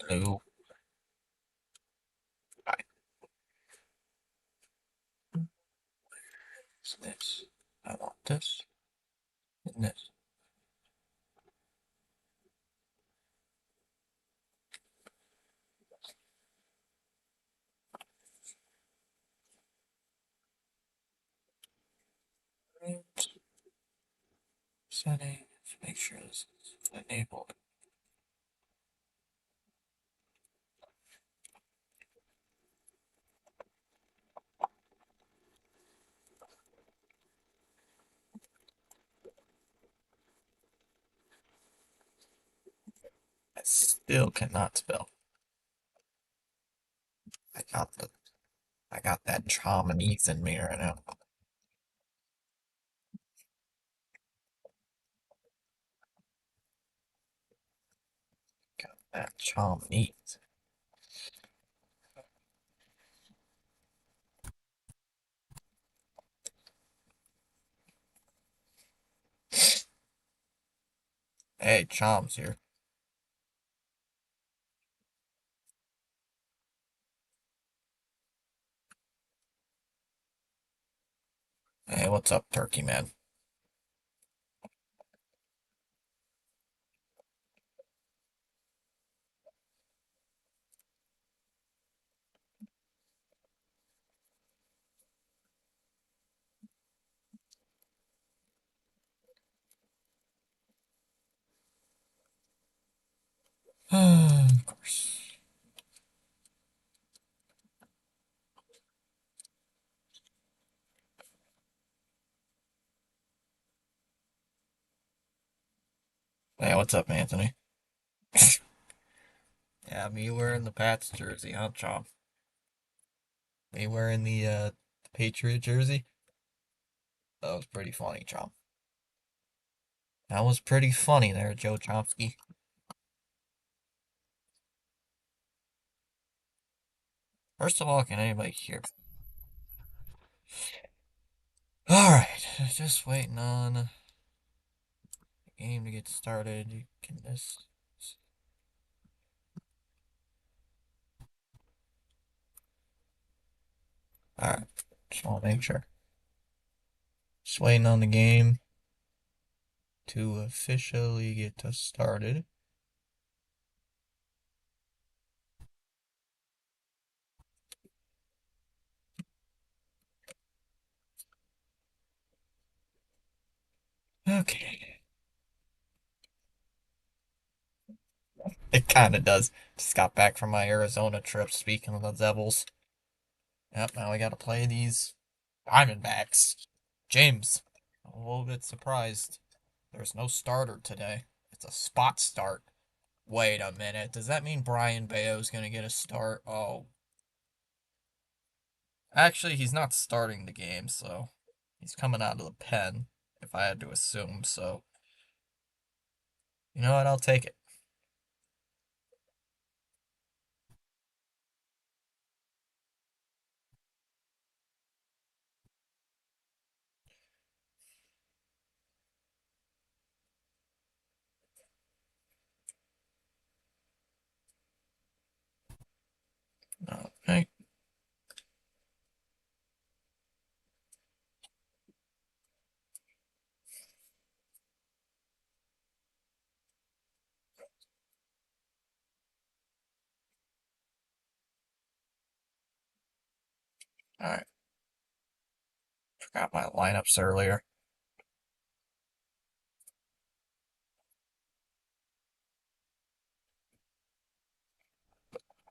Hello. Hi. What's this? I want this and this. Right. Settings. Make sure this is enabled. I still cannot spell. I got the I got that Chamonix in me right now. Got that Chamonix. Hey, Chom's here. Hey, what's up, Turkey Man? Of course. Hey, what's up, Anthony? Yeah, me wearing the Pats jersey, huh, Chom? Me wearing the Patriot jersey? That was pretty funny, Chom. That was pretty funny there, Joe Chomsky. First of all, can anybody hear? Alright, just waiting on the game to get started. You can this. Alright, just want to make sure. Just waiting on the game to officially get us started. Okay. It kind of does. Just got back from my Arizona trip, speaking of the Devils. Yep, now we gotta play these Diamondbacks. James, I'm a little bit surprised. There's no starter today. It's a spot start. Wait a minute. Does that mean Brian Bayo's gonna get a start? Oh. Actually, he's not starting the game, so he's coming out of the pen, if I had to assume, so you know what, I'll take it. Okay. Alright. Forgot my lineups earlier.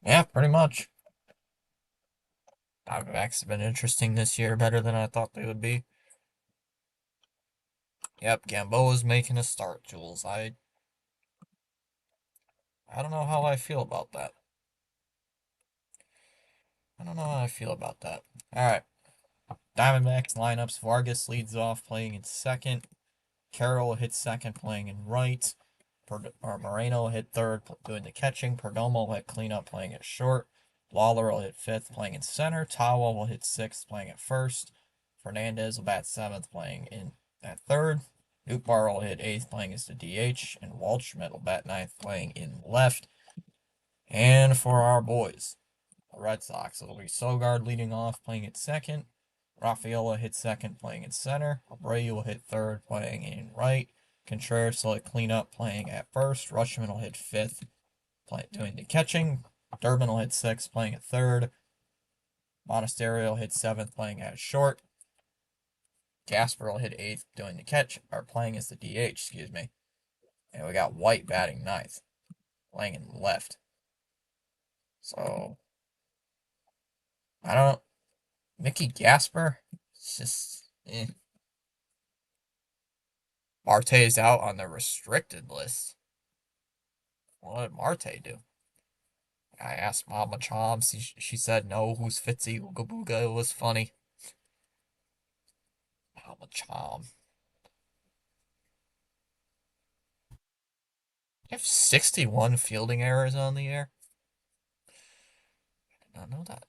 Yeah, pretty much. Diamondbacks have been interesting this year, better than I thought they would be. Yep, Gamboa's making a start, Jules. I don't know how I feel about that. I don't know how I feel about that. Alright. Diamondbacks lineups. Vargas leads off playing in second. Carroll hits second playing in right. Moreno hit third doing the catching. Perdomo will hit cleanup playing at short. Lawler will hit fifth playing in center. Tawa will hit sixth playing at first. Fernandez will bat seventh playing in at third. Nootbaar will hit eighth playing as the DH. And Waldschmidt will bat ninth playing in left. And for our boys, the Red Sox, it'll be Sogard leading off, playing at second. Rafaela hit second, playing at center. Abreu will hit third, playing in right. Contreras will hit cleanup, playing at first. Rushman will hit fifth, doing the catching. Durbin will hit sixth, playing at third. Monasterio will hit seventh, playing at short. Gasper will hit eighth, doing the catch, or playing as the DH, excuse me. And we got White batting ninth, playing in left. So, I don't know. Mickey Gasper, it's just, Marte's out on the restricted list. What did Marte do? I asked Mama Chom. She said no. Who's Fitzy Ooga Booga? It was funny. Mama Chom. You have 61 fielding errors on the air? I did not know that.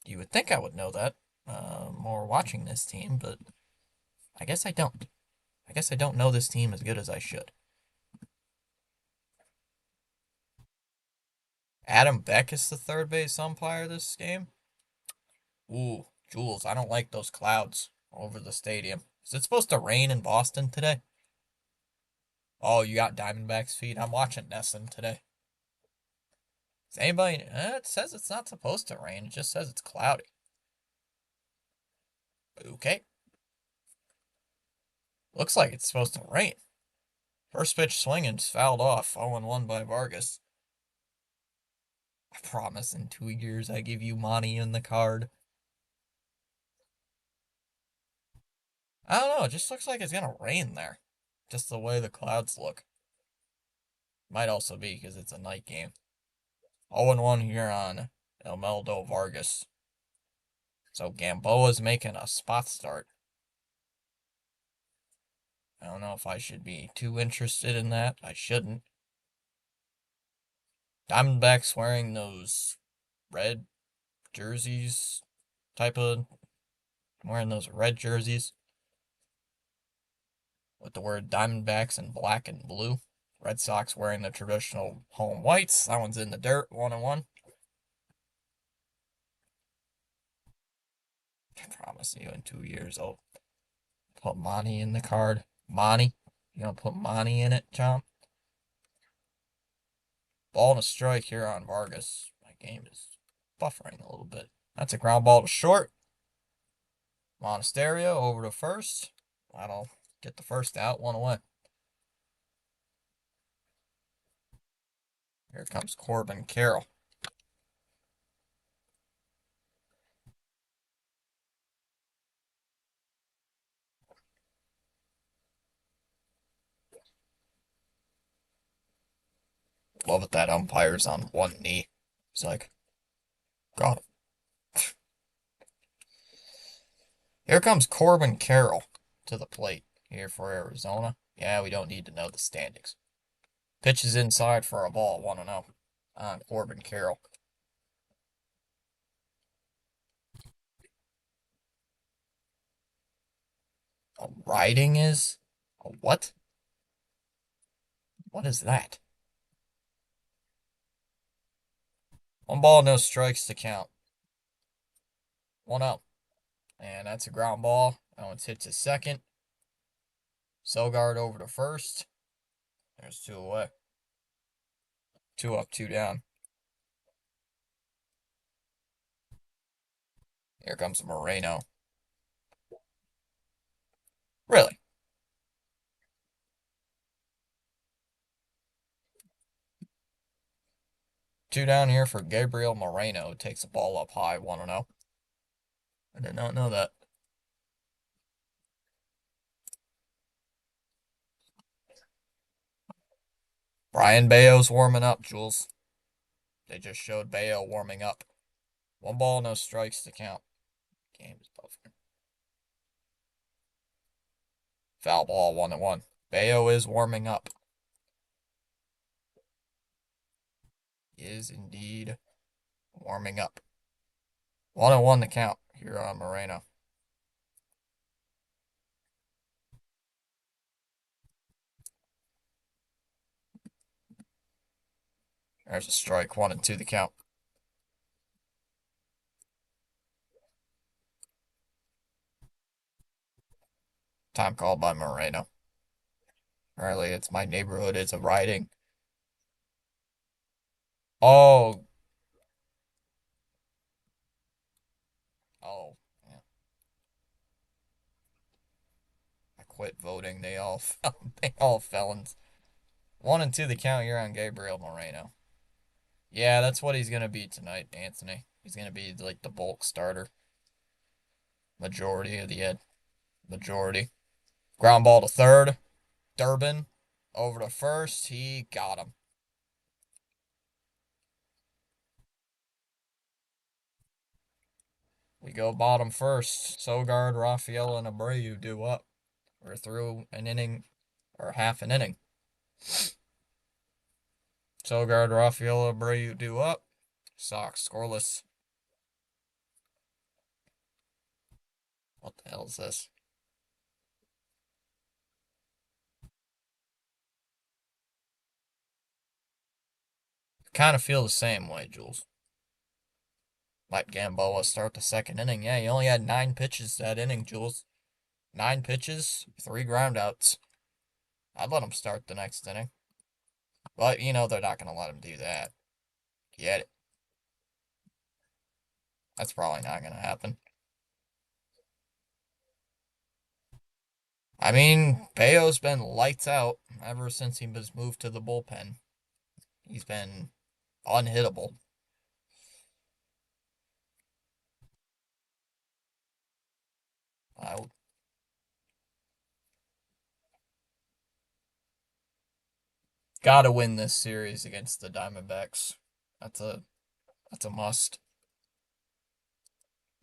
You would think I would know that more watching this team, but I guess I don't. I guess I don't know this team as good as I should. Adam Beck is the third base umpire this game. Ooh, Jules, I don't like those clouds over the stadium. Is it supposed to rain in Boston today? Oh, you got Diamondbacks feed? I'm watching Nesson today. Is anybody? It says it's not supposed to rain. It just says it's cloudy. Okay. Looks like it's supposed to rain. First pitch swinging's fouled off. 0-1 by Vargas. I promise in 2 years I give you money in the card. I don't know. It just looks like it's going to rain there. Just the way the clouds look. Might also be because it's a night game. 0-1 here on Elmeldo Vargas. So Gamboa's making a spot start. I don't know if I should be too interested in that. I shouldn't. Diamondbacks wearing those red jerseys, wearing those red jerseys with the word Diamondbacks in black and blue. Red Sox wearing the traditional home whites. That one's in the dirt, 1-1. I promise you in 2 years I'll put Monty in the card. Monty? You gonna put Monty in it, Chomp? Ball and a strike here on Vargas. My game is buffering a little bit. That's a ground ball to short. Monasterio over to first. That'll get the first out, 1-away. Here comes Corbin Carroll. Love it that umpire's on one knee. He's like, got him. Here comes Corbin Carroll to the plate here for Arizona. Yeah, we don't need to know the standings. Pitches inside for a ball, 1-0 on Corbin Carroll. A riding is? A what? What is that? 1 ball, no strikes to count. 1-0. And that's a ground ball. That one's hit to second. Sogard over to first. There's 2 away. 2 up, 2 down. Here comes Moreno. Really? 2 down here for Gabriel Moreno. Takes the ball up high, 1-0. I did not know that. Brian Bayo's warming up, Jules. They just showed Bayo warming up. 1 ball, no strikes to count. Game is buffering. Foul ball, 1-1. Bayo is warming up. He is indeed warming up. 1-1 to count here on Moreno. There's a strike. 1-2 the count. Time called by Moreno. Apparently, it's my neighborhood. It's a riding. Oh, oh, yeah. I quit voting. They all felons. 1-2 the count. You're on Gabriel Moreno. Yeah, that's what he's gonna be tonight, Anthony. He's gonna be like the bulk starter. Majority of the ed. Majority. Ground ball to third. Durbin over to first. He got him. We go bottom first. Sogard, Rafael, and Abreu do up. We're through an inning or half an inning. Sogard, Rafael, Abreu do up. Sox scoreless. What the hell is this? Kind of feel the same way, Jules. Let Gamboa start the second inning. Yeah, he only had 9 pitches that inning, Jules. 9 pitches, 3 groundouts. I'd let him start the next inning. But, they're not going to let him do that. Get it. That's probably not going to happen. I mean, Bayo's been lights out ever since he was moved to the bullpen. He's been unhittable. I gotta win this series against the Diamondbacks. That's a that's a must.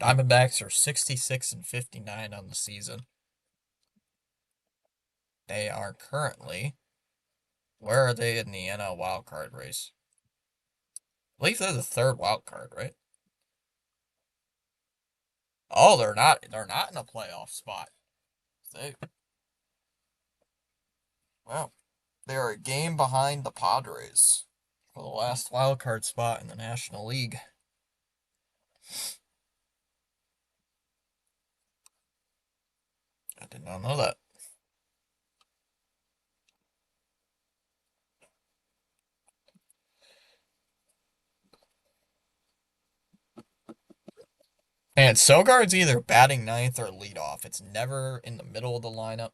Diamondbacks are 66-59 on the season. They are currently, where are they in the NL wildcard race? I believe they're the third wild card, right? Oh, they're not. They're not in a playoff spot. They, well, they're a game behind the Padres for the last wild card spot in the National League. I did not know that. And Sogard's either batting ninth or leadoff. It's never in the middle of the lineup.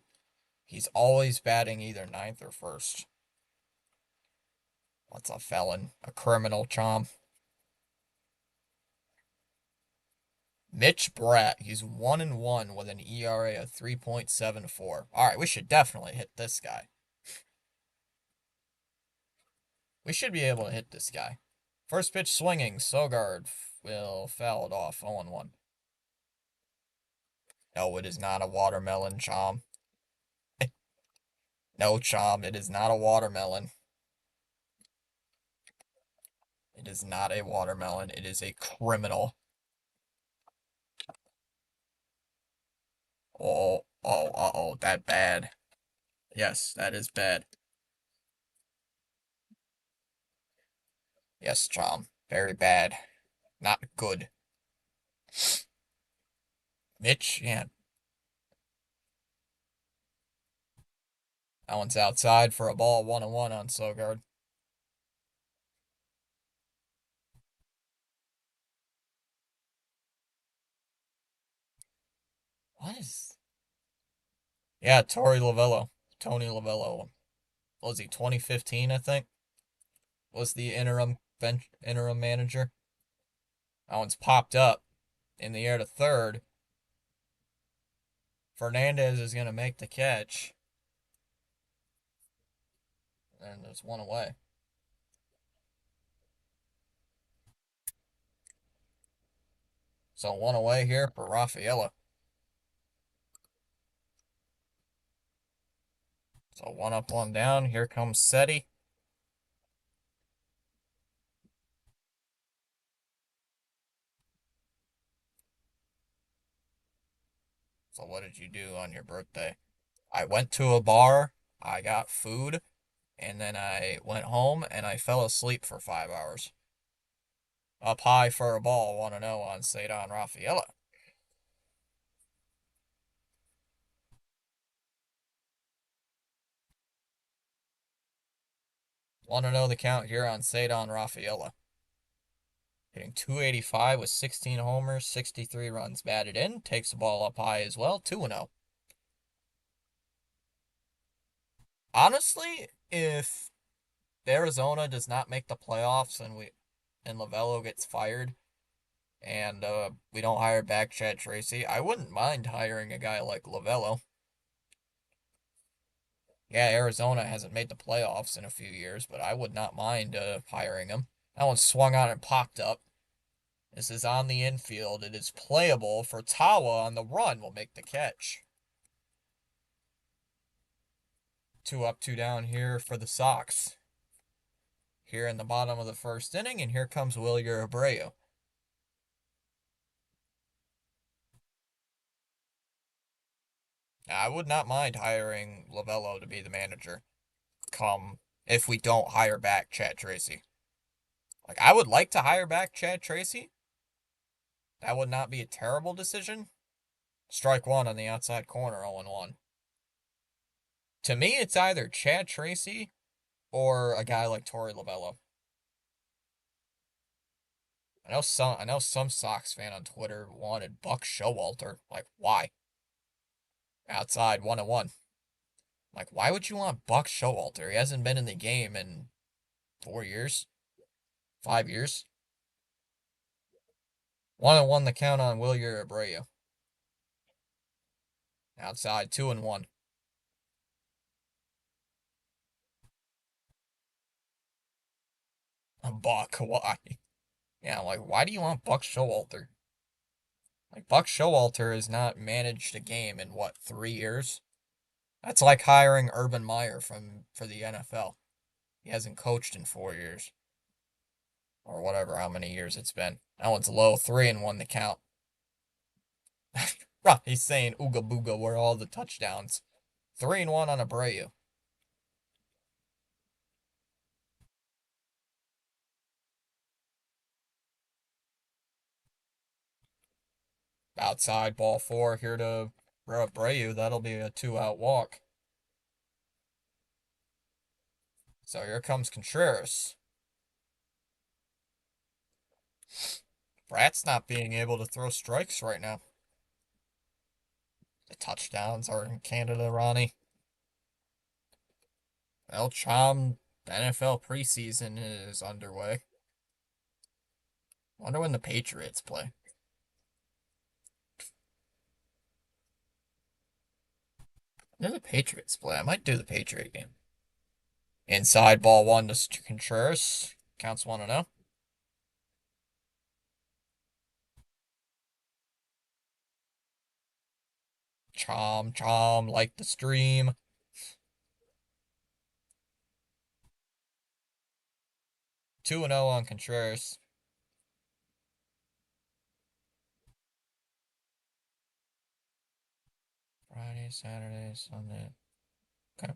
He's always batting either ninth or first. What's a felon? A criminal, Chom. Mitch Bratt. He's 1-1 with an ERA of 3.74. All right, we should definitely hit this guy. We should be able to hit this guy. First pitch swinging. Sogard will foul it off. 0-1. No, it is not a watermelon, Chom. No, Chom, it is not a watermelon. It is not a watermelon. It is a criminal. Oh, oh, uh-oh, that bad. Yes, that is bad. Yes, Chom, very bad. Not good. Mitch, yeah. That one's outside for a ball. 1-1 on Sogard. What is... Yeah, Tori Lavello. Tony Lavello. Was he 2015, I think? Was the interim manager. That one's popped up in the air to third. Fernandez is going to make the catch. And there's one away. So one away here for Rafaela. So one up, one down. Here comes Seti. So what did you do on your birthday? I went to a bar. I got food. and then I went home and I fell asleep for 5 hours. Up high for a ball, 1-0 on Cedar Rafaela. Want to know the count here on Cedar Rafaela. Hitting 285 with 16 homers, 63 runs batted in. Takes the ball up high as well, 2-0. Honestly, if Arizona does not make the playoffs and Lovello gets fired and we don't hire back Chad Tracy, I wouldn't mind hiring a guy like Lovello. Yeah, Arizona hasn't made the playoffs in a few years, but I would not mind hiring him. That one swung on and popped up. This is on the infield. It is playable for Tawa on the run. Will make the catch. 2 up, 2 down here for the Sox. Here in the bottom of the first inning, and here comes Wilyer Abreu. I would not mind hiring Lovello to be the manager. Come if we don't hire back Chad Tracy. Like I would like to hire back Chad Tracy. That would not be a terrible decision. Strike one on the outside corner, 0-1. To me, it's either Chad Tracy or a guy like Torey Lovello. I know some Sox fan on Twitter wanted Buck Showalter. Like, why? Outside 1-1. Like, why would you want Buck Showalter? He hasn't been in the game in 4 years, 5 years. 1-1 the count on Wilyer Abreu. Outside 2-1. Buck, why? Yeah, like, why do you want Buck Showalter? Like, Buck Showalter has not managed a game in what, 3 years? That's like hiring Urban Meyer for the NFL. He hasn't coached in 4 years. Or whatever, how many years it's been. That one's low, 3-1 the count. Right, he's saying ooga booga were all the touchdowns. 3-1 on Abreu. Outside ball four here to Abreu. That'll be a 2-out walk. So here comes Contreras. Brat's not being able to throw strikes right now. The touchdowns are in Canada, Ronnie. Well, Chom, the NFL preseason is underway. Wonder when the Patriots play. When do the Patriots play? I might do the Patriot game. Inside ball one to Contreras. Counts 1-0. Chom, chom, like the stream. 2-0 on Contreras. Friday, Saturday, Sunday. Okay.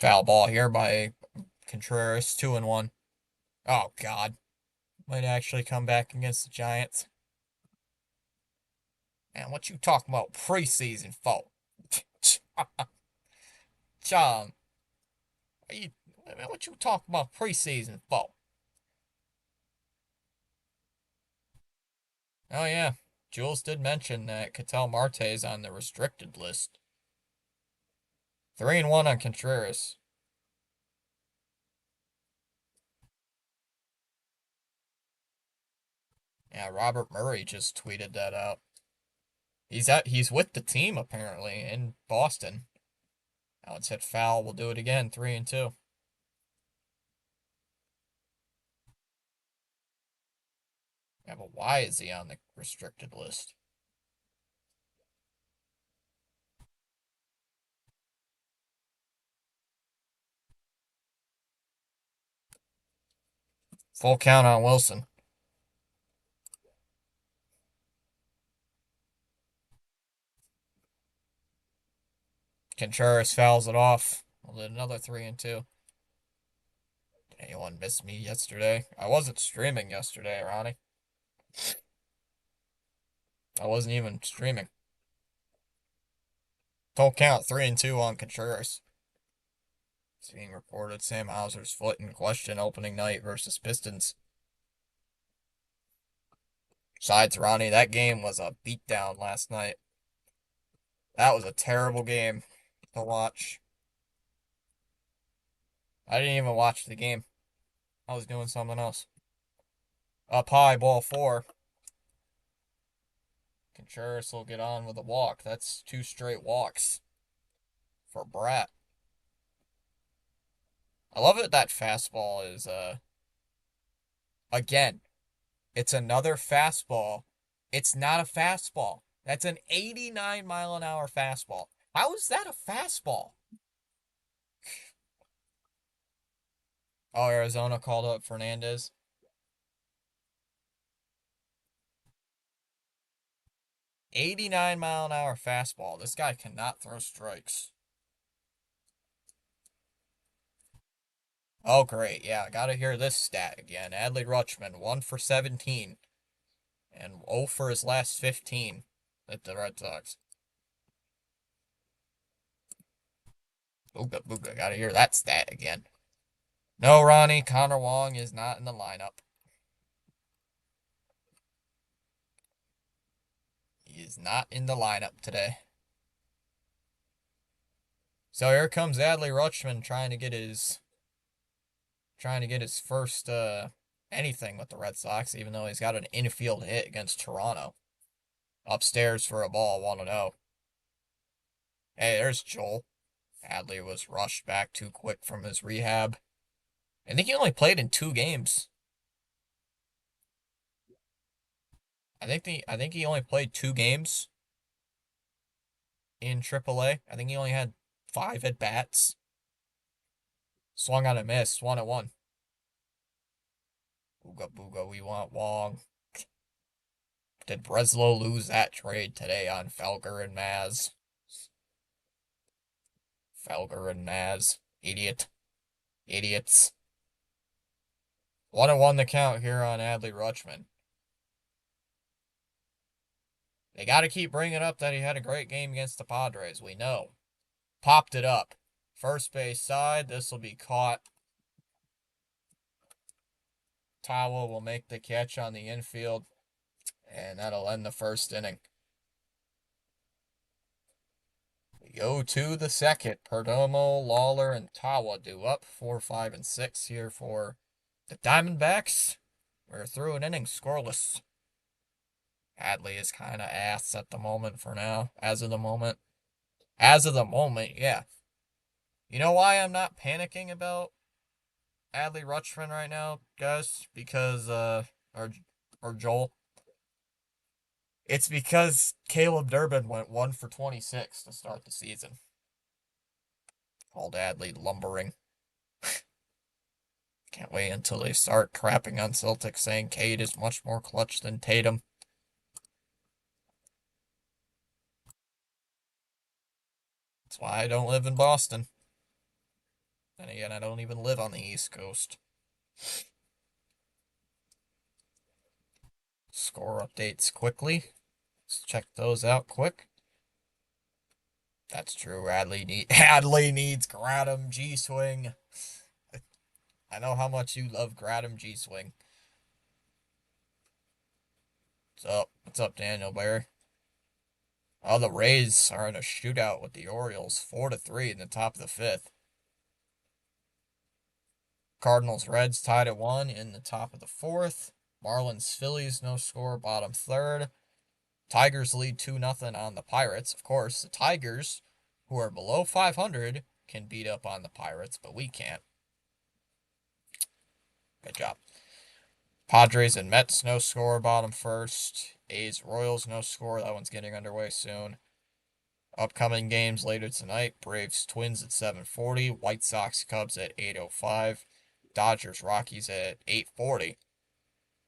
Foul ball here by Contreras. 2-1. Oh, God. Might actually come back against the Giants. Man, what you talking about preseason for? Chom, what you talking about preseason for? Oh, yeah. Jules did mention that Ketel Marte is on the restricted list. 3-1 on Contreras. Yeah, Robert Murray just tweeted that out. He's with the team apparently in Boston. Now it's hit foul. We'll do it again. 3-2. Yeah, but why is he on the restricted list? Full count on Wilson. Contreras fouls it off. We'll do another 3-2. Did anyone miss me yesterday? I wasn't streaming yesterday, Ronnie. I wasn't even streaming. Don't count 3-2 on Contreras. It's being reported Sam Hauser's foot in question opening night versus Pistons. Besides, Ronnie, that game was a beatdown last night. That was a terrible game to watch. I didn't even watch the game. I was doing something else. Up high, ball 4. Contreras will get on with a walk. That's 2 straight walks for Bratt. I love it that fastball is, again, it's another fastball. It's not a fastball. That's an 89-mile-an-hour fastball. How is that a fastball? Oh, Arizona called up Fernandez. 89-mile-an-hour fastball. This guy cannot throw strikes. Oh, great. Yeah, I gotta hear this stat again. Adley Rutschman, 1 for 17. And 0 for his last 15 at the Red Sox. Booga booga, gotta hear that stat again. No, Ronnie, Connor Wong is not in the lineup. He is not in the lineup today. So here comes Adley Rutschman trying to get his first anything with the Red Sox, even though he's got an infield hit against Toronto. Upstairs for a ball, 1-0. Hey, there's Joel. Adley was rushed back too quick from his rehab. I think he only played in 2 games. I think he only played 2 games in AAA. I think he only had 5 at bats. Swung on a miss, 1-1. Booga booga, we want Wong. Did Breslow lose that trade today on Felger and Maz? Felger and Maz. Idiot. Idiots. 1-1 the count here on Adley Rutschman. They got to keep bringing up that he had a great game against the Padres. We know. Popped it up. First base side. This will be caught. Tawa will make the catch on the infield. And that'll end the first inning. We go to the second. Perdomo, Lawler, and Tawa do up 4, 5, and 6 here for the Diamondbacks. We're through an inning scoreless. Adley is kind of ass at the moment for now. As of the moment. As of the moment, yeah. You know why I'm not panicking about Adley Rutschman right now, guys? Because, or Joel. It's because Caleb Durbin went 1 for 26 to start the season. Called Adley lumbering. Can't wait until they start crapping on Celtics saying Cade is much more clutch than Tatum. That's why I don't live in Boston. And again, I don't even live on the East Coast. Score updates quickly. Let's check those out quick. That's true. Adley needs Gratum G-Swing. I know how much you love Gratum G-Swing. What's up, Daniel Barry? Oh, the Rays are in a shootout with the Orioles. 4-3 in the top of the 5th. Cardinals Reds tied at 1 in the top of the 4th. Marlins Phillies no score, bottom 3rd. Tigers lead 2-0 on the Pirates. Of course, the Tigers, who are below 500, can beat up on the Pirates, but we can't. Good job. Padres and Mets no score, bottom 1st. A's Royals no score. That one's getting underway soon. Upcoming games later tonight. Braves Twins at 7:40. White Sox Cubs at 8:05. Dodgers Rockies at 8:40.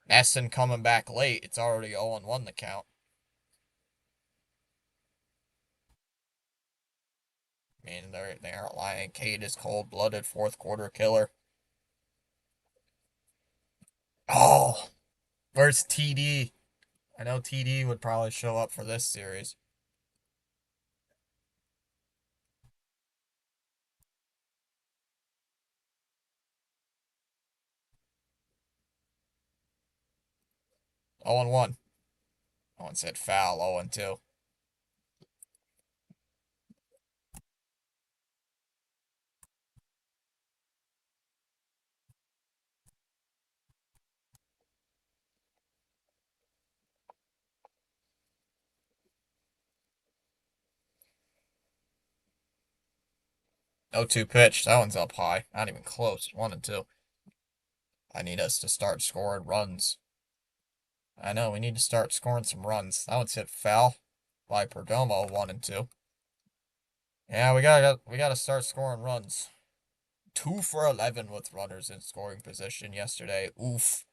Nesson coming back late. It's already 0-1 the count. I mean, they aren't lying. Cade is cold-blooded fourth quarter killer. Oh, where's TD? I know TD would probably show up for this series. Oh and 1. No one said foul. 0 and 2. No 2 pitch. That one's up high. Not even close. 1 and 2. I need us to start scoring runs. I know, we need to start scoring some runs. That one's hit foul by Perdomo, 1 and 2. Yeah, we gotta start scoring runs. 2 for 11 with runners in scoring position yesterday. Oof.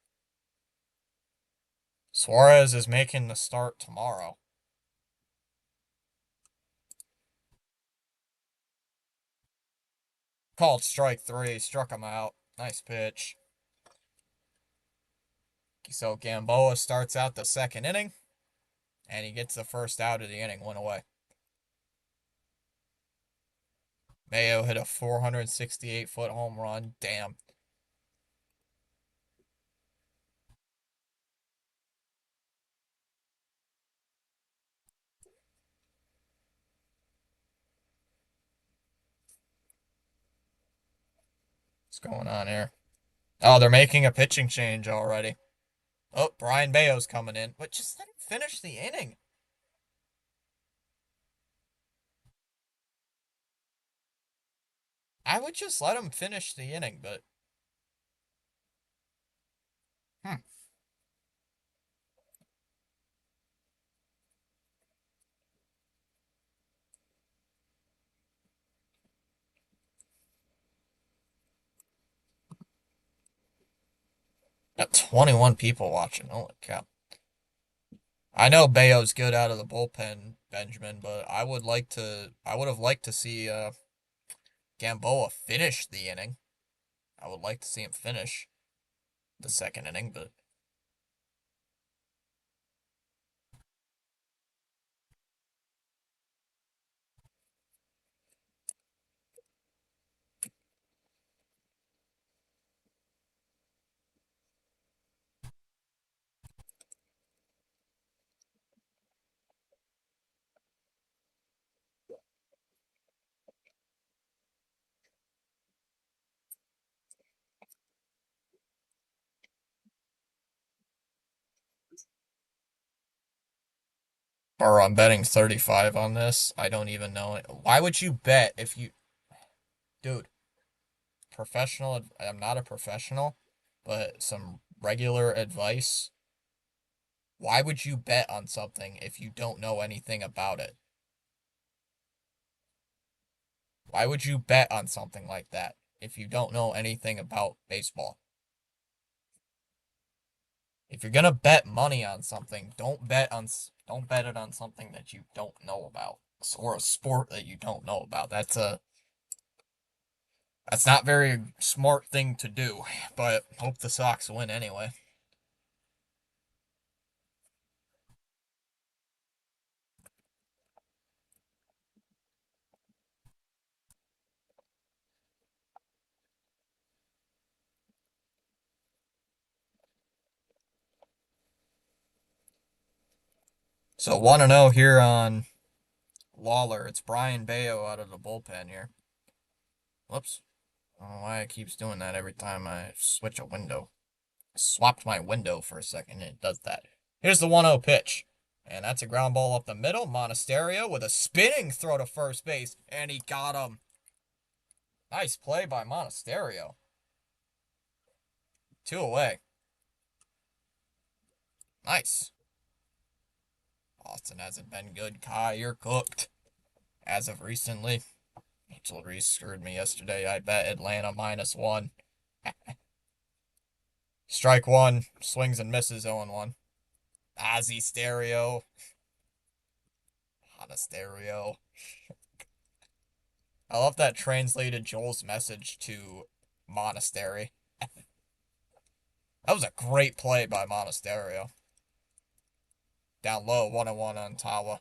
Suarez is making the start tomorrow. Called strike 3, struck him out. Nice pitch. So Gamboa starts out the second inning, and he gets the first out of the inning, went away. Mayo hit a 468-foot home run. Damn. What's going on here? Oh, they're making a pitching change already. Oh, Brian Bayo's coming in. But just let him finish the inning. I would just let him finish the inning, but hmm. Got 21 people watching. Holy cow. I know Bayo's good out of the bullpen, Benjamin, but I would have liked to see Gamboa finish the inning. I would like to see him finish the second inning, but or I'm betting 35 on this. I don't even know it. Why would you bet if you dude, professional I'm not a professional, but some regular advice. Why would you bet on something if you don't know anything about it? Why would you bet on something like that if you don't know anything about baseball? If you're gonna bet money on something, don't bet it on something that you don't know about or a sport that you don't know about. That's not very smart thing to do. But hope the Sox win anyway. So 1-0 here on Lawler. It's Brian Bayo out of the bullpen here. Whoops. I don't know why it keeps doing that every time I switch a window. I swapped my window for a second and it does that. Here's the 1-0 pitch. And that's a ground ball up the middle. Monasterio with a spinning throw to first base. And he got him. Nice play by Monasterio. 2 away. Nice. Austin hasn't been good. Kai, you're cooked. As of recently. Angel Reese screwed me yesterday. I bet Atlanta -1. Strike 1. Swings and misses 0-1. Ozzy Stereo. Monasterio. I love that translated Joel's message to Monastery. That was a great play by Monasterio. Down low, 1-1 on Tawa.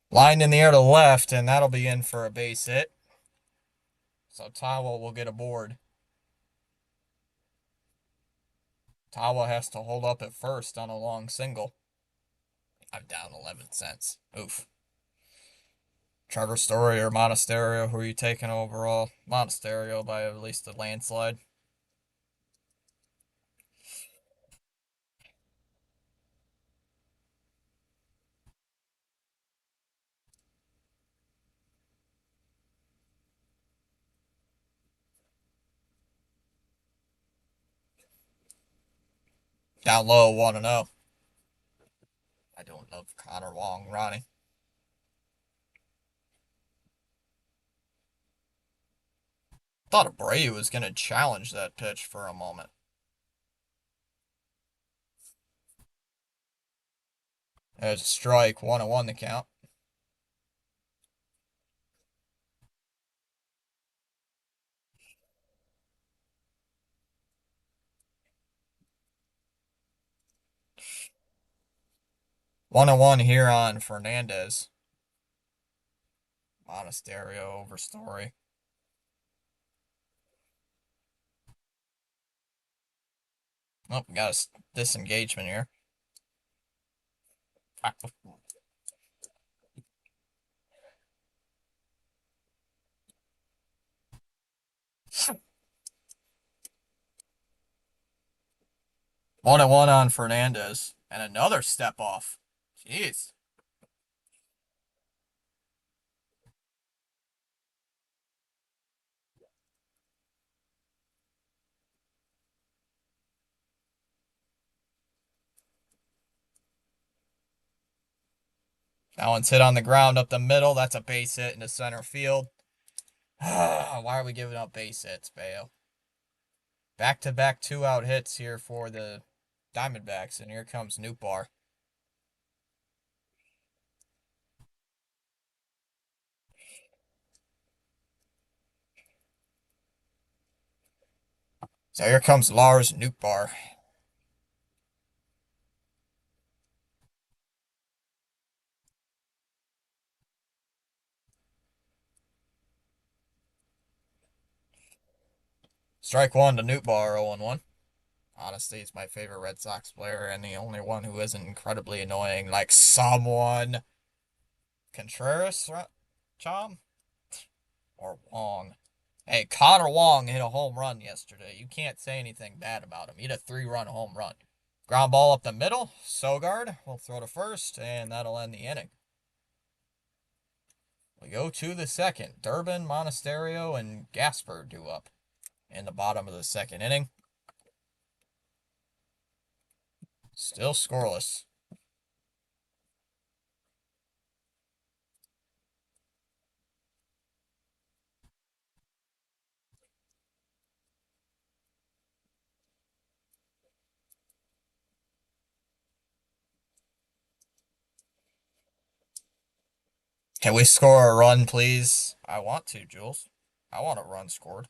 Line in the air to left, and that'll be in for a base hit. So Tawa will get a board. Tawa has to hold up at first on a long single. I'm down 11 cents. Oof. Trevor Story or Monasterio, who are you taking overall? Monasterio by at least a landslide. Down low, 1-0. I don't love Connor Wong, Ronnie. Thought Abreu was going to challenge that pitch for a moment. There's a strike, 1-1 the count. 1-1 here on Fernandez. Monasterio over Story. Oh, we got a disengagement here. 1-1 on Fernandez. And another step off. Jeez. That one's hit on the ground up the middle. That's a base hit into center field. Why are we giving up base hits, Bayo? Back-to-back two-out hits here for the Diamondbacks, and here comes Nootbaar. So here comes Lars Nootbaar. Strike one to Nootbaar, 0-1. Honestly, he's my favorite Red Sox player and the only one who isn't incredibly annoying like someone. Contreras, Chom? Or Wong? Hey, Connor Wong hit a home run yesterday. You can't say anything bad about him. He hit a 3-run home run. Ground ball up the middle. Sogard will throw to first, and that'll end the inning. We go to the second. Durbin, Monasterio, and Gasper due up in the bottom of the second inning. Still scoreless. Can we score a run, please? I want to, Jules. I want a run scored.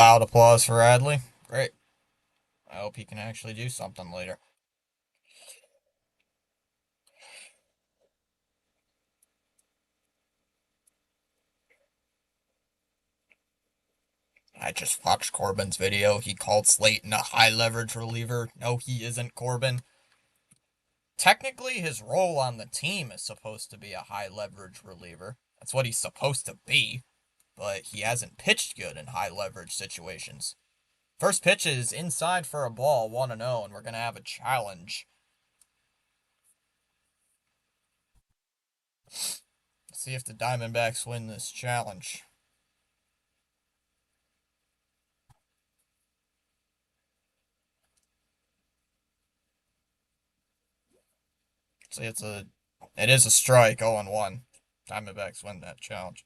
Loud applause for Radley. Great. I hope he can actually do something later. I just watched Corbin's video. He called Slayton a high leverage reliever. No, he isn't, Corbin. Technically, his role on the team is supposed to be a high leverage reliever. That's what he's supposed to be, but he hasn't pitched good in high leverage situations. First pitch is inside for a ball, 1-0, and we're going to have a challenge. Let's see if the Diamondbacks win this challenge. See, it is a strike, 0-1. Diamondbacks win that challenge.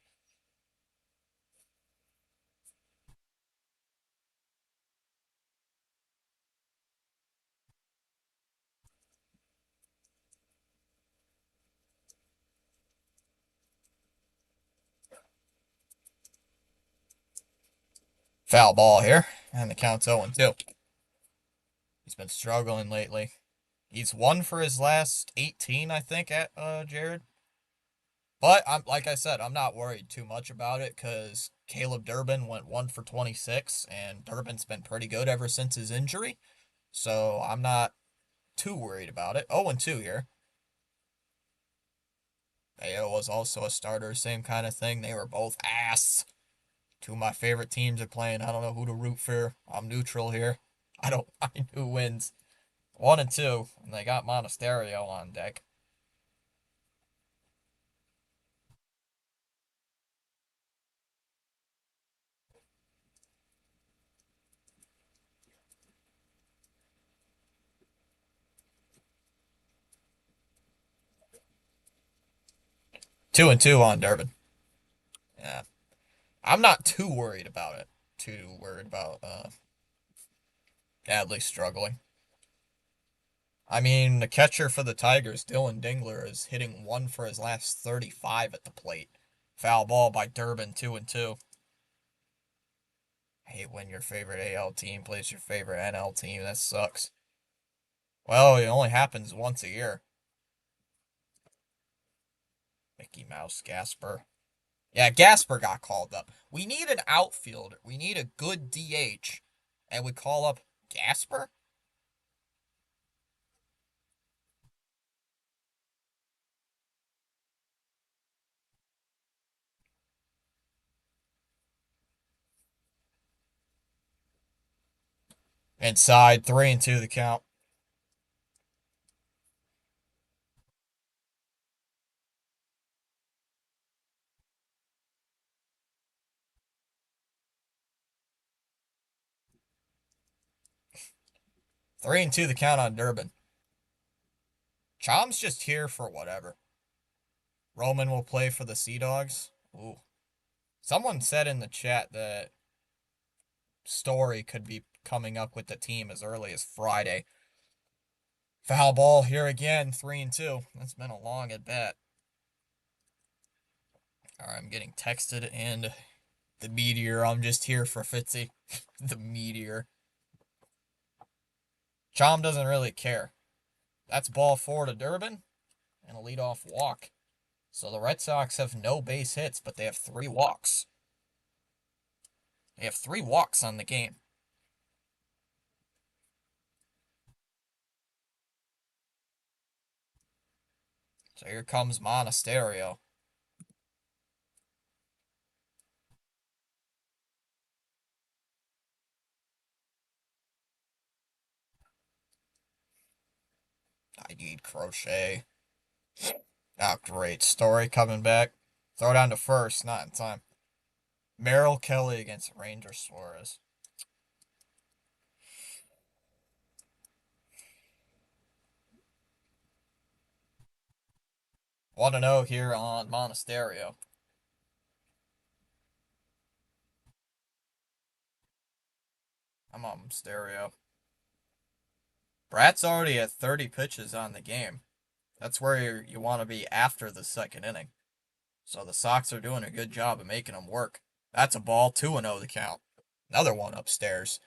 Foul ball here, and the count's 0-2. He's been struggling lately. He's won for his last 18, I think, at Jared. But like I said, I'm not worried too much about it because Caleb Durbin went 1 for 26, and Durbin's been pretty good ever since his injury. So I'm not too worried about it. 0-2 here. Ayo was also a starter, same kind of thing. They were both ass. Two of my favorite teams are playing. I don't know who to root for. I'm neutral here. I don't mind who wins. 1-2, and they got Monasterio on deck. Two and two on Durbin. Yeah. I'm not too worried about it. Too worried about Adley struggling. I mean, the catcher for the Tigers, Dylan Dingler, is hitting 1 for his last 35 at the plate. Foul ball by Durbin, 2-2. I hate when your favorite AL team plays your favorite NL team. That sucks. Well, it only happens once a year. Mickey Mouse, Gasper. Yeah, Gasper got called up. We need an outfielder. We need a good DH. And we call up Gasper? Inside, 3-2 the count. 3-2 the count on Durbin. Chom's just here for whatever. Roman will play for the Sea Dogs. Ooh. Someone said in the chat that Story could be coming up with the team as early as Friday. Foul ball here again, 3-2. That's been a long at bat. Alright, I'm getting texted and the Meteor. I'm just here for Fitzy. The Meteor. Chom doesn't really care. That's ball 4 to Durbin and a leadoff walk. So the Red Sox have no base hits, but they have 3 walks. They have 3 walks on the game. So here comes Monasterio. I need Crochet. Oh, great. Story coming back. Throw down to first. Not in time. Merrill Kelly against Ranger Suarez. Want to know here on Monasterio. I'm on stereo. Brat's already at 30 pitches on the game. That's where you want to be after the second inning. So the Sox are doing a good job of making them work. That's a ball, 2-0 the count. Another one upstairs.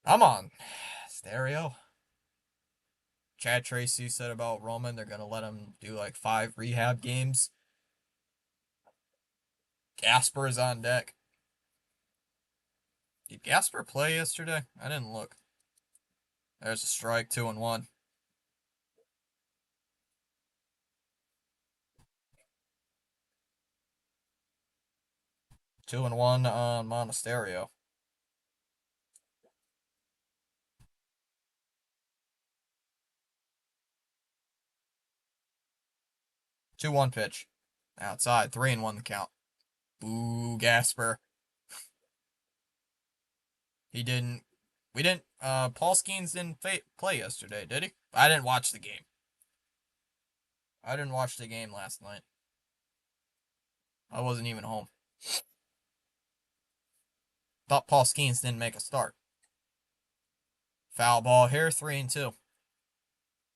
I'm on stereo. Chad Tracy said about Roman, they're gonna let him do like 5 rehab games. Gasper is on deck. Did Gasper play yesterday? I didn't look. There's a strike, 2-1. 2-1 on Monasterio. 2-1 pitch. Outside, 3-1 the count. Boo, Gasper. He didn't. We didn't. Paul Skeens didn't play yesterday, did he? I didn't watch the game. I didn't watch the game last night. I wasn't even home. Thought Paul Skeens didn't make a start. Foul ball here, 3-2.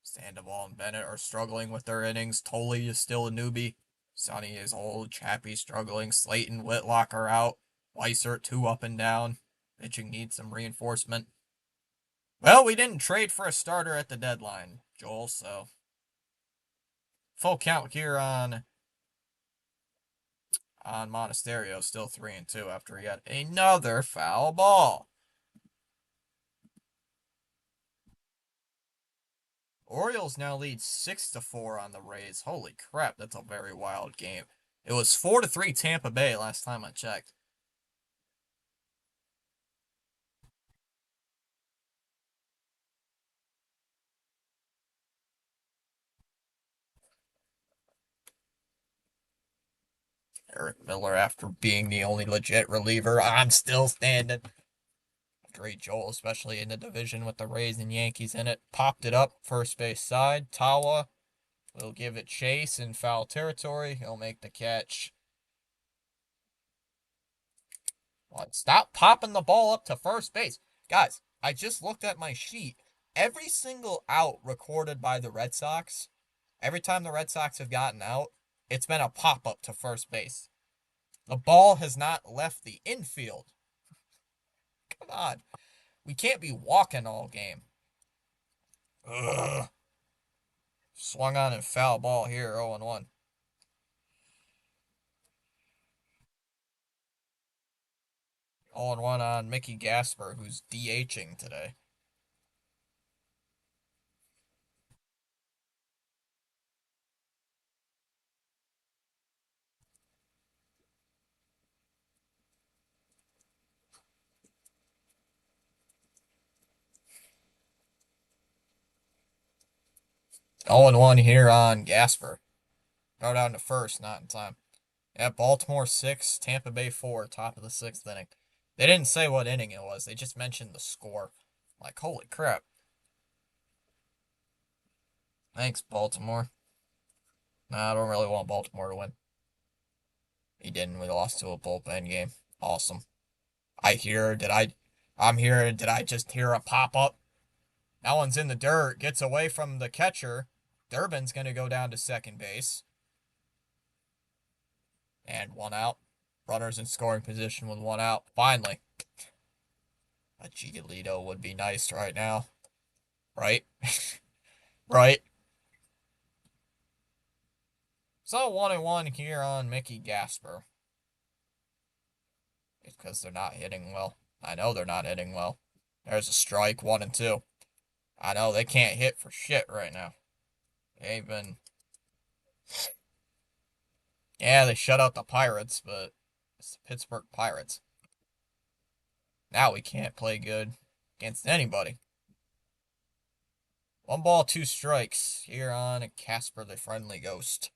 Sandoval and Bennett are struggling with their innings. Tolley is still a newbie. Sonny is old. Chappie struggling. Slayton, Whitlock are out. Weissert 2 up and down. Pitching needs some reinforcement. Well, we didn't trade for a starter at the deadline, Joel, so full count here on Monasterio, still 3-2 after he got another foul ball. Orioles now lead 6-4 on the Rays. Holy crap, that's a very wild game. It was 4-3 Tampa Bay last time I checked. Eric Miller, after being the only legit reliever, I'm still standing. Great Joel, especially in the division with the Rays and Yankees in it. Popped it up, first base side. Tawa will give it chase in foul territory. He'll make the catch. Stop popping the ball up to first base. Guys, I just looked at my sheet. Every single out recorded by the Red Sox, every time the Red Sox have gotten out, it's been a pop up to first base. The ball has not left the infield. Come on. We can't be walking all game. Ugh. Swung on and foul ball here, 0-1. 0-1 on Mickey Gasper, who's DHing today. Oh and 1 here on Gasper. Throw down to first, not in time. Yeah, Baltimore 6, Tampa Bay 4, top of the 6th inning. They didn't say what inning it was. They just mentioned the score. Like, holy crap. Thanks, Baltimore. Nah, I don't really want Baltimore to win. He didn't. We lost to a bullpen game. Awesome. I'm here. Did I just hear a pop up? That one's in the dirt. Gets away from the catcher. Durbin's going to go down to second base. And 1 out. Runners in scoring position with 1 out. Finally. A Giolito would be nice right now. Right? Right? So 1-1 here on Mickey Gasper. It's because they're not hitting well. I know they're not hitting well. There's a strike, 1-2. I know they can't hit for shit right now. They've been. Yeah, they shut out the Pirates, but it's the Pittsburgh Pirates. Now we can't play good against anybody. 1 ball, 2 strikes here on Casper the Friendly Ghost.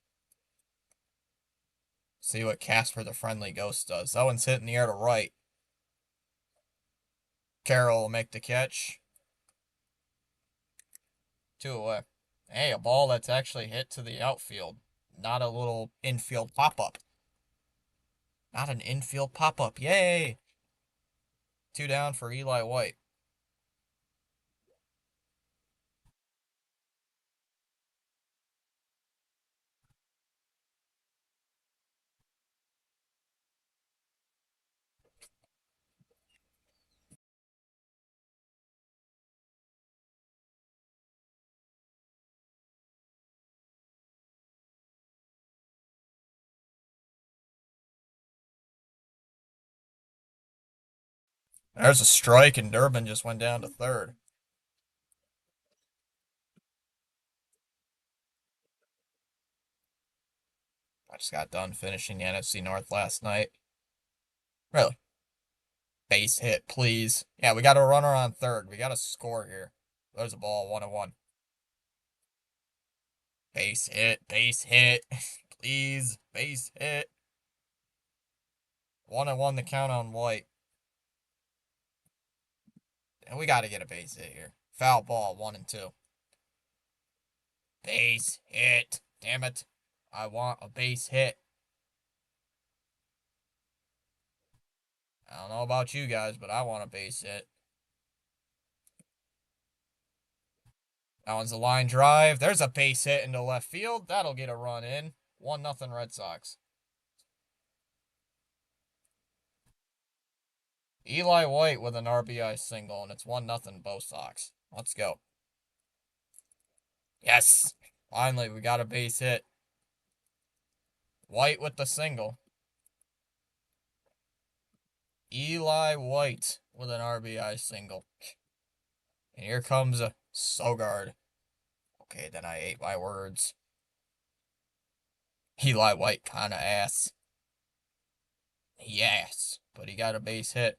See what Casper the Friendly Ghost does. That one's hitting the air to right. Carroll will make the catch. 2 away. Hey, a ball that's actually hit to the outfield. Not a little infield pop-up. Not an infield pop-up. Yay! 2 down for Eli White. There's a strike, and Durbin just went down to third. I just got done finishing the NFC North last night. Really? Base hit, please. Yeah, we got a runner on third. We got to score here. There's a ball, 1-1. Base hit, please, base hit. 1-1 the count on White. And we got to get a base hit here. Foul ball, 1-2. Base hit. Damn it. I want a base hit. I don't know about you guys, but I want a base hit. That one's a line drive. There's a base hit into left field. That'll get a run in. 1-0 Red Sox. Eli White with an RBI single, and it's 1-0 Bo Sox. Let's go. Yes! Finally, we got a base hit. White with the single. Eli White with an RBI single. And here comes a Sogard. Okay, then I ate my words. Eli White kind of ass. Yes, but he got a base hit.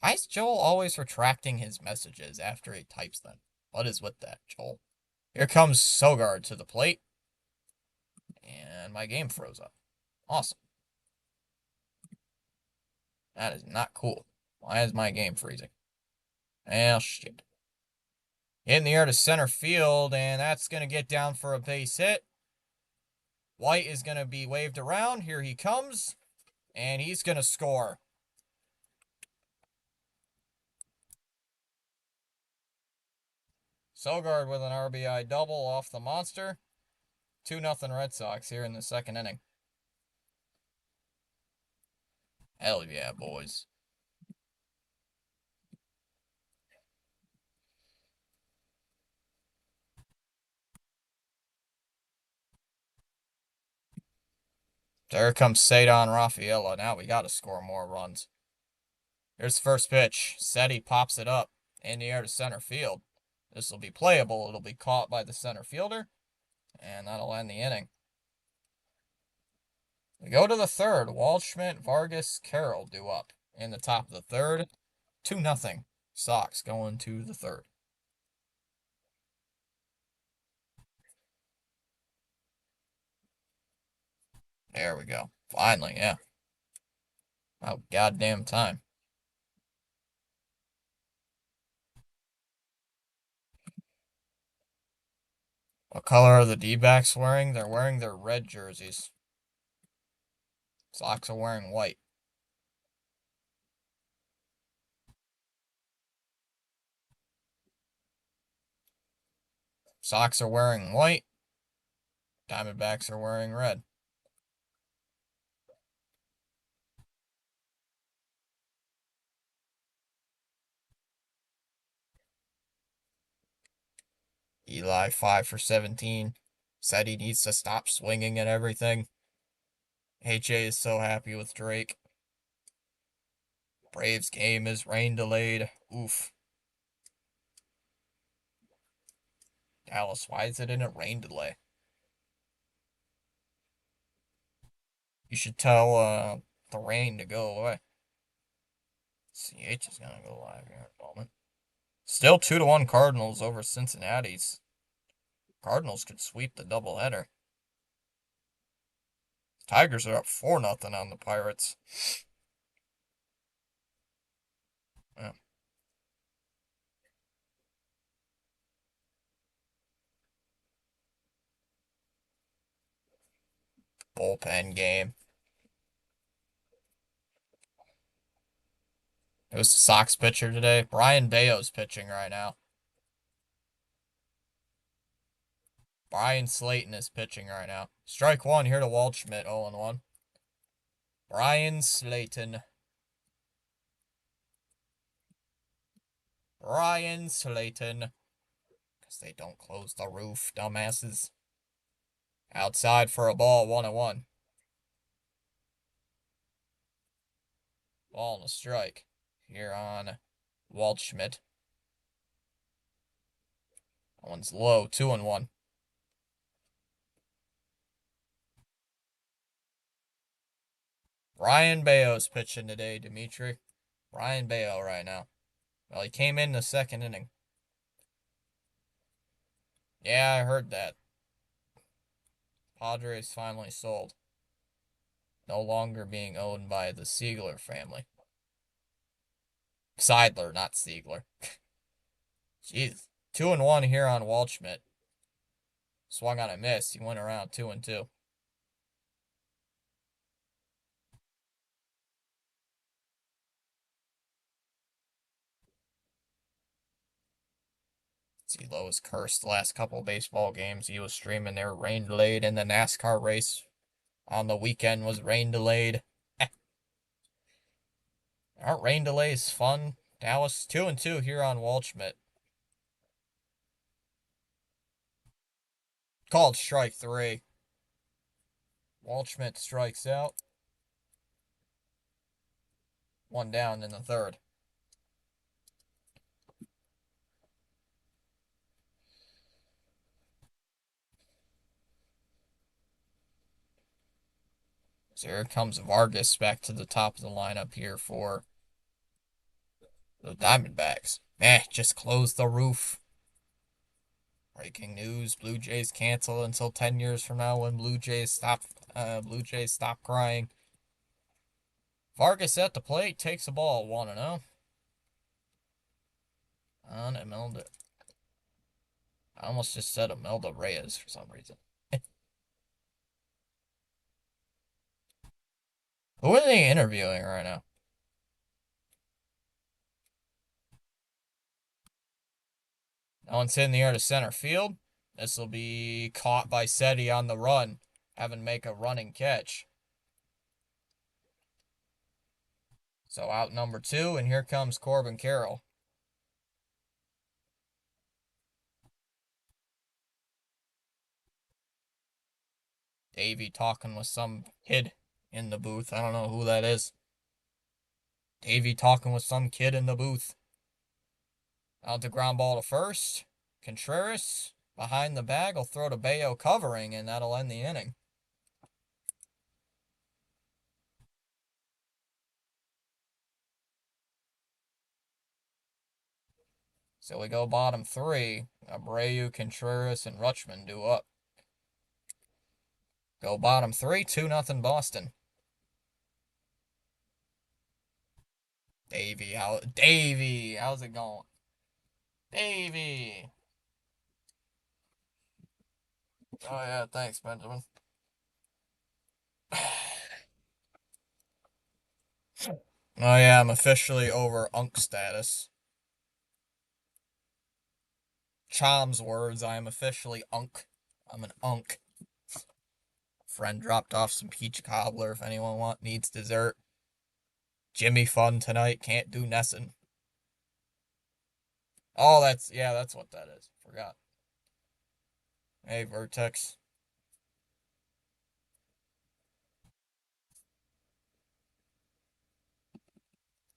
Why is Joel always retracting his messages after he types them? What is with that, Joel? Here comes Sogard to the plate. And my game froze up. Awesome. That is not cool. Why is my game freezing? Well, shit. In the air to center field, and that's going to get down for a base hit. White is going to be waved around. Here he comes, and he's going to score. Sogard with an RBI double off the monster. 2-0 Red Sox here in the second inning. Hell yeah, boys. There comes Cedar Rafaela. Now we got to score more runs. Here's the first pitch. Seti pops it up in the air to center field. This will be playable. It'll be caught by the center fielder, and that'll end the inning. We go to the third. Waldschmidt, Vargas, Carroll due up in the top of the third. 2-0. Sox going to the third. There we go. Finally, yeah. Oh, goddamn time. What color are the D-backs wearing? They're wearing their red jerseys. Sox are wearing white. Sox are wearing white. Diamondbacks are wearing red. Eli 5 for 17. Said he needs to stop swinging at everything. HA is so happy with Drake. Braves game is rain delayed. Oof. Dallas, why is it in a rain delay? You should tell the rain to go away. CH is gonna go live here in a moment. Still 2-1 Cardinals over Cincinnati's. Cardinals could sweep the doubleheader. Tigers are up 4-0 on the Pirates. Yeah. Bullpen game. It was the Sox pitcher today. Brian Bayo's pitching right now. Brian Slayton is pitching right now. Strike one here to Waldschmidt, 0-1. Brian Slayton. Brian Slayton. Because they don't close the roof, dumbasses. Outside for a ball, 1-1. Ball and a strike here on Waldschmidt. That one's low, 2-1. Brian Bayo's pitching today, Dimitri. Brian Bayo right now. Well, he came in the second inning. Yeah, I heard that. Padres finally sold. No longer being owned by the Siegler family. Seidler, not Siegler. Jeez. 2-1 here on Waldschmidt. Swung on a miss. He went around 2-2. CeeLo was cursed the last couple of baseball games. He was streaming there, rain delayed, and the NASCAR race on the weekend was rain delayed. Aren't rain delays fun? Dallas 2-2 here on Waldschmidt. Called strike 3. Waldschmidt strikes out. One down in the third. So here comes Vargas back to the top of the lineup here for the Diamondbacks. Just closed the roof. Breaking news: Blue Jays cancel until 10 years from now when Blue Jays stop crying. Vargas at the plate takes the ball 1-0 on Imelda. I almost just said Imelda Reyes for some reason. Who are they interviewing right now? That one's hitting the air to center field. This will be caught by Seti on the run, having to make a running catch. So out number 2, and here comes Corbin Carroll. Davey talking with some kid in the booth. I don't know who that is. Davey talking with some kid in the booth. Out the ground ball to first. Contreras behind the bag will throw to Bayo covering, and that'll end the inning. So we go bottom 3. Abreu, Contreras, and Rutschman do up. Go bottom 3, 2-0 Boston. Davey, how's it going? Davey. Oh yeah, thanks, Benjamin. Oh yeah, I'm officially over Unk status. Chom's words, I am officially Unk. I'm an Unk. Friend dropped off some peach cobbler if anyone needs dessert. Jimmy fun tonight, can't do Nesson. Oh, that's what that is. Forgot. Hey, Vertex.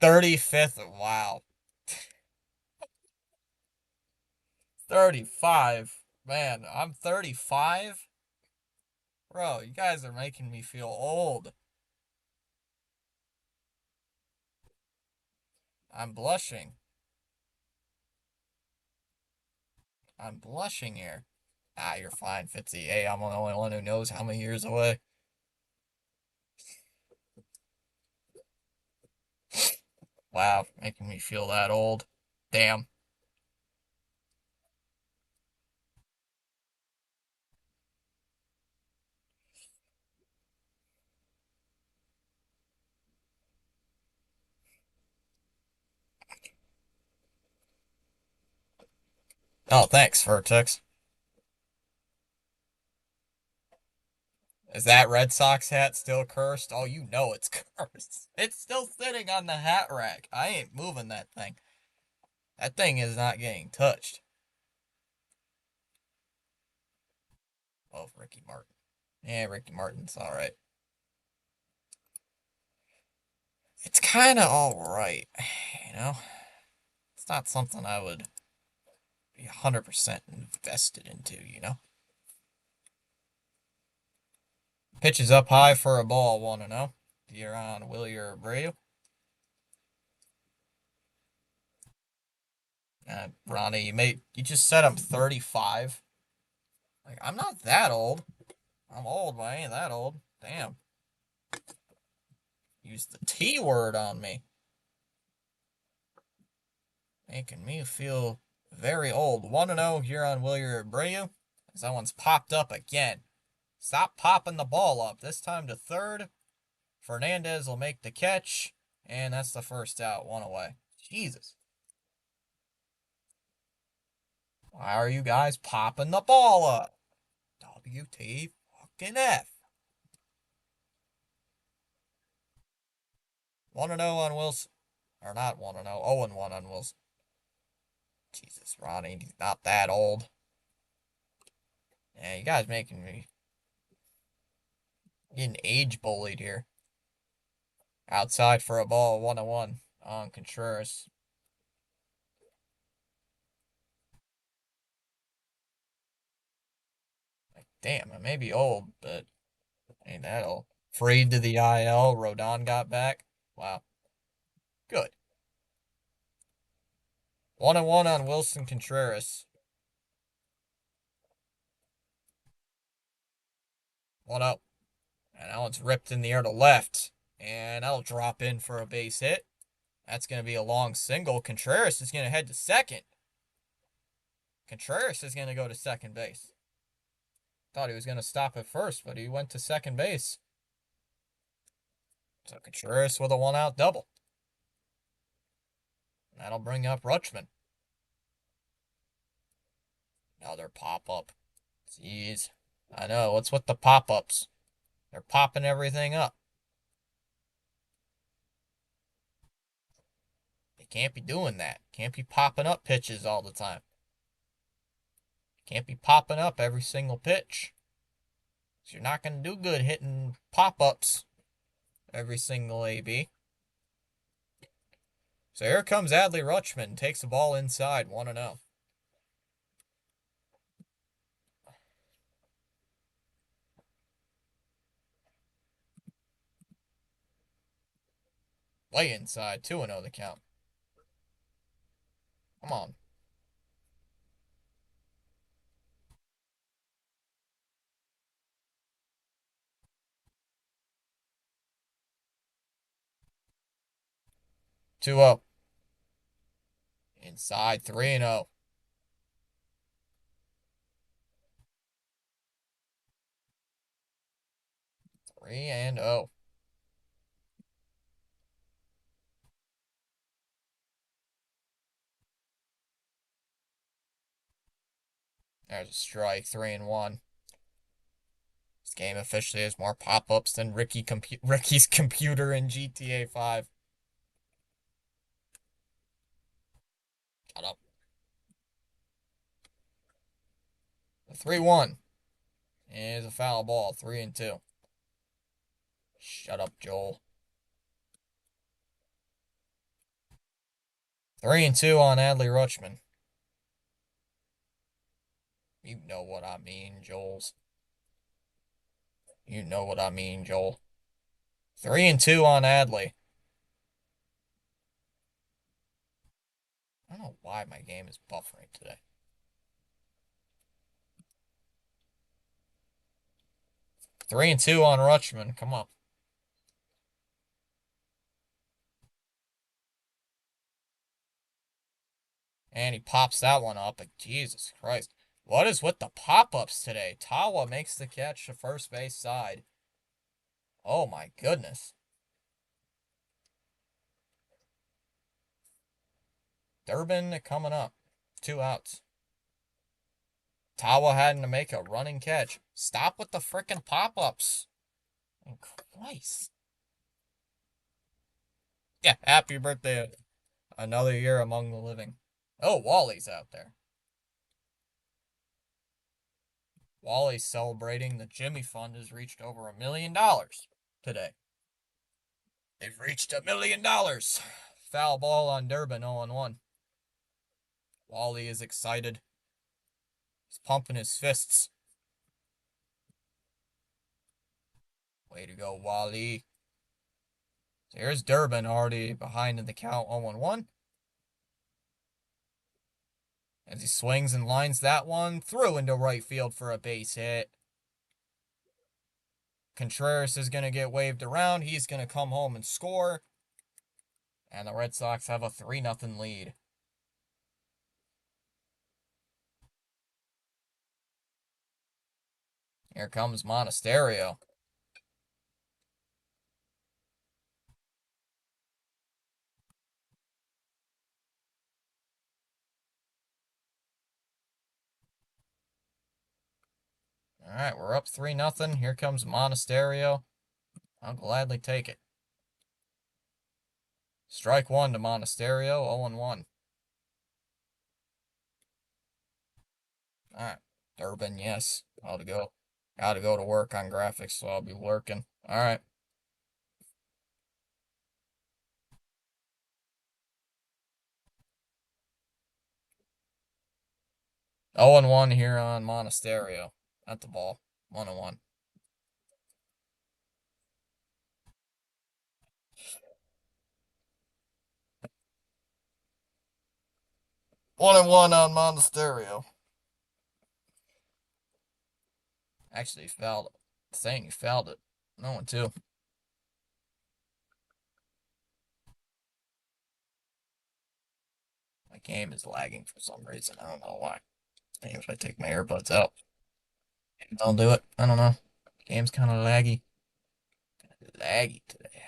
35th, wow. 35. Man, I'm 35? Bro, you guys are making me feel old. I'm blushing. I'm blushing here. Ah, you're fine, Fitzy. Hey, I'm the only one who knows how many years away. Wow, making me feel that old. Damn. Oh, thanks, Vertex. Is that Red Sox hat still cursed? Oh, you know it's cursed. It's still sitting on the hat rack. I ain't moving that thing. That thing is not getting touched. Oh, Ricky Martin. Yeah, Ricky Martin's alright. It's kind of alright, you know? It's not something I would be 100% invested into, you know? Pitch is up high for a ball, 1-0. You're on Willie or Abreu. Ronnie, you just said I'm 35. Like, I'm not that old. I'm old, but I ain't that old. Damn. Use the T word on me. Making me feel very old. 1-0 here on Willie Abreu. As that one's popped up again. Stop popping the ball up. This time to third. Fernandez will make the catch. And that's the first out. One away. Jesus. Why are you guys popping the ball up? WT fucking F. 1-0 on Wilson. Or not 1-0. 0-1 on Wilson. Jesus, Ronnie, he's not that old. Yeah, you guys making me getting age bullied here. Outside for a ball, 1-1 on Contreras. Like, damn, I may be old, but ain't that old. Freed to the IL. Rodon got back. Wow. Good. 1-1 on Wilson Contreras. 1-0. And that one's ripped in the air to left. And that'll drop in for a base hit. That's going to be a long single. Contreras is going to head to second. Contreras is going to go to second base. Thought he was going to stop at first, but he went to second base. So Contreras with a 1-out double. That'll bring up Rutschman. Another pop-up. Jeez. I know. What's with the pop-ups? They're popping everything up. They can't be doing that. Can't be popping up pitches all the time. Can't be popping up every single pitch. So you're not going to do good hitting pop-ups every single AB. So here comes Adley Rutschman. Takes the ball inside. 1-0. Way inside. 2-0 the count. Come on. Two up. Inside 3-0. 3-0. There's a strike. 3-1. This game officially has more pop-ups than Ricky's computer in GTA 5. Shut up. 3-1 is a foul ball. 3-2. Shut up, Joel. 3-2 on Adley Rutschman. You know what I mean, Joels. You know what I mean, Joel. 3-2 on Adley. I don't know why my game is buffering today. 3-2 on Rutschman. Come on. And he pops that one up. But Jesus Christ. What is with the pop-ups today? Tawa makes the catch to first base side. Oh my goodness. Durbin coming up. 2 outs. Tawa having to make a running catch. Stop with the frickin' pop-ups. Oh, Christ. Yeah, happy birthday. Another year among the living. Oh, Wally's out there. Wally's celebrating. The Jimmy Fund has reached over $1 million today. They've reached $1 million. Foul ball on Durbin, 0-1. Wally is excited. He's pumping his fists. Way to go, Wally. Here's Durbin already behind in the count, 0-1. As he swings and lines that one through into right field for a base hit. Contreras is going to get waved around. He's going to come home and score. And the Red Sox have a 3-0 lead. Here comes Monasterio. All right, we're up 3-0. Here comes Monasterio. I'll gladly take it. Strike one to Monasterio, 0-1. All right, Durbin, yes. Gotta go to work on graphics, so I'll be working. All right. 0-1 here on Monasterio. At the ball. 1-1. 1-1 on Monasterio. Actually, he fouled it. Saying he fouled it. 0-2. My game is lagging for some reason. I don't know why. Maybe if I take my earbuds out. I'll do it. I don't know. Game's kind of laggy. Laggy today.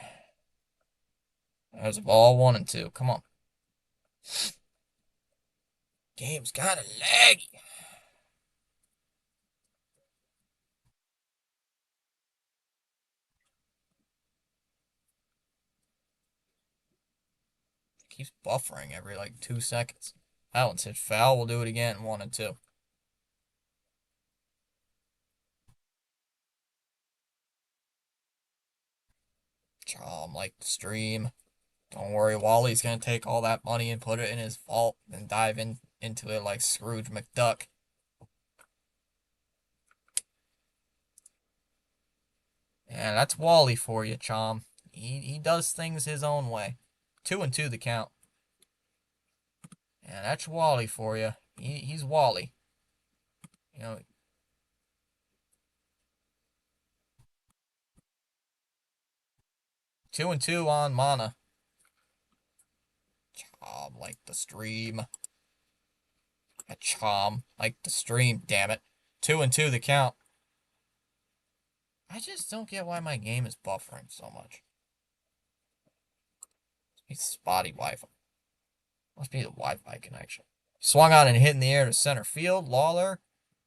There's a ball, 1-2. Come on. Game's kind of laggy. Keeps buffering every like 2 seconds. That one's hit foul. We'll do it again. 1-2. Chom like the stream. Don't worry, Wally's gonna take all that money and put it in his vault and dive into it like Scrooge McDuck. Yeah, that's Wally for you, Chom. He does things his own way. 2-2 the count. Yeah, that's Wally for you. He's Wally. You know. 2-2 on Mana. Chom like the stream. A Chom like the stream, damn it. 2-2 the count. I just don't get why my game is buffering so much. It's spotty Wi-Fi. Must be the Wi-Fi connection. Swung on and hit in the air to center field. Lawler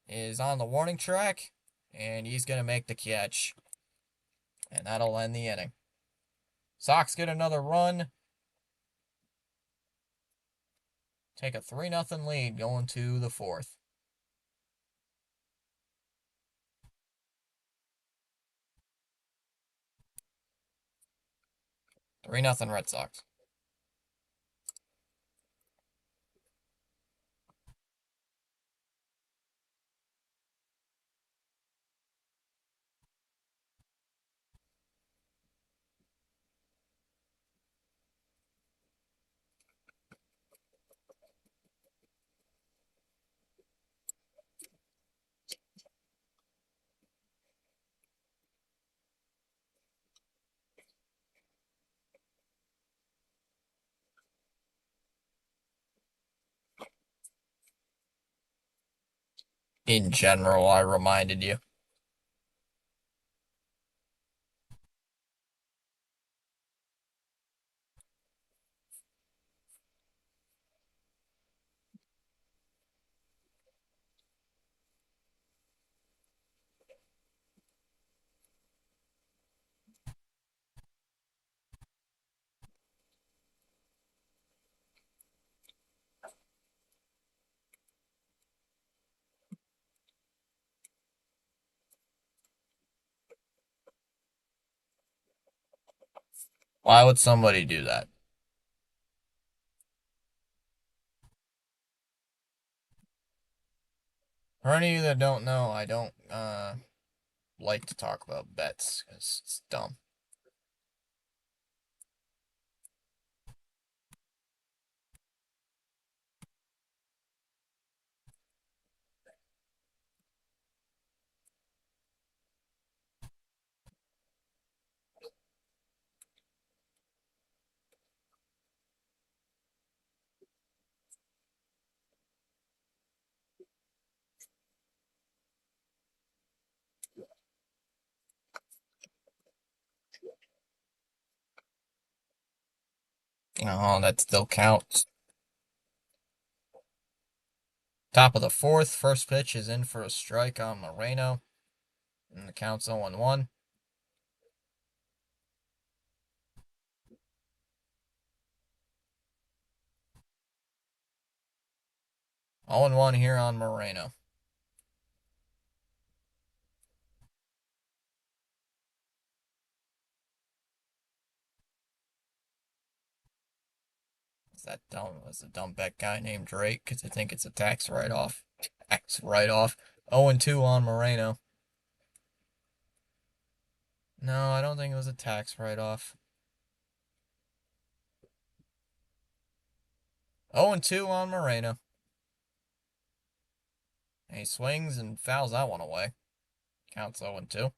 is on the warning track, and he's going to make the catch. And that'll end the inning. Sox get another run. Take a 3-0 lead going to the fourth. Three nothing Red Sox. In general, I reminded you. Why would somebody do that? For any of you that don't know, I don't like to talk about bets because it's dumb. Oh, that still counts. Top of the fourth, first pitch is in for a strike on Moreno, and the count's 0-1. 0-1 here on Moreno. Is that dumb? Was a dumb bet guy named Drake? Because I think it's a tax write-off. Tax write-off. 0-2 on Moreno. No, I don't think it was a tax write-off. 0-2 on Moreno. And he swings and fouls that one away. Counts 0-2.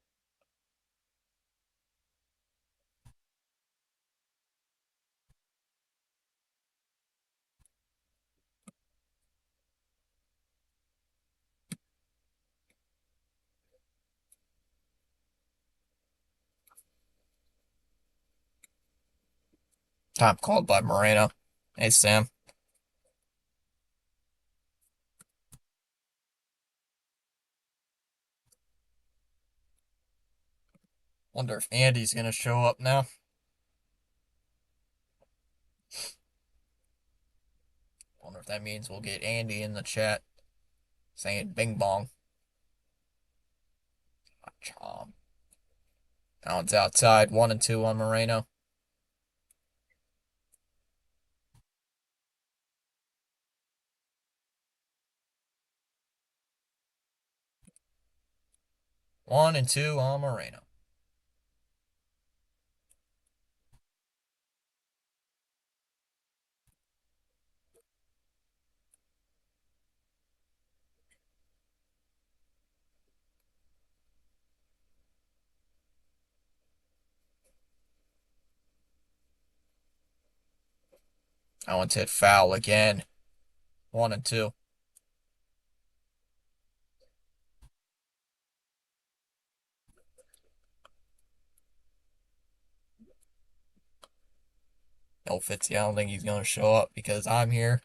Top called by Moreno. Hey, Sam. Wonder if Andy's going to show up now. Wonder if that means we'll get Andy in the chat saying bing bong. Chom. Now it's outside. 1-2 on Moreno. One and two on Moreno. That one's hit foul again. 1-2. No Fitzy, I don't think he's gonna show up because I'm here.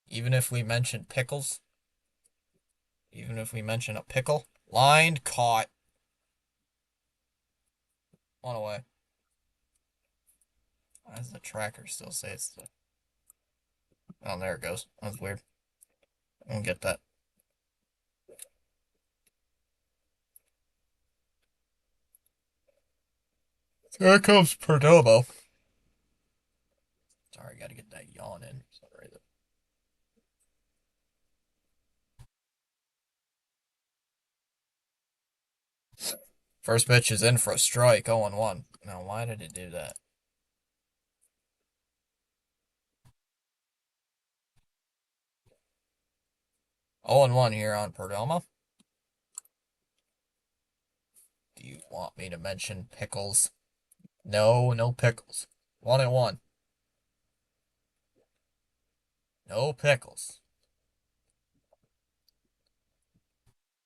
Even if we mention pickles, even if we mention a pickle, lined, caught, one away. Why does the tracker still say it's the? Oh, there it goes. That's weird. I don't get that. Here comes Perdomo. Sorry, gotta get that yawn in. Sorry. First pitch is in for a strike, 0-1. Now, why did it do that? 0-1 here on Perdomo. Do you want me to mention pickles? No, no pickles. 1-1. No pickles.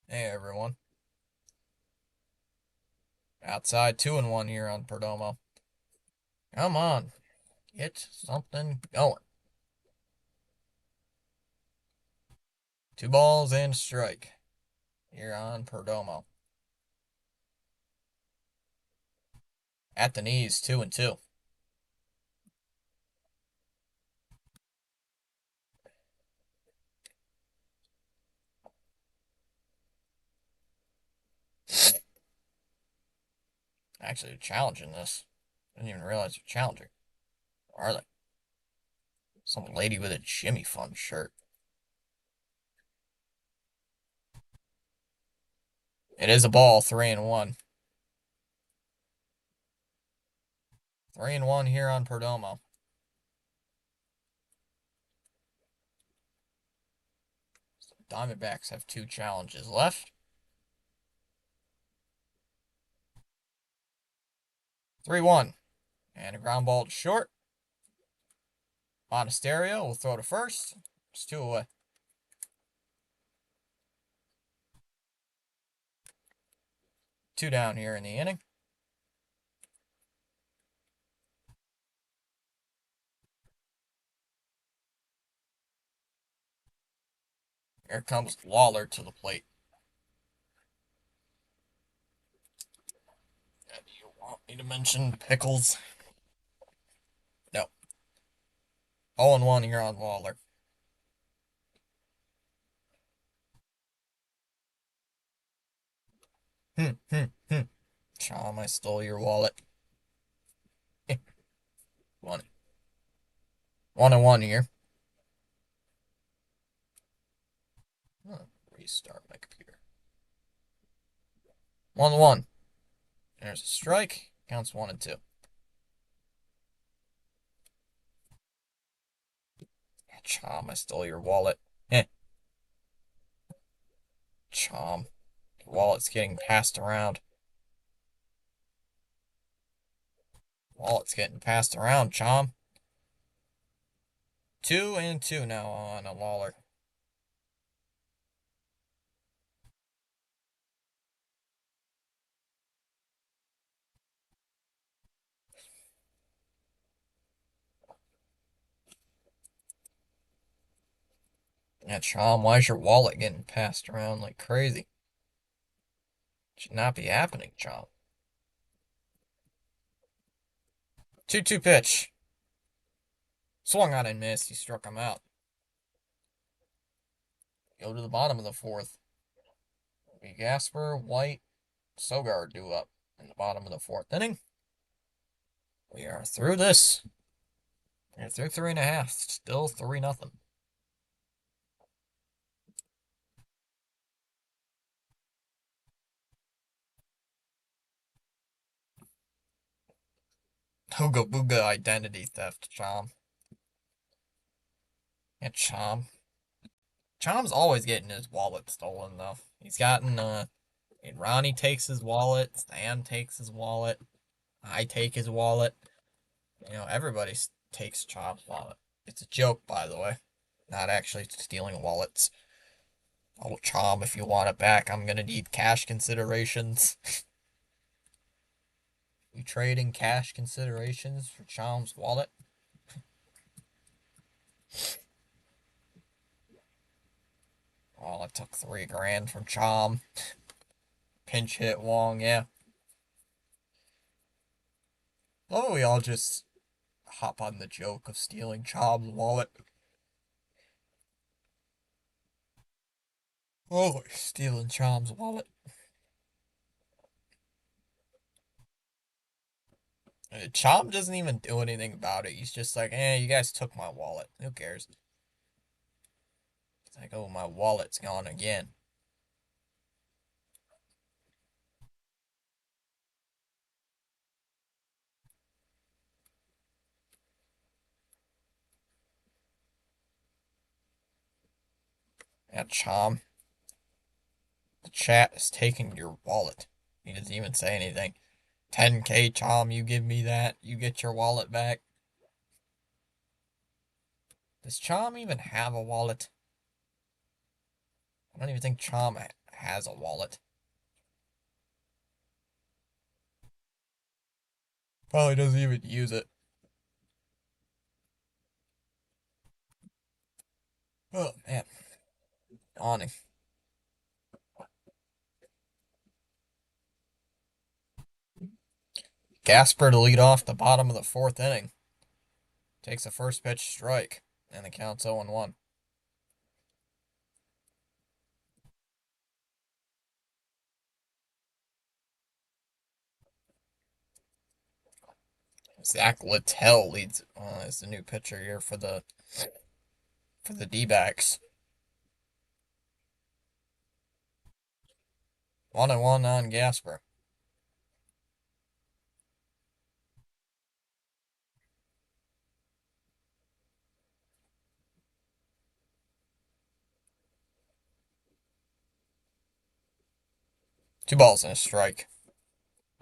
Hey, everyone. Outside 2-1 here on Perdomo. Come on. Get something going. 2 balls and a strike here on Perdomo. At the knees, 2-2. Actually, they're challenging this. I didn't even realize they're challenging. Or are they? Some lady with a Jimmy Fun shirt. It is a ball, 3-1. 3-1 here on Perdomo. Diamondbacks have 2 challenges left. 3-1. And a ground ball to short. Monasterio will throw to first. It's 2 away. 2 down here in the inning. Here comes Lawler to the plate. Do you want me to mention Pickles? No. 0-1 here on Lawler. Chom, I stole your wallet. One. 1-1 here. Restart my computer. 1-1. There's a strike. Counts 1 and 2. Chom, I stole your wallet. Chom. Your wallet's getting passed around. Wallet's getting passed around, Chom. 2 and 2 now on a Lawler. Yeah, Chom, why is your wallet getting passed around like crazy? Should not be happening, Chom. 2-2 pitch. Swung on and missed. He struck him out. Go to the bottom of the 4th. Be Gasper, White, Sogard due up in the bottom of the 4th inning. We are through this. We're through 3.5. Still 3-0. Hooga Booga identity theft, Chom. Yeah, Chom. Chom's always getting his wallet stolen, though. He's gotten, Ronnie takes his wallet, Stan takes his wallet, I take his wallet. You know, everybody takes Chom's wallet. It's a joke, by the way. Not actually stealing wallets. Oh, Chom, if you want it back, I'm gonna need cash considerations. We trading cash considerations for Chom's wallet? Well, I took $3,000 from Chom. Pinch hit Wong, yeah. Oh, we all just hop on the joke of stealing Chom's wallet. Oh, stealing Chom's wallet. Chom doesn't even do anything about it. He's just like, you guys took my wallet. Who cares? It's like, oh, my wallet's gone again. Yeah, Chom. The chat is taking your wallet. He doesn't even say anything. 10K, Chom, you give me that. You get your wallet back. Does Chom even have a wallet? I don't even think Chom has a wallet. Probably doesn't even use it. Oh, man. Yawning. Gasper to lead off the bottom of the 4th inning. Takes a first pitch strike, and the count's 0-1. Zach Littell leads is the new pitcher here for the D-backs. 1-1 on Gasper. Two balls and a strike.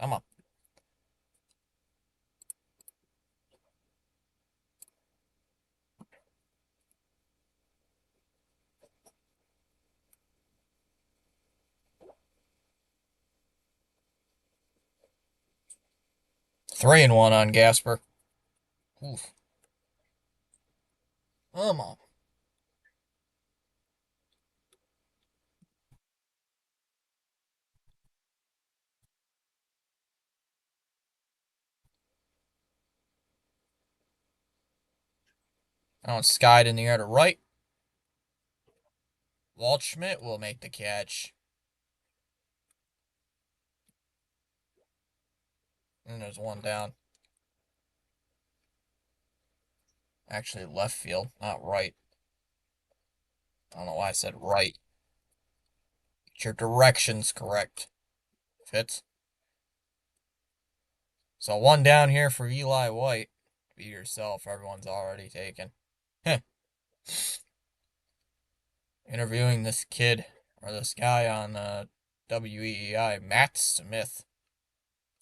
Come on. Three and one on Gasper. Oof. Come on. Now it's skied in the air to right. Waldschmidt will make the catch. And there's one down. Actually, left field, not right. I don't know why I said right. Get your directions correct. Fits. So one down here for Eli White. Be yourself. Everyone's already taken. Interviewing this kid, or this guy on WEEI, Matt Smith.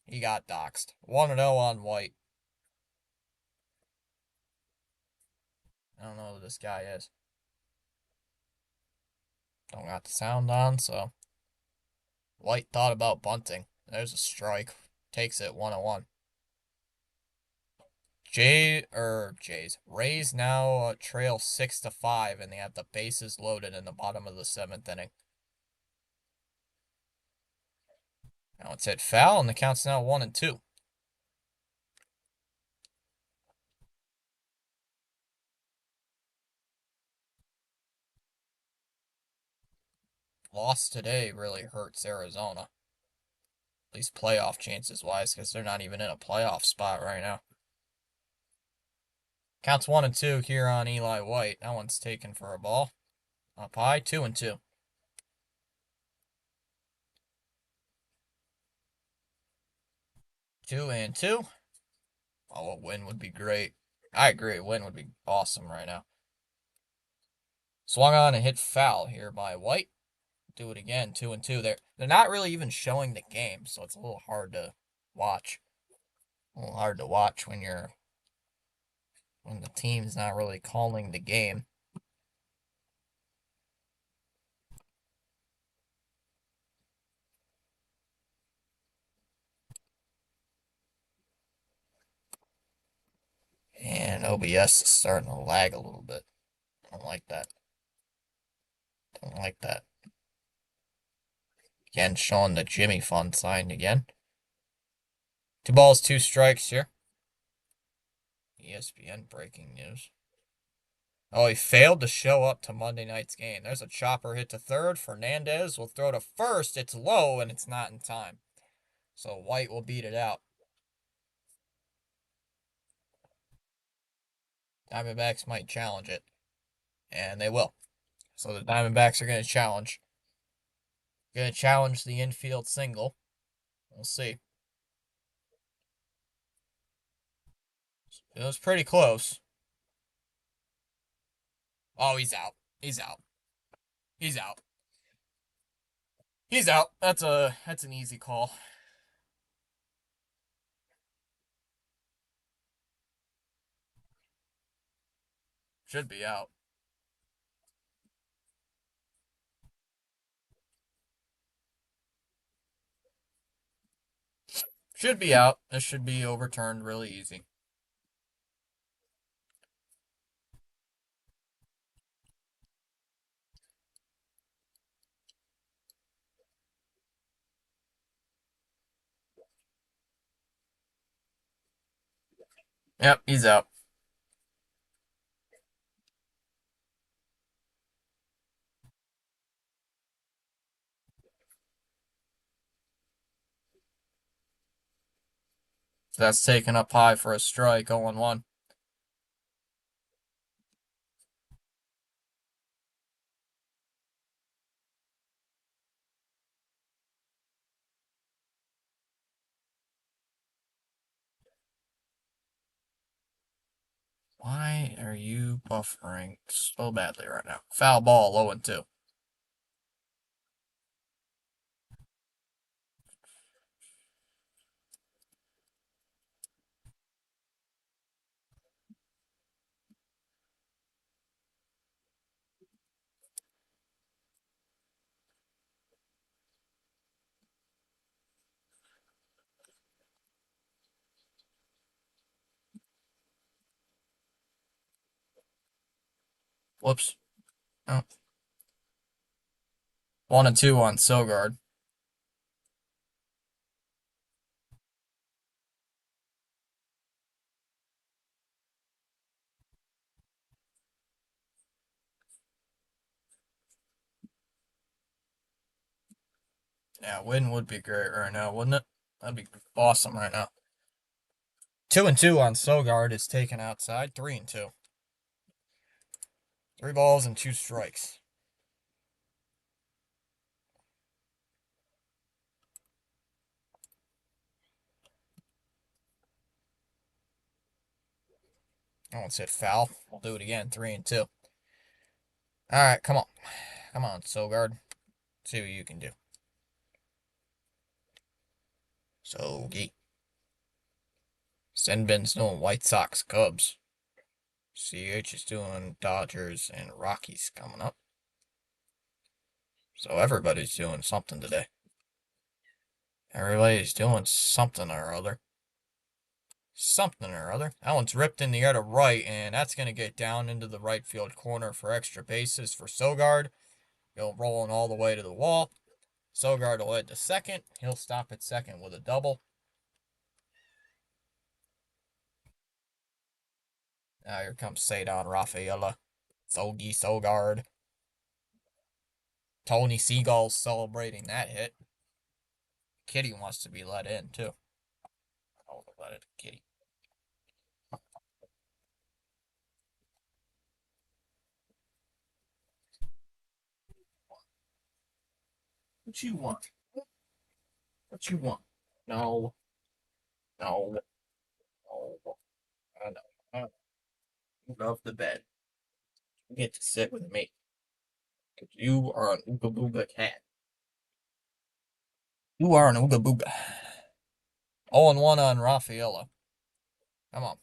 He got doxxed. 1-0 on White. I don't know who this guy is. Don't got the sound on, so. White thought about bunting. There's a strike. Takes it 1-1. Rays now trail 6-5, and they have the bases loaded in the bottom of the seventh inning. Now it's hit foul, and the count's now 1-2. Loss today really hurts Arizona. At least playoff chances wise, because they're not even in a playoff spot right now. Counts 1-2 here on Eli White. That one's taken for a ball. Up high, 2-2. 2-2. Oh, a win would be great. I agree, a win would be awesome right now. Swung on and hit foul here by White. Do it again, 2-2. They're not really even showing the game, so it's a little hard to watch. A little hard to watch when the team's not really calling the game. And OBS is starting to lag a little bit. Don't like that. Don't like that. Again, showing the Jimmy Fund signed again. 2 balls, 2 strikes here. ESPN breaking news. Oh, he failed to show up to Monday night's game. There's a chopper hit to third. Fernandez will throw to first. It's low, and it's not in time. So White will beat it out. Diamondbacks might challenge it. And they will. So the Diamondbacks are going to challenge. Going to challenge the infield single. We'll see. It was pretty close. Oh, he's out. He's out. He's out. He's out. That's an easy call. Should be out. Should be out. This should be overturned really easy. Yep, he's out. That's taken up high for a strike, 0-1. Why are you buffering so badly right now? Foul ball, 0-2. Whoops. Oh. 1-2 on Sogard. Yeah, win would be great right now, wouldn't it? That'd be awesome right now. 2-2 on Sogard is taken outside. 3-2. 3 balls and 2 strikes. I won't say foul. We'll do it again. 3-2. All right, come on. Come on, Sogard. See what you can do. Sogi. Senbin's doing White Sox Cubs. CH is doing Dodgers and Rockies coming up. So everybody's doing something today. Everybody's doing something or other. Something or other. That one's ripped in the air to right, and that's going to get down into the right field corner for extra bases for Sogard. He'll rolling all the way to the wall. Sogard will head to second. He'll stop at second with a double. Now here comes Cedar Rafaela. Sogi Sogard. Tony Seagull's celebrating that hit. Kitty wants to be let in, too. Oh, let it, Kitty. What you want? What you want? No. No. No. I know. I know. You love the bed. You get to sit with me. Because you are an Ooga Booga cat. You are an Ooga Booga. 0-1 on Rafaela. Come on.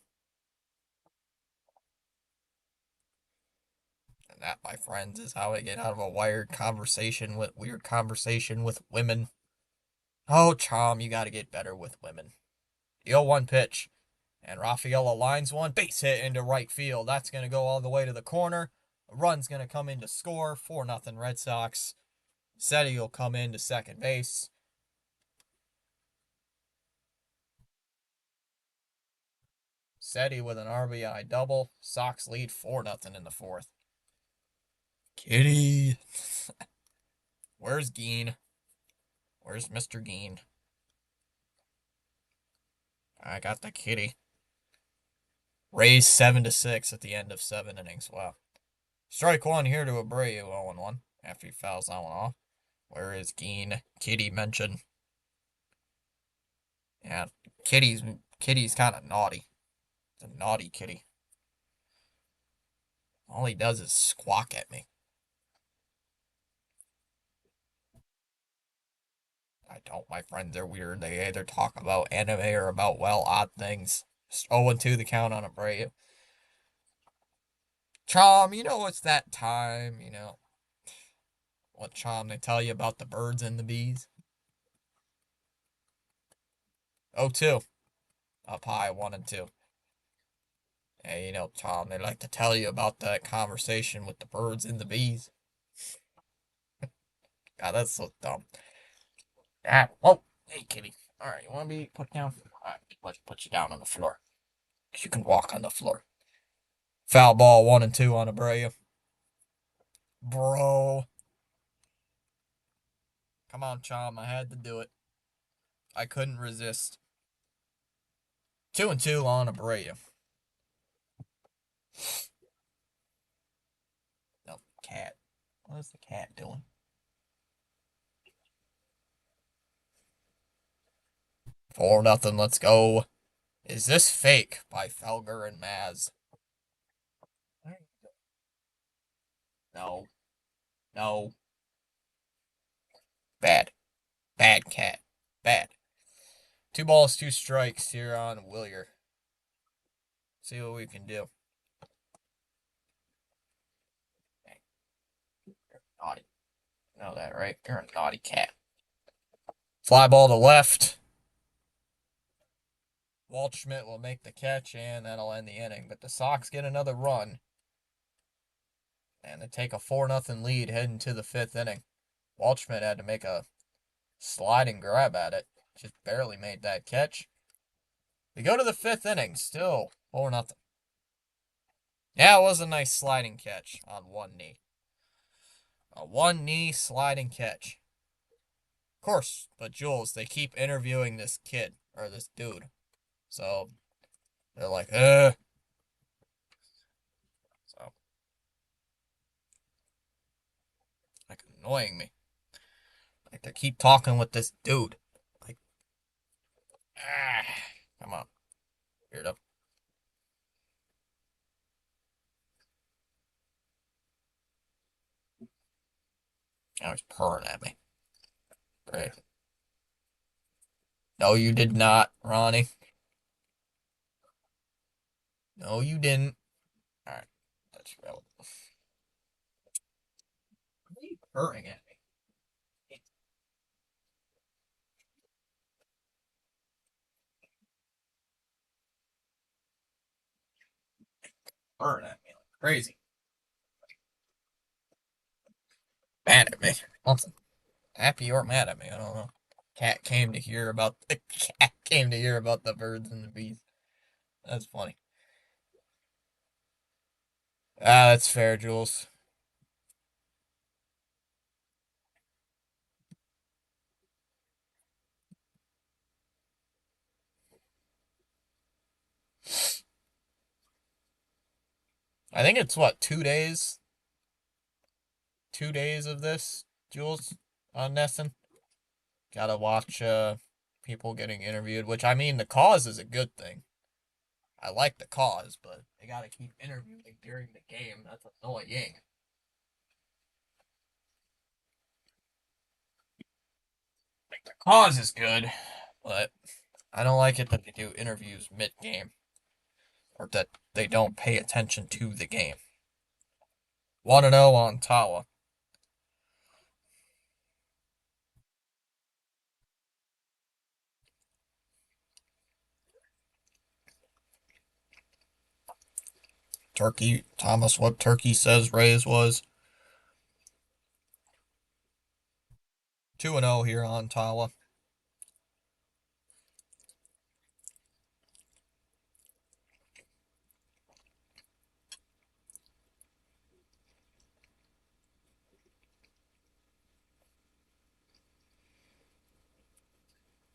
And that, my friends, is how I get out of a weird conversation with women. Oh, Chom, you gotta get better with women. The 0-1 pitch. And Rafaela lines one. Base hit into right field. That's gonna go all the way to the corner. A run's gonna come in to score. 4-0 Red Sox. Seti will come in to second base. Seti with an RBI double. Sox lead 4-0 in the fourth. Kitty. Where's Geen? Where's Mr. Geen? I got the kitty. Rays 7-6 at the end of 7 innings. Wow. Strike one here to Abreu, 0-1 after he fouls that one off. Where is Geen? Kitty mentioned. Yeah, Kitty's kind of naughty. It's a naughty kitty. All he does is squawk at me. I don't. My friends are weird. They either talk about anime or about, well, odd things. 0-2 the count on Abreu. Chom, it's that time, What, Chom, they tell you about the birds and the bees? 0-2. Up high, 1-2. Hey, Chom, they like to tell you about that conversation with the birds and the bees. God, that's so dumb. Ah, whoa. Hey, kitty. Alright, you want to be put down? Alright, let's put you down on the floor. You can walk on the floor. Foul ball, 1-2 on Abreu. Bro. Come on, Chom. I had to do it. I couldn't resist. 2-2 on Abreu. No, cat. What is the cat doing? 4-0. Let's go. Is this fake by Felger and Maz? No. No. Bad. Bad cat. Bad. 2 balls, 2 strikes here on Willier. See what we can do. Naughty. You know that, right? You're a naughty cat. Fly ball to left. Waldschmidt will make the catch, and that'll end the inning. But the Sox get another run. And they take a 4-0 lead heading to the 5th inning. Waldschmidt had to make a sliding grab at it. Just barely made that catch. We go to the 5th inning. Still 4-0. Yeah, it was a nice sliding catch on one knee. A one-knee sliding catch. Of course, but Jules, they keep interviewing this kid, or this dude. So, they're like, So, like, annoying me. Like, they keep talking with this dude. Like, come on. Weirdo. Now he's purring at me. Great. No, you did not, Ronnie. No, you didn't. Alright. That's relevant. Why are you purring at me? Purring at me like crazy. Mad at me. Something. Happy or mad at me, I don't know. Cat came to hear about the cat came to hear about the birds and the bees. That's funny. Ah, that's fair, Jules. I think it's what, 2 days? 2 days of this, Jules, on Nesson. Gotta watch people getting interviewed, which I mean the cause is a good thing. I like the cause, but they gotta keep interviewing during the game. That's annoying. Like the cause is good, but I don't like it that they do interviews mid game. Or that they don't pay attention to the game. 1-0 on Tawa. Turkey, Thomas, what Turkey says Rays was. 2-0 here on Tawa.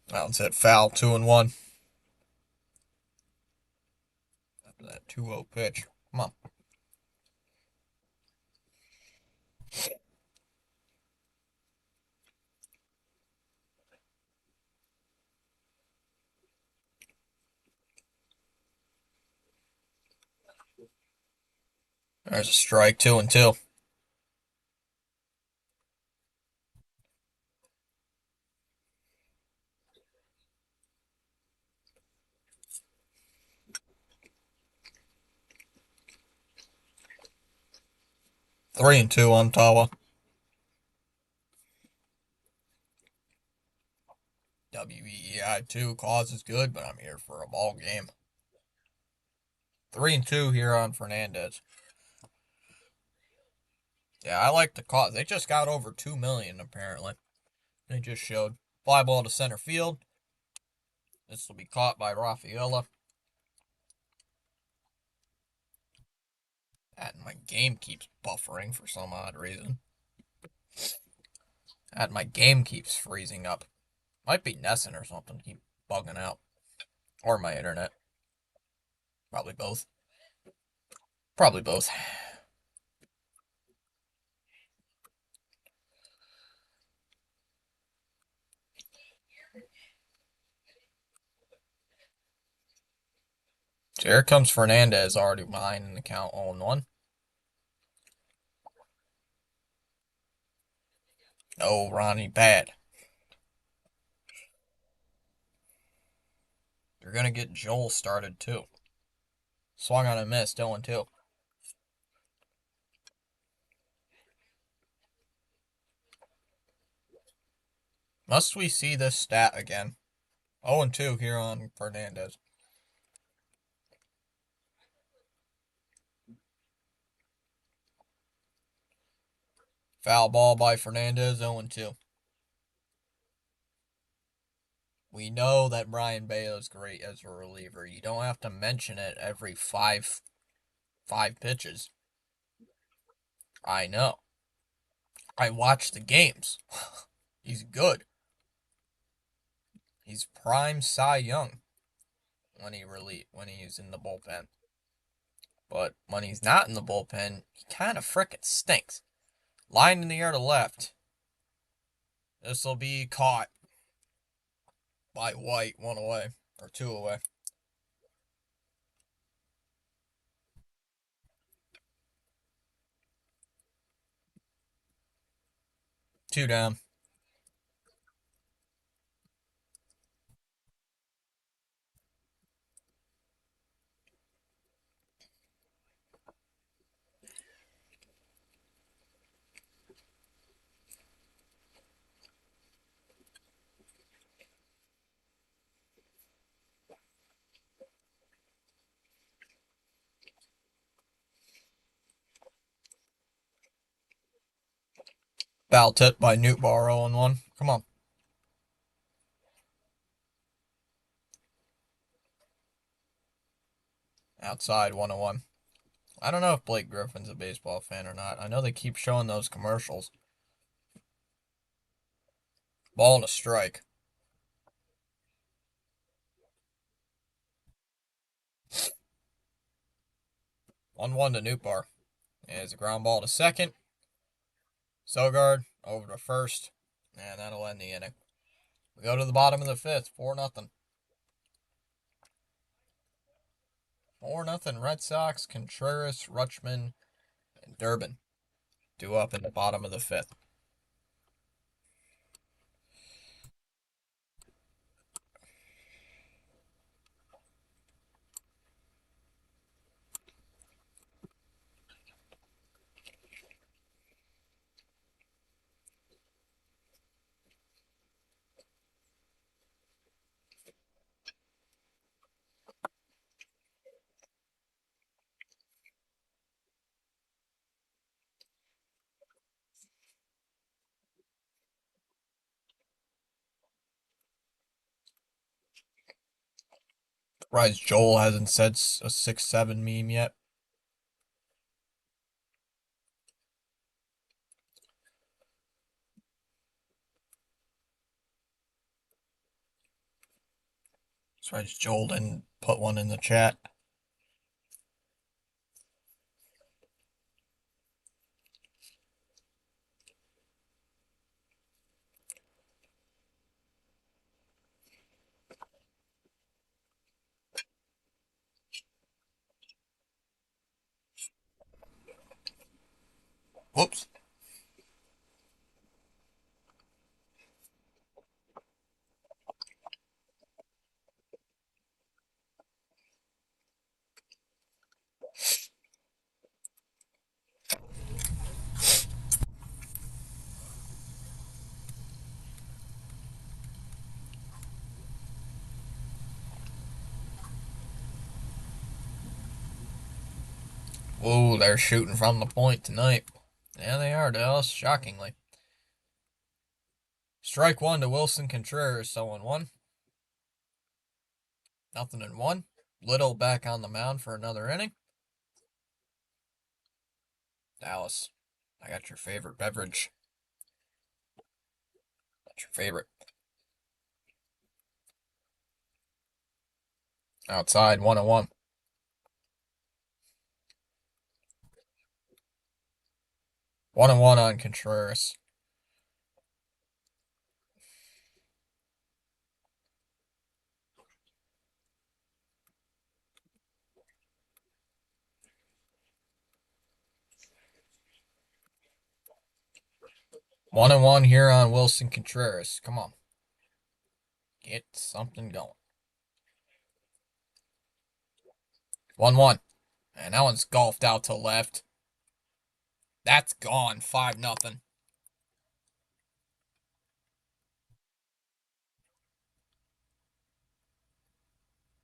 That's it, foul, 2-1. After that 2-0 pitch. Come on. There's a strike, 2-2. 3-2 on Tawa. WEI2 cause is good, but I'm here for a ball game. 3-2 here on Fernandez. Yeah, I like the cause. They just got over 2 million apparently. They just showed fly ball to center field. This will be caught by Rafaela. And my game keeps buffering for some odd reason. And my game keeps freezing up. Might be Nesson or something. Keep bugging out. Or my internet. Probably both. Probably both. So here comes Fernandez, already behind in the count 0-1. Oh, Ronnie, bad. They're going to get Joel started, too. Swung on a miss, 0-2. Must we see this stat again? 0-2 here on Fernandez. Foul ball by Fernandez, 0-2. We know that Brian Bayo's great as a reliever. You don't have to mention it every five pitches. I know. I watch the games. He's good. He's prime Cy Young when he's in the bullpen. But when he's not in the bullpen, he kind of frickin' stinks. Line in the air to left. This will be caught by White, one away or two away. Two down. Foul tip by Newtbar 0-1. Come on. Outside 1-1. I don't know if Blake Griffin's a baseball fan or not. I know they keep showing those commercials. Ball and a strike. 1-1 to Newtbar. There's a ground ball to second. Sogard over to first. And that'll end the inning. We go to the bottom of the fifth. 4-0. 4-0 Red Sox. Contreras, Rutschman, and Durbin due up in the bottom of the fifth. Surprised Joel hasn't said a 6-7 meme yet. Surprised Joel didn't put one in the chat. Whoops. Ooh, they're shooting from the point tonight. Yeah, they are, Dallas, shockingly. Strike one to Wilson Contreras, so 1-1. 0-1. Little back on the mound for another inning. Dallas, I got your favorite beverage. That's your favorite. Outside, 1-1. 1-1 on Contreras. 1-1 here on Wilson Contreras. Come on. Get something going. 1-1. And that one's golfed out to left. That's gone. 5-0.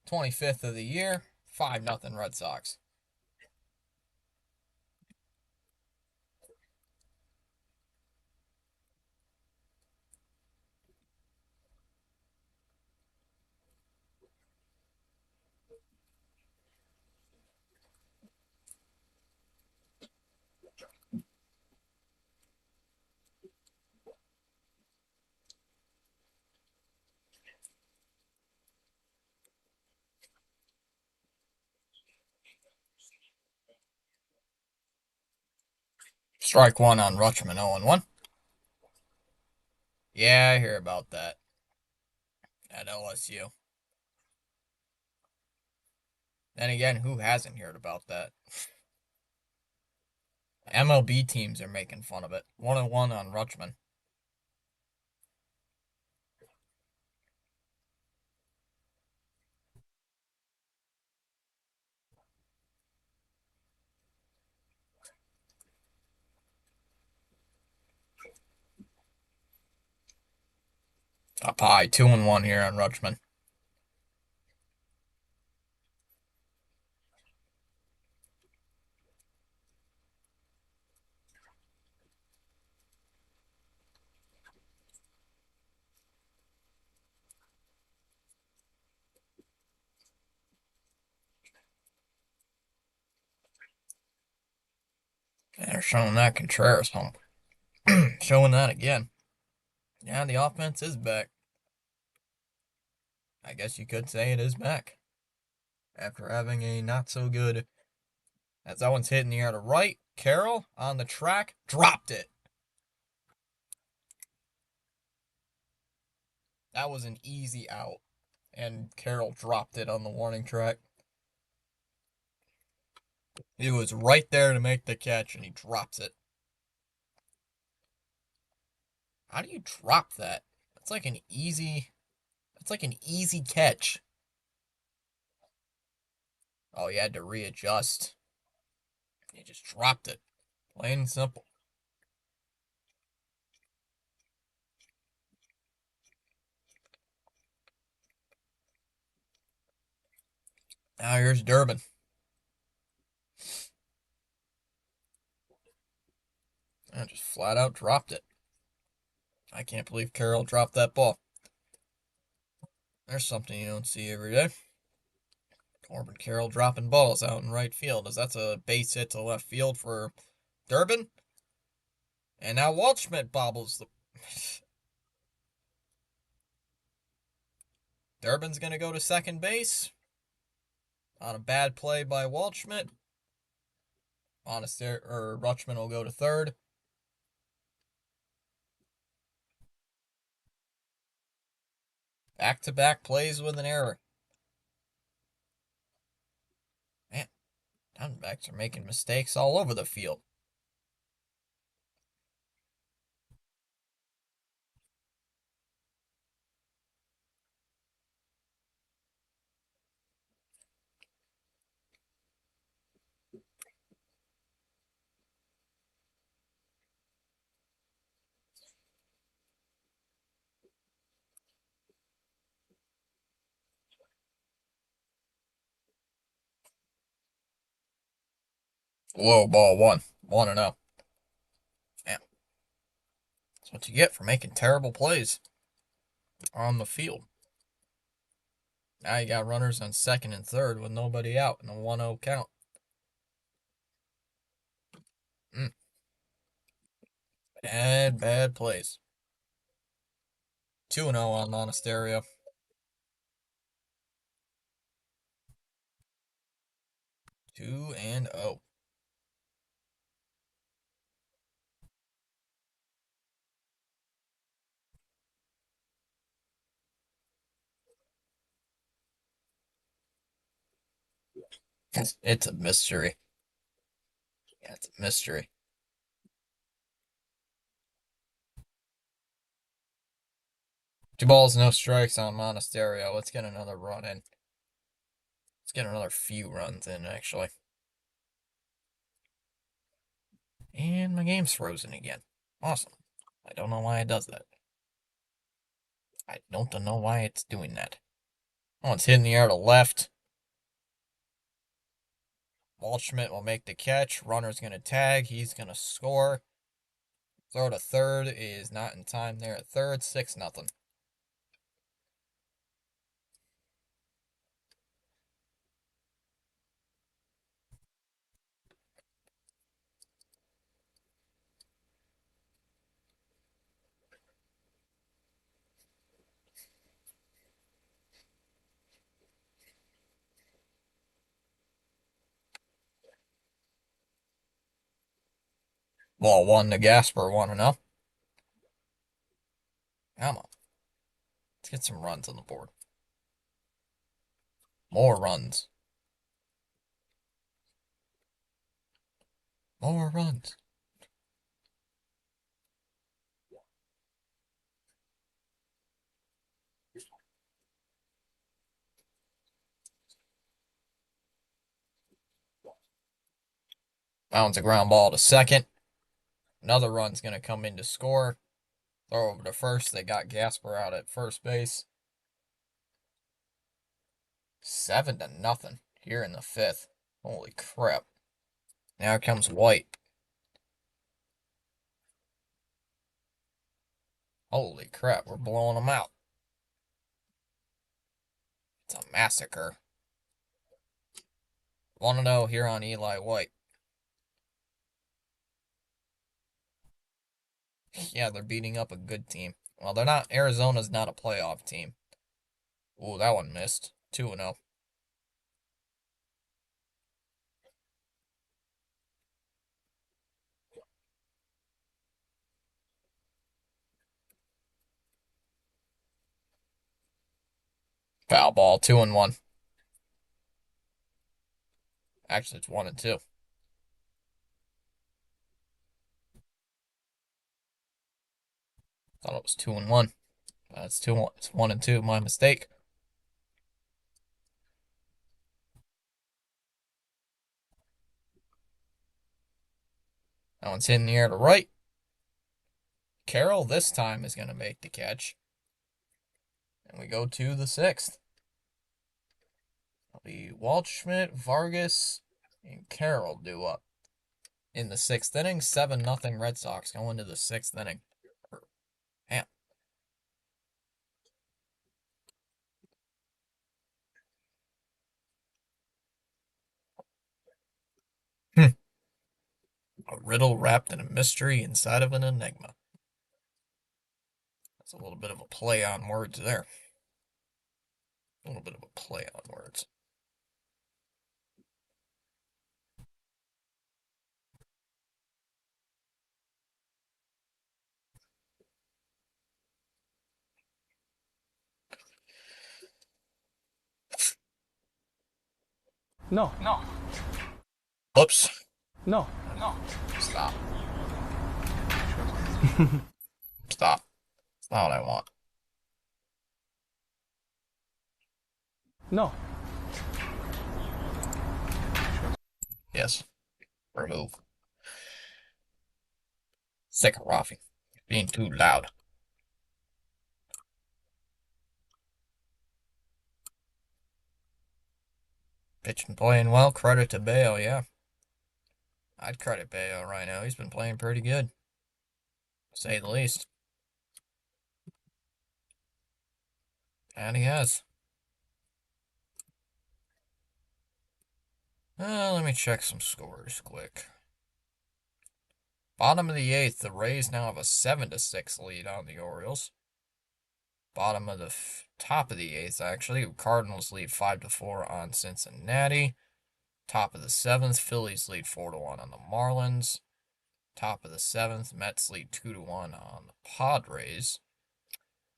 25th of the year. 5-0 Red Sox. Strike one on Rutschman. 0-1. Yeah, I hear about that at LSU. Then again, who hasn't heard about that? MLB teams are making fun of it. 1-1 on Rutschman. Up high. 2-1 here on Rutschman. And they're showing that Contreras home. Showing that again. Yeah, the offense is back. I guess you could say it is back. After having a not so good. As that one's hitting the air to right. Carroll on the track. Dropped it. That was an easy out. And Carroll dropped it on the warning track. He was right there to make the catch, and he drops it. How do you drop that? That's like an easy. That's like an easy catch. Oh, you had to readjust. You just dropped it. Plain and simple. Now here's Durbin. I just flat out dropped it. I can't believe Carroll dropped that ball. There's something you don't see every day. Corbin Carroll dropping balls out in right field, as that's a base hit to left field for Durbin. And now Waldschmidt bobbles the. Durbin's going to go to second base on a bad play by Waldschmidt. Rutschman will go to third. Back-to-back plays with an error. Man, Diamondbacks are making mistakes all over the field. Low ball one. 1-0. Man, that's what you get for making terrible plays on the field. Now you got runners on second and third with nobody out in a 1-0 count. Mm. Bad plays. 2-0 on Monasterio. 2-0. It's a mystery. Yeah, it's a mystery. 2 balls, no strikes on Monasterio. Let's get another run in. Let's get another few runs in, actually. And my game's frozen again. Awesome. I don't know why it does that. I don't know why it's doing that. Oh, it's hitting the air to left. Waldschmidt will make the catch. Runner's going to tag. He's going to score. Throw to third is not in time there at third. 6-0. Ball 1 to Gasper, 1-0. Come on. Let's get some runs on the board. More runs. More runs. Mounds a ground ball to second. Another run's going to come in to score. Throw over to first. They got Gasper out at first base. 7-0 here in the fifth. Holy crap. Now comes White. Holy crap, we're blowing them out. It's a massacre. 1-0 here on Eli White. Yeah, they're beating up a good team. Well, they're not. Arizona's not a playoff team. Ooh, that one missed. 2-0. Foul ball, 2-1. Actually, it's 1-2. Thought it was 2-1. It's 2-1. It's 1-2. My mistake. That one's hitting the air to right. Carroll this time is going to make the catch. And we go to the sixth. It'll be Waldschmidt, Vargas, and Carroll due up. In the sixth inning, 7-0 Red Sox going to the sixth inning. Damn. A riddle wrapped in a mystery inside of an enigma. That's a little bit of a play on words there. A little bit of a play on words. No. Oops. No. Stop. Stop. That's not what I want. No. Yes. Remove. Sick of Rafi. Being too loud. Pitching playing well. Credit to Bayo, yeah. I'd credit Bayo right now. He's been playing pretty good. To say the least. And he has. Let me check some scores quick. Bottom of the eighth, the Rays now have a 7-6 lead on the Orioles. Bottom of the top of the eighth, actually, Cardinals lead 5-4 on Cincinnati. Top of the seventh, Phillies lead 4-1 on the Marlins. Top of the seventh, Mets lead 2-1 on the Padres.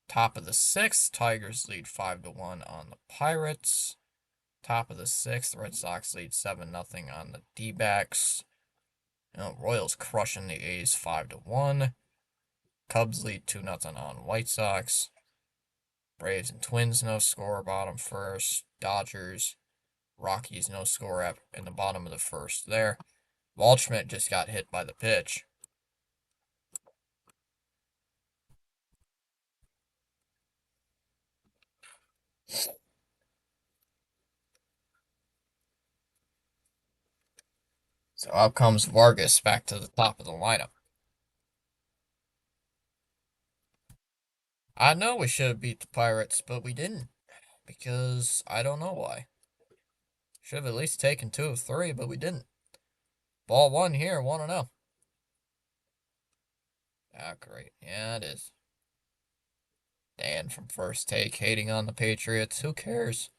Top of the sixth, Tigers lead 5-1 on the Pirates. Top of the sixth, Red Sox lead 7-0 on the D-backs. Royals crushing the A's 5-1. Cubs lead 2-0 on White Sox. Braves and Twins no score bottom first. Dodgers, Rockies no score up in the bottom of the first there. Waldschmidt just got hit by the pitch. So out comes Vargas back to the top of the lineup. I know we should have beat the Pirates, but we didn't. Because I don't know why. Should have at least taken 2 of 3, but we didn't. Ball 1 here, 1-0. Ah, great. Yeah, it is. Dan from First Take hating on the Patriots. Who cares?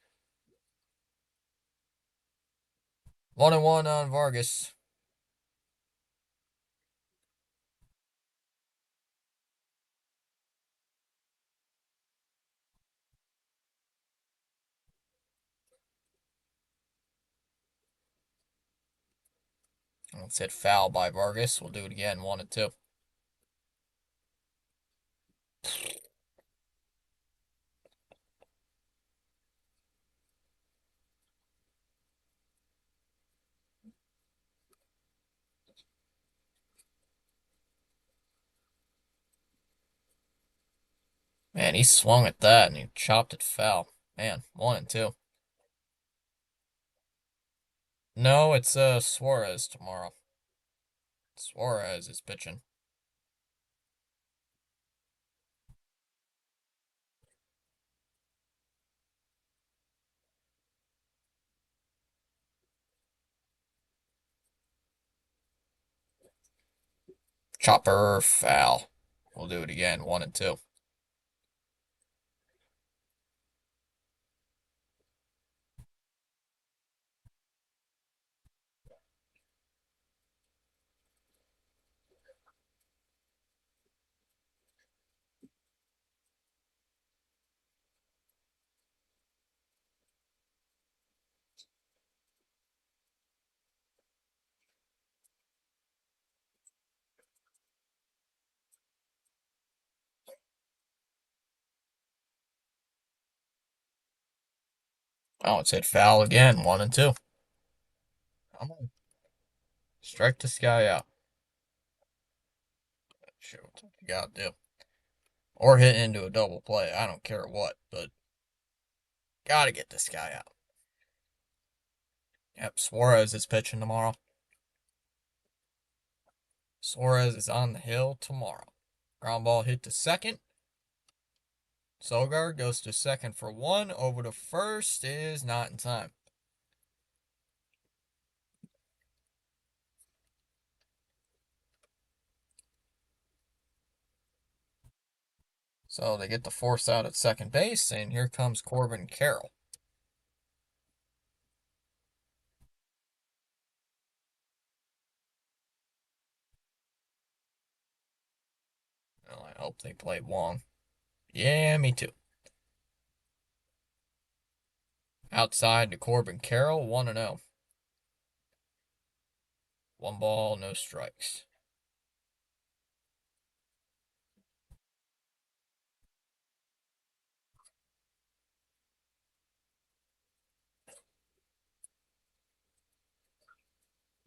1-1 on Vargas. Let's hit foul by Vargas. We'll do it again, 1-2. Man, he swung at that and he chopped it foul. Man, 1-2. No, it's Suarez tomorrow. Suarez is pitching. Chopper foul. We'll do it again, 1-2. Oh, it's hit foul again, 1-2. Come on. Strike this guy out. Shoot, what you gotta do. Or hit into a double play. I don't care what, but gotta get this guy out. Yep, Suarez is pitching tomorrow. Suarez is on the hill tomorrow. Ground ball hit to second. Sogard goes to second for 1. Over to first is not in time. So they get the force out at second base, and here comes Corbin Carroll. Well, I hope they play Wong. Yeah, me too. Outside to Corbin Carroll, 1-0. 1 ball, no strikes.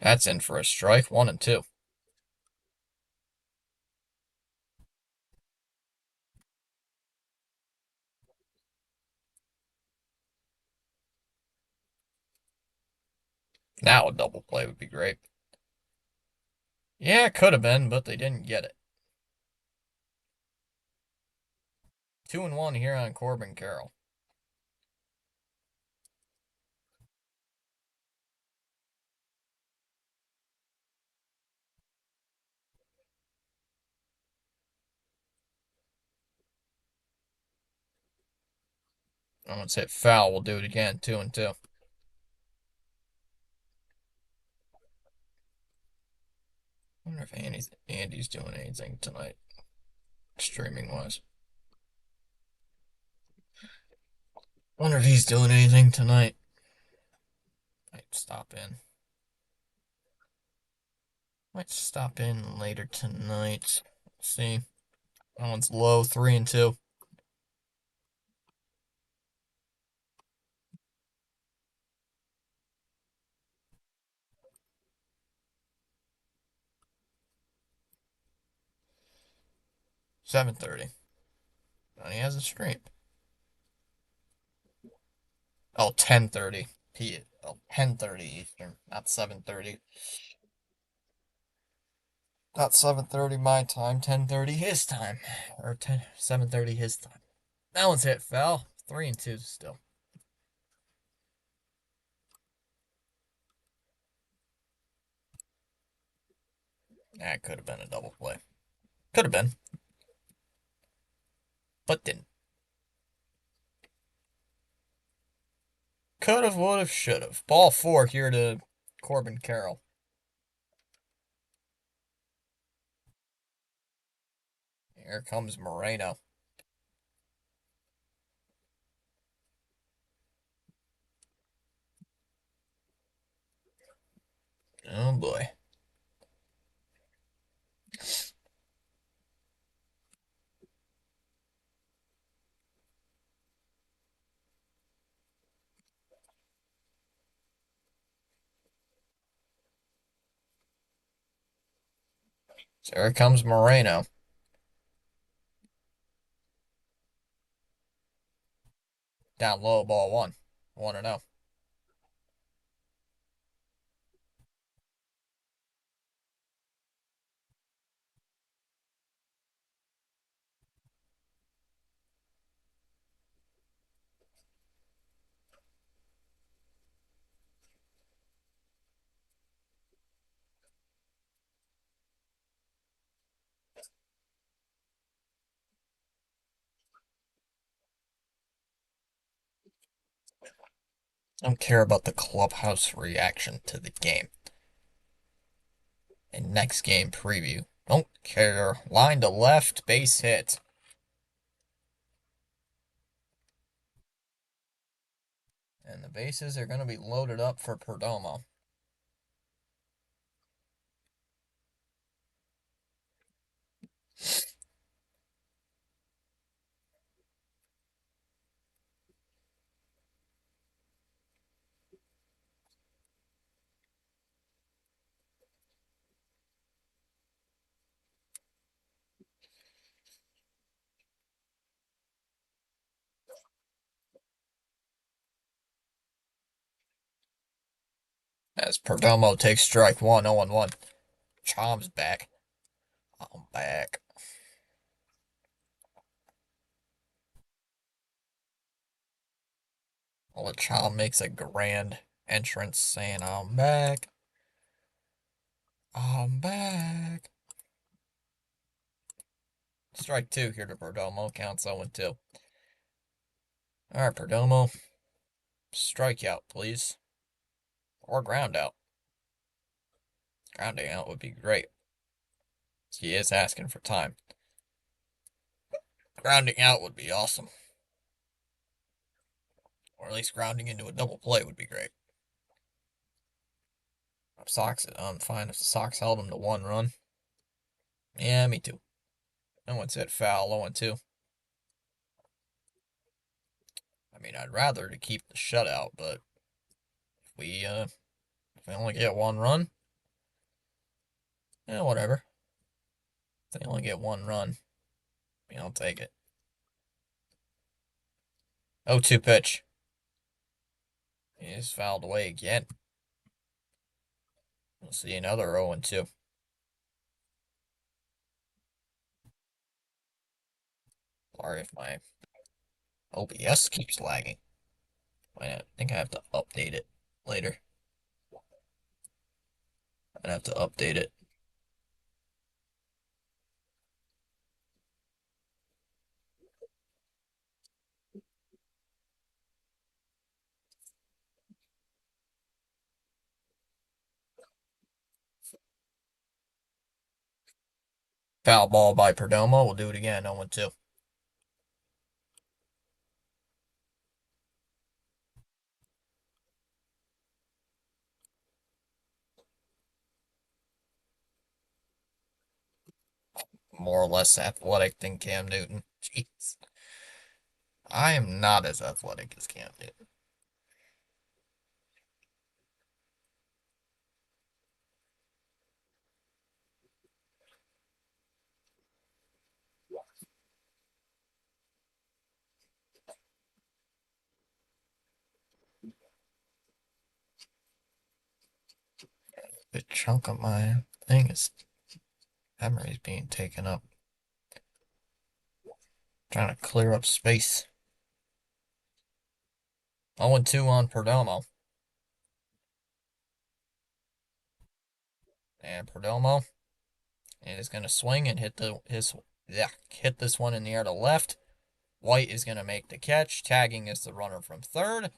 That's in for a strike, 1-2. Now a double play would be great. Yeah, it could have been, but they didn't get it. 2-1 here on Corbin Carroll. I'm gonna say foul. We'll do it again. 2-2. I wonder if Andy's doing anything tonight, streaming wise. Wonder if he's doing anything tonight. stop in. Might stop in later tonight. Let's see. That one's low, 3-2. $7.30. And he has a stream. Oh, 10:30. Oh, 10:30 Eastern, not 7:30. Not 7:30 my time, 10:30 his time. Or 7:30 his time. That one's hit, foul. 3-2 still. That could have been a double play. Could have been. But didn't. Could have, would have, should have. Ball 4 here to Corbin Carroll. Here comes Moreno. Oh boy. So here comes Moreno. Down low, ball 1. 1-0. I don't care about the clubhouse reaction to the game. And next game preview. Don't care. Line to left, base hit. And the bases are going to be loaded up for Perdomo. As Perdomo takes strike 1, 0-1. Chom's back. I'm back. Well, Chom makes a grand entrance saying, I'm back. I'm back. Strike 2 here to Perdomo. Counts 0-2. Alright, Perdomo. Strikeout, please. Or ground out. Grounding out would be great. He is asking for time. Grounding out would be awesome. Or at least grounding into a double play would be great. I'm fine if the Sox held him to 1 run. Yeah, me too. No one said foul, 0-2. I mean, I'd rather to keep the shutout, but if we only get 1 run, yeah, whatever. If they only get 1 run, I'll take it. 0-2 pitch. He is fouled away again. We'll see another 0-2. Sorry if my OBS keeps lagging. I think I have to update it later. I'd have to update it. Foul ball by Perdomo. We'll do it again. 0-2. more or less athletic than Cam Newton. Jeez. I am not as athletic as Cam Newton. A chunk of my thing is memory is being taken up. Trying to clear up space. 0-2 on Perdomo. And Perdomo is going to swing and hit this one in the air to left. White is going to make the catch. Tagging is the runner from third.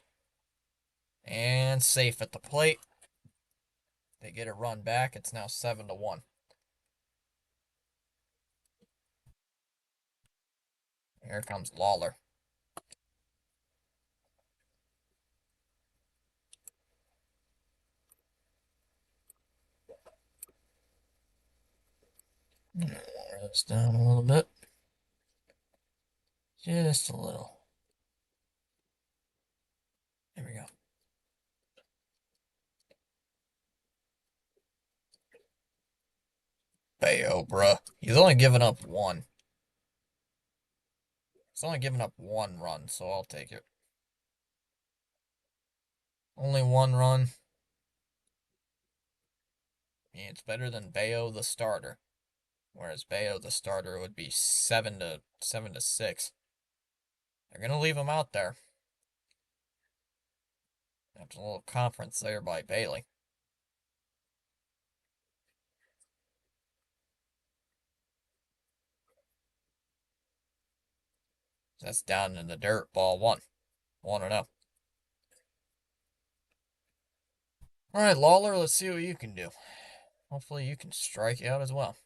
And safe at the plate. They get a run back. It's now 7-1. Here comes Lawler. Lower this down a little bit. Just a little. There we go. Bayo, bruh. He's only given up one. He's only given up one run, so I'll take it. Only one run. Yeah, it's better than Bayo the starter. Whereas Bayo the starter would be 7-6. They're gonna leave him out there. After a little conference there by Bailey. That's down in the dirt. Ball one. 1-0. Alright, Lawler, let's see what you can do. Hopefully you can strike out as well.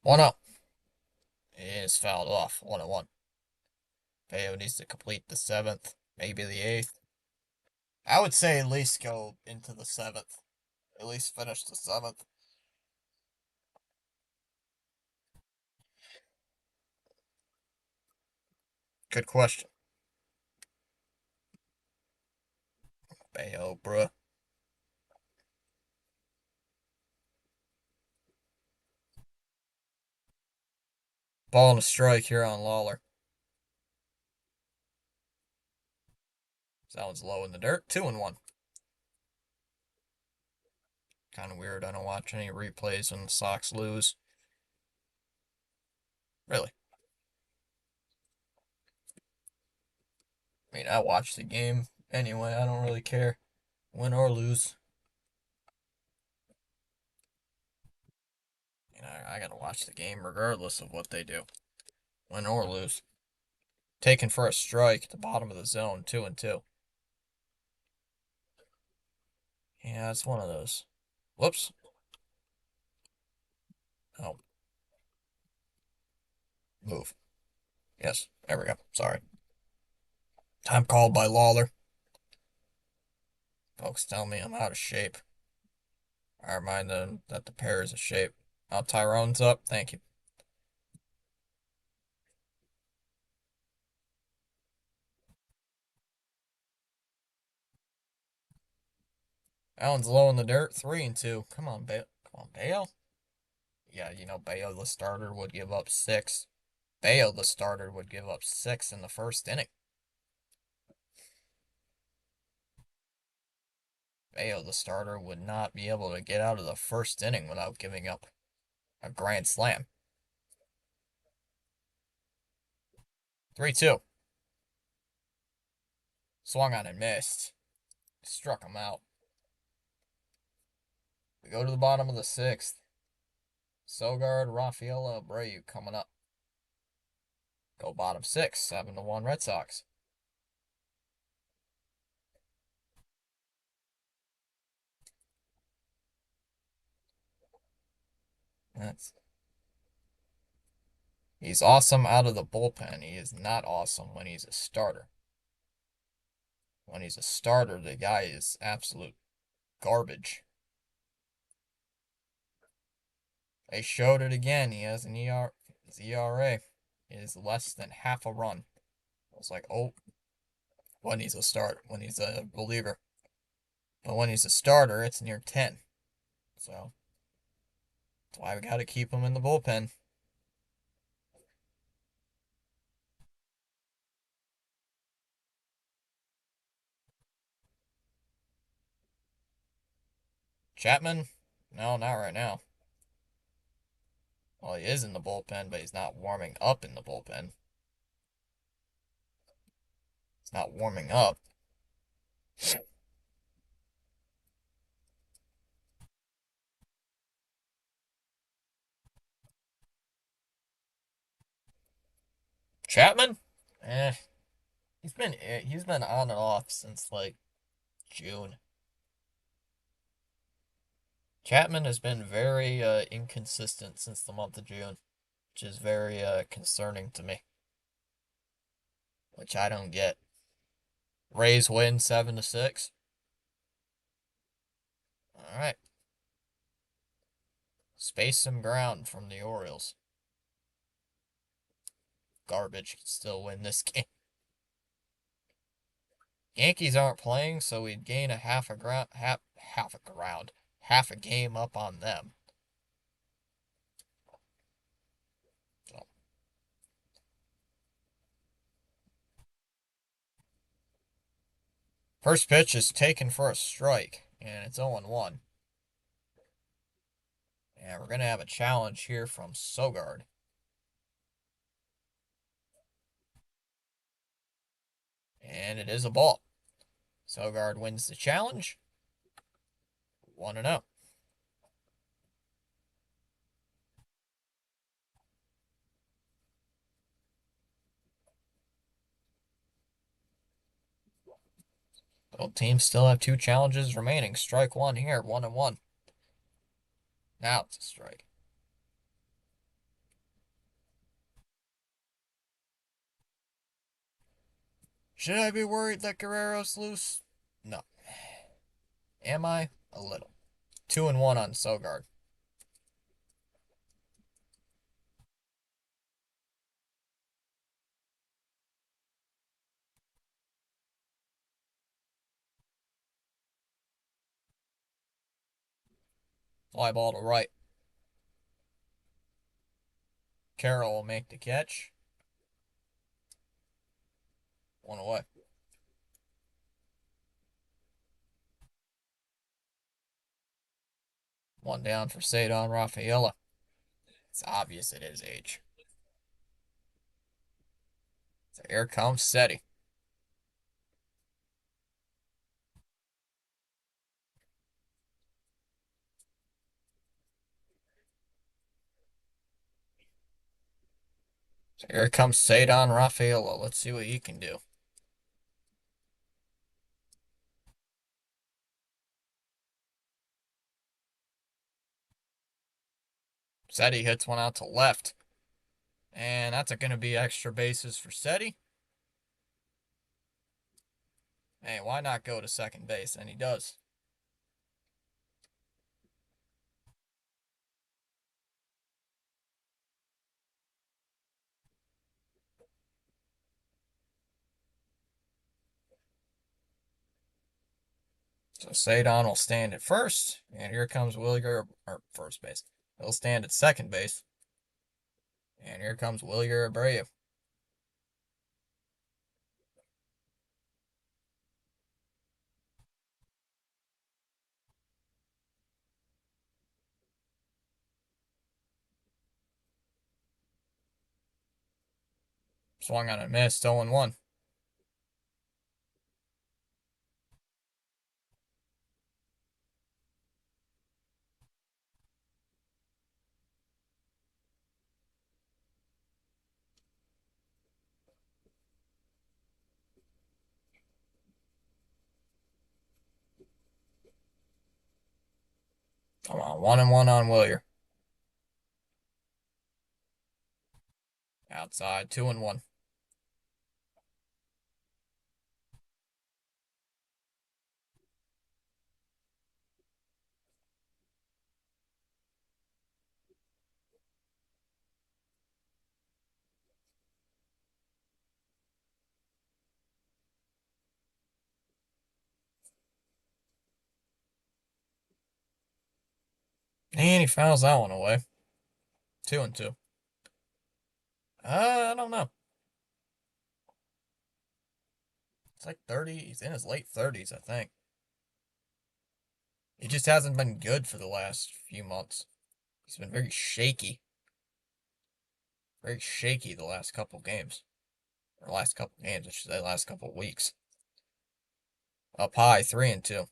One up. It is fouled off. 1-1. Bayo needs to complete the seventh, maybe the eighth. I would say at least go into the seventh. At least finish the seventh. Good question. Bayo, bruh. Ball and a strike here on Lawler. That one's low in the dirt. 2-1. Kind of weird. I don't watch any replays when the Sox lose. Really. I mean, I watch the game anyway. I don't really care. Win or lose. You know, I gotta watch the game regardless of what they do. Win or lose. Taken for a strike at the bottom of the zone. 2-2. Yeah, it's one of those. Whoops. Oh, move. Yes, there we go. Sorry. Time called by Lawler. Folks tell me I'm out of shape. I remind them that the pair is a shape. Oh, Tyrone's up. Thank you. Allen's low in the dirt. 3-2. Come on, Bale. Come on, Bale. Yeah, you know, Bayo the starter would give up six. Bayo the starter would give up six in the first inning. Bayo the starter would not be able to get out of the first inning without giving up a grand slam. 3-2. Swung on and missed. Struck him out. We go to the bottom of the sixth. Sogard, Rafaela, Abreu coming up. Go bottom six. 7-1 Red Sox. That's He's awesome out of the bullpen. He is not awesome when he's a starter. When he's a starter, the guy is absolute garbage. They showed it again. He has his ERA is less than half a run. I was like, oh, when he's a reliever. But when he's a starter, it's near 10. So that's why we got to keep him in the bullpen. Chapman? No, not right now. Well, he is in the bullpen, but he's not warming up in the bullpen. He's not warming up. Chapman? Eh, he's been on and off since like June. Chapman has been very inconsistent since the month of June, which is very concerning to me. Which I don't get. Rays win 7-6. All right, space some ground from the Orioles. Garbage can still win this game. Yankees aren't playing, so we'd gain a half a game up on them. So, first pitch is taken for a strike, and it's 0-1. And we're gonna have a challenge here from Sogard. And it is a ball. Sogard wins the challenge. 1-0. Both teams still have two challenges remaining. Strike one here, 1-1. Now it's a strike. Should I be worried that Guerrero's loose? No. Am I? A little. 2-1 on Sogard. Fly ball to right. Carroll will make the catch. One away. One down for Cedar Rafaela. It's obvious it is age. So here comes Seti. So here comes Cedar Rafaela. Let's see what he can do. Seti hits one out to left. And that's going to be extra bases for Seti. Hey, why not go to second base? And he does. So Sadon will stand at first, and here comes Williger, or first base. He'll stand at second base, and here comes Williger Abreu. Swung on a miss, 0-1. Come on, 1-1 on Willier. Outside, 2-1. And he fouls that one away. 2-2. I don't know. It's like 30. He's in his late 30s, I think. He just hasn't been good for the last few months. He's been very shaky. Very shaky the last couple games. Or last couple games, I should say, last couple weeks. Up high, 3-2.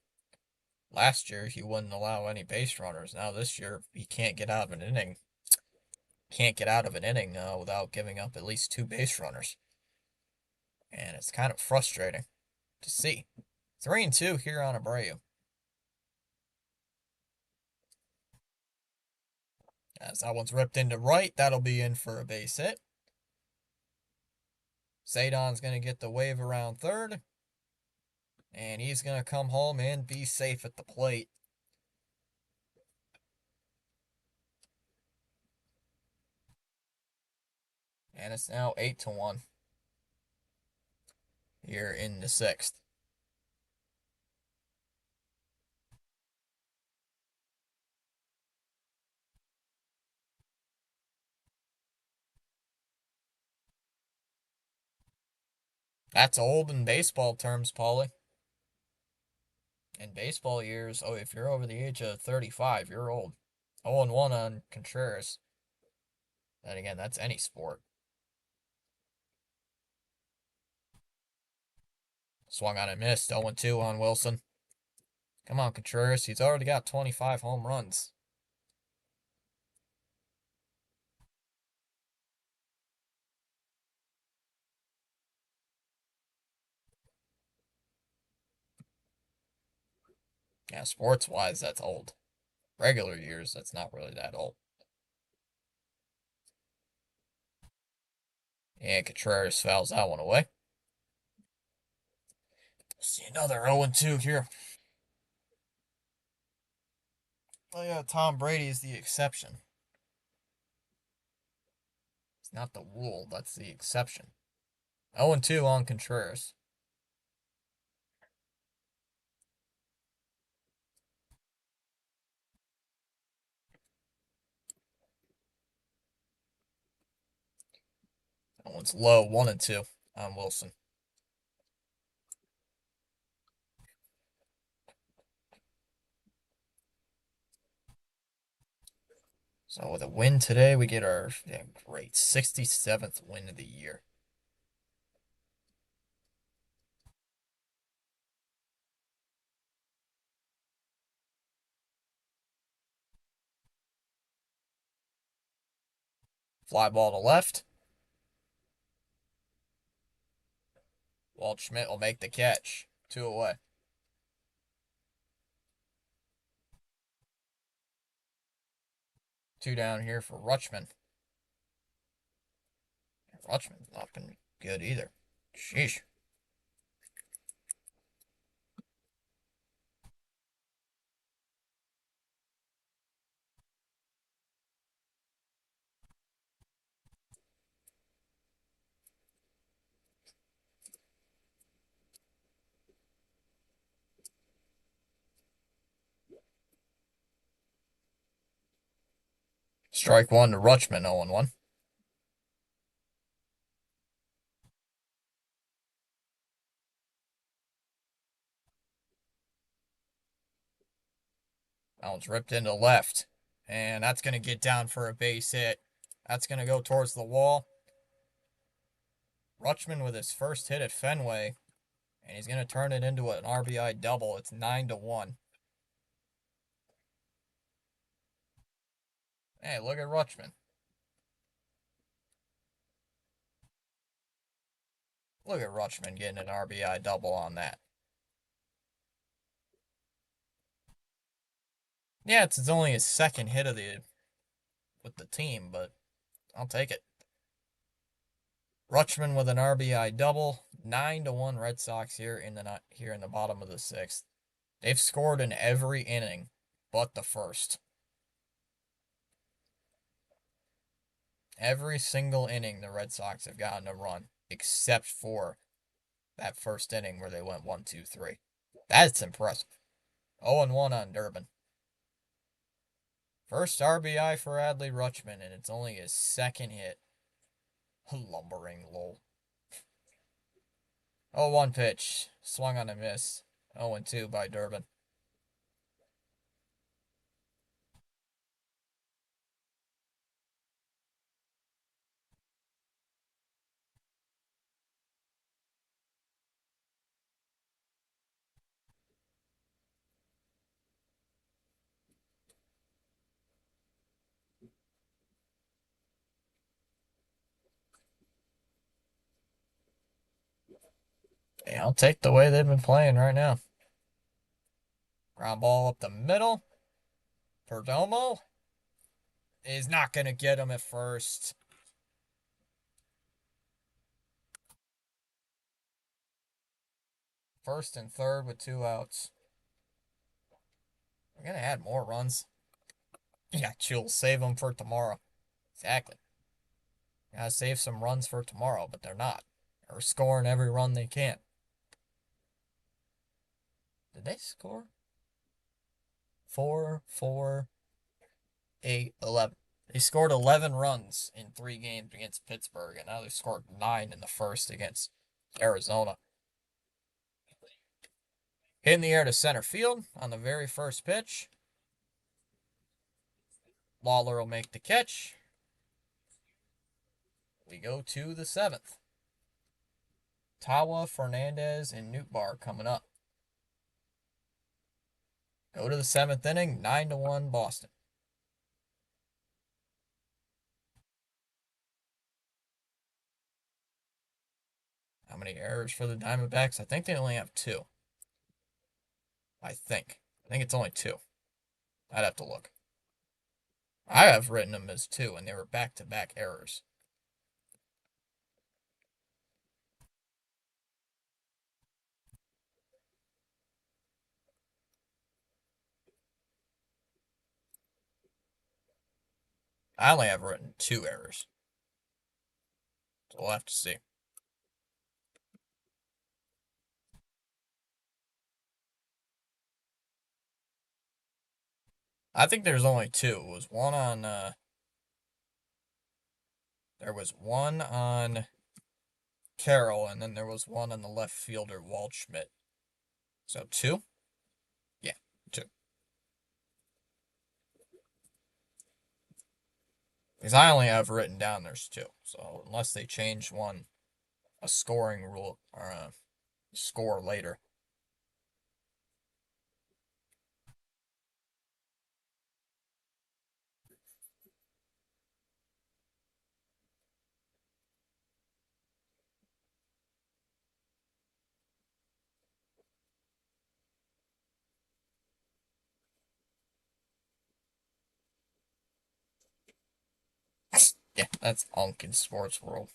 Last year, he wouldn't allow any base runners. Now this year, he can't get out of an inning. Can't get out of an inning without giving up at least 2 base runners. And it's kind of frustrating to see. 3-2 here on Abreu. As that one's ripped into right, that'll be in for a base hit. Sadon's going to get the wave around third. And he's going to come home and be safe at the plate. And it's now 8-1 here in the 6th. That's old in baseball terms, Paulie. In baseball years, oh, if you're over the age of 35, you're old. 0-1 on Contreras. Then again, that's any sport. Swung on and missed. 0-2 on Wilson. Come on, Contreras. He's already got 25 home runs. Yeah, sports-wise, that's old. Regular years, that's not really that old. And Contreras fouls that one away. See another 0-2 here. Oh yeah, Tom Brady is the exception. It's not the rule, that's the exception. 0-2 on Contreras. That one's low, 1-2 on Wilson. So with a win today, we get our great 67th win of the year. Fly ball to left. Walt Schmidt will make the catch. 2 away. Two down here for Rutschman. Rutschman's not been good either. Sheesh. Strike one to Rutschman, 0-1. That one's ripped into left. And that's going to get down for a base hit. That's going to go towards the wall. Rutschman with his first hit at Fenway. And he's going to turn it into an RBI double. It's 9-1. Hey, look at Rutschman. Look at Rutschman getting an RBI double on that. Yeah, it's only his second hit of with the team, but I'll take it. Rutschman with an RBI double. 9-1 Red Sox here in the bottom of the sixth. They've scored in every inning but the first. Every single inning the Red Sox have gotten a run, except for that first inning where they went 1-2-3. That's impressive. 0-1 on Durbin. First RBI for Adley Rutschman, and it's only his second hit. Lumbering lol. 0-1 pitch. Swung on a miss. 0-2 by Durbin. Hey, I'll take the way they've been playing right now. Ground ball up the middle. Perdomo is not going to get him at first. First and third with 2 outs. We're going to add more runs. Yeah, chill. Save them for tomorrow. Exactly. Gotta save some runs for tomorrow, but they're not. They're scoring every run they can. Did they score? 4, 4, 8, 11. They scored 11 runs in 3 games against Pittsburgh, and now they scored 9 in the first against Arizona. Hit in the air to center field on the very first pitch. Lawler will make the catch. We go to the 7th. Tawa, Fernandez, and Nootbaar coming up. Go to the 7th inning, 9-1 Boston. How many errors for the Diamondbacks? I think they only have 2. I think it's only 2. I'd have to look. I have written them as 2, and they were back-to-back errors. I only have written 2 errors. So we'll have to see. I think there's only 2. It was one on, there was one on Carroll, and then there was one on the left fielder, Waldschmidt. So 2? Yeah, 2. Because I only have written down there's 2. So unless they change a scoring rule, or a score later. Yeah, that's unk in sports world.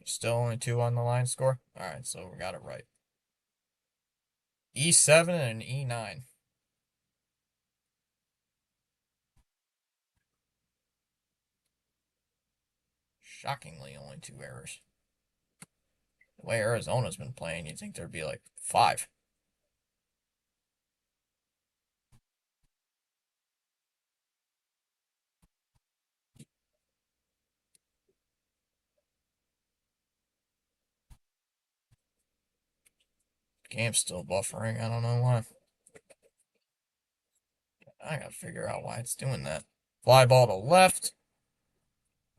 Still only 2 on the line score? Alright, so we got it right. E7 and E9. Shockingly, only 2 errors. The way Arizona's been playing, you'd think there'd be like 5. Game's still buffering. I don't know why. I gotta figure out why it's doing that. Fly ball to left.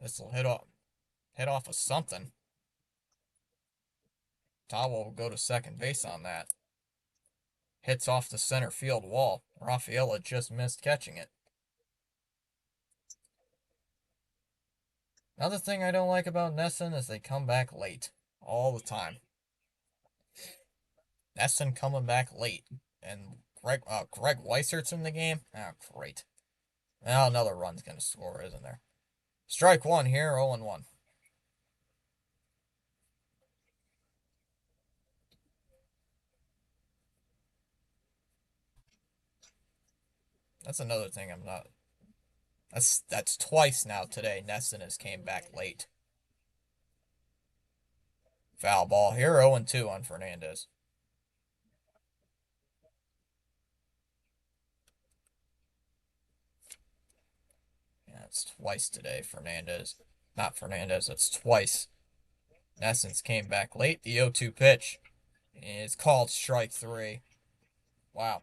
This will hit off of something. Tawa will go to second base on that. Hits off the center field wall. Rafaela just missed catching it. Another thing I don't like about Nesson is they come back late. All the time. Nesson coming back late. And Greg Weisert's in the game? Oh, great. Now another run's going to score, isn't there? Strike one here, 0-1. That's another thing I'm not. That's twice now today. Nesson has came back late. Foul ball here, 0-2 on Fernandez. Yeah, it's twice today, Fernandez. Not Fernandez, it's twice. Nesson's came back late. The 0-2 pitch is called strike three. Wow.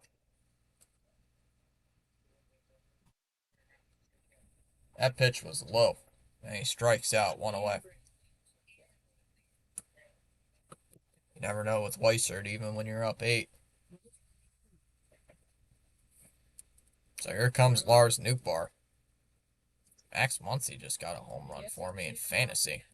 That pitch was low. And he strikes out, one away. You never know with Weissert, even when you're up 8. So here comes Lars Nootbaar. Max Muncy just got a home run for me in fantasy.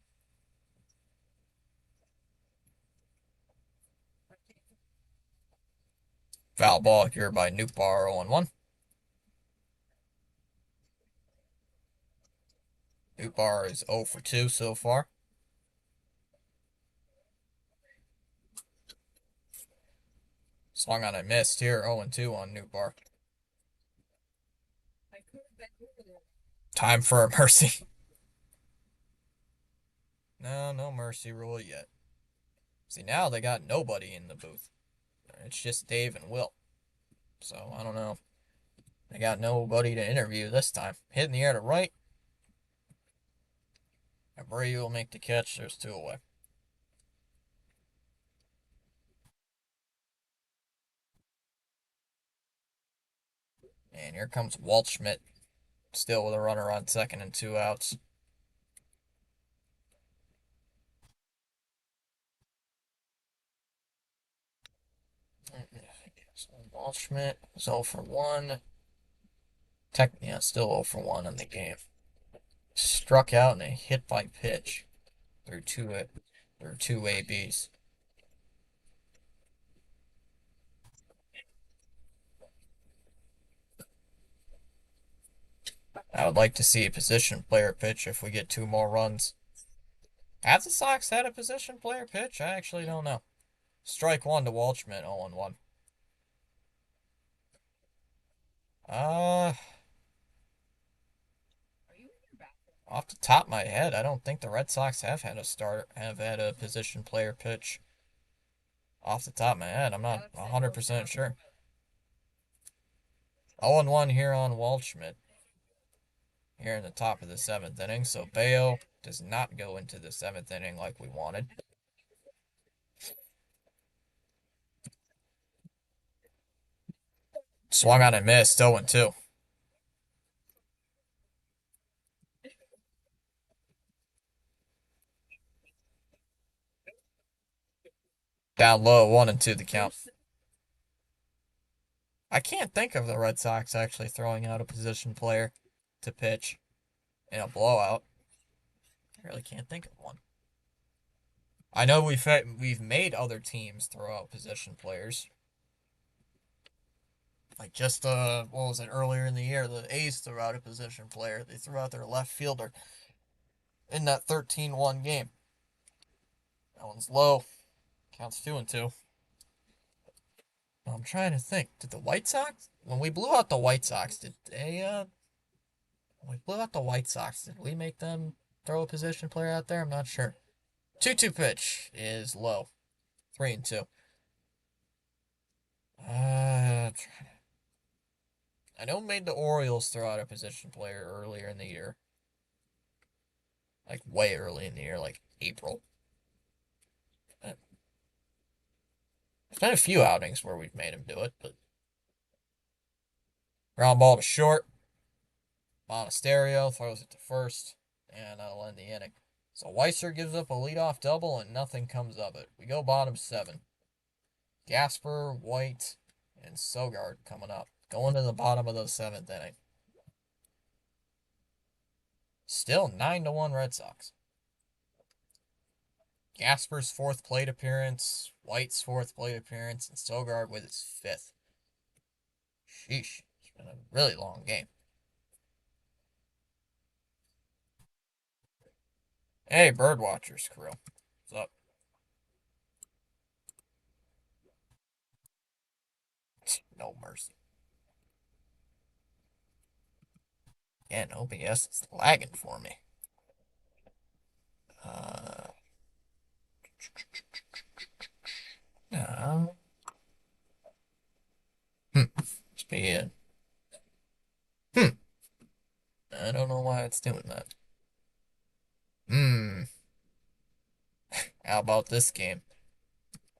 Foul ball here by Nootbaar, 0-1. Nootbaar is 0 for 2 so far. Swung on and missed here, 0-2 on Nootbaar. Time for a mercy. No mercy rule yet. See, now they got nobody in the booth. It's just Dave and Will. So, I don't know. They got nobody to interview this time. Hit in the air to right. Abreu will make the catch. There's 2 away. And here comes Waldschmidt. Still with a runner on second and 2 outs. Waldschmidt is 0 for 1. Yeah, still 0 for 1 in the game. Struck out in a hit by pitch through two ABs. I would like to see a position player pitch if we get 2 more runs. Have the Sox had a position player pitch? I actually don't know. Strike 1 to Waldschmidt, 0-1. Uh, off the top of my head, I don't think the Red Sox have had a position player pitch. Off the top of my head, I'm not 100% sure. 0-1 here on Waldschmidt. Here in the top of the 7th inning, so Bayo does not go into the 7th inning like we wanted. Swung on and missed, 0-2. Down low, 1-2 the count. I can't think of the Red Sox actually throwing out a position player to pitch in a blowout. I really can't think of one. I know we've made other teams throw out position players. Like just what was it, earlier in the year, the A's threw out a position player. They threw out their left fielder in that 13-1 game. That one's low. Counts 2-2. I'm trying to think. Did the White Sox, when we blew out the White Sox, did we make them throw a position player out there? I'm not sure. 2-2 pitch is low. 3-2. I know we made the Orioles throw out a position player earlier in the year. Like way early in the year, like April. There's been a few outings where we've made him do it, but ground ball to short. Monasterio throws it to first, and that'll end the inning. So Weiser gives up a leadoff double and nothing comes of it. We go bottom 7. Gasper, White, and Sogard coming up. Going to the bottom of the 7th inning. Still 9-1 Red Sox. Gasper's 4th plate appearance, White's 4th plate appearance, and Sogard with his 5th. Sheesh. It's been a really long game. Hey, Birdwatchers crew. What's up? No mercy. Yeah, OBS is lagging for me. Uh, no. Must be it. I don't know why it's doing that. How about this game?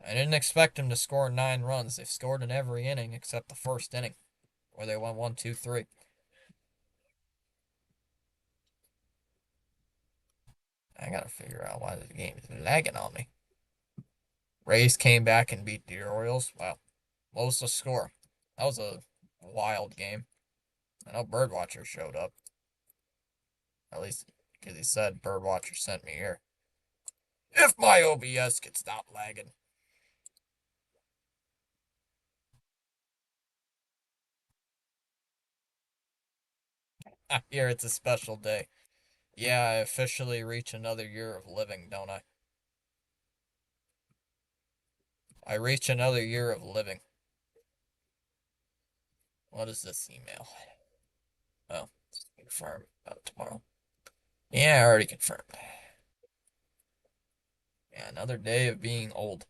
I didn't expect them to score 9 runs. They've scored in every inning except the first inning, where they went 1, 2, 3. I gotta figure out why the game is lagging on me. Rays came back and beat the Orioles. Wow. What was the score? That was a wild game. I know Birdwatcher showed up. At least because he said Birdwatcher sent me here. If my OBS could stop lagging. I hear it's a special day. Yeah, I officially reach another year of living, don't I? I reach another year of living. What is this email? Oh, confirm about tomorrow. Yeah, I already confirmed. Yeah, another day of being old.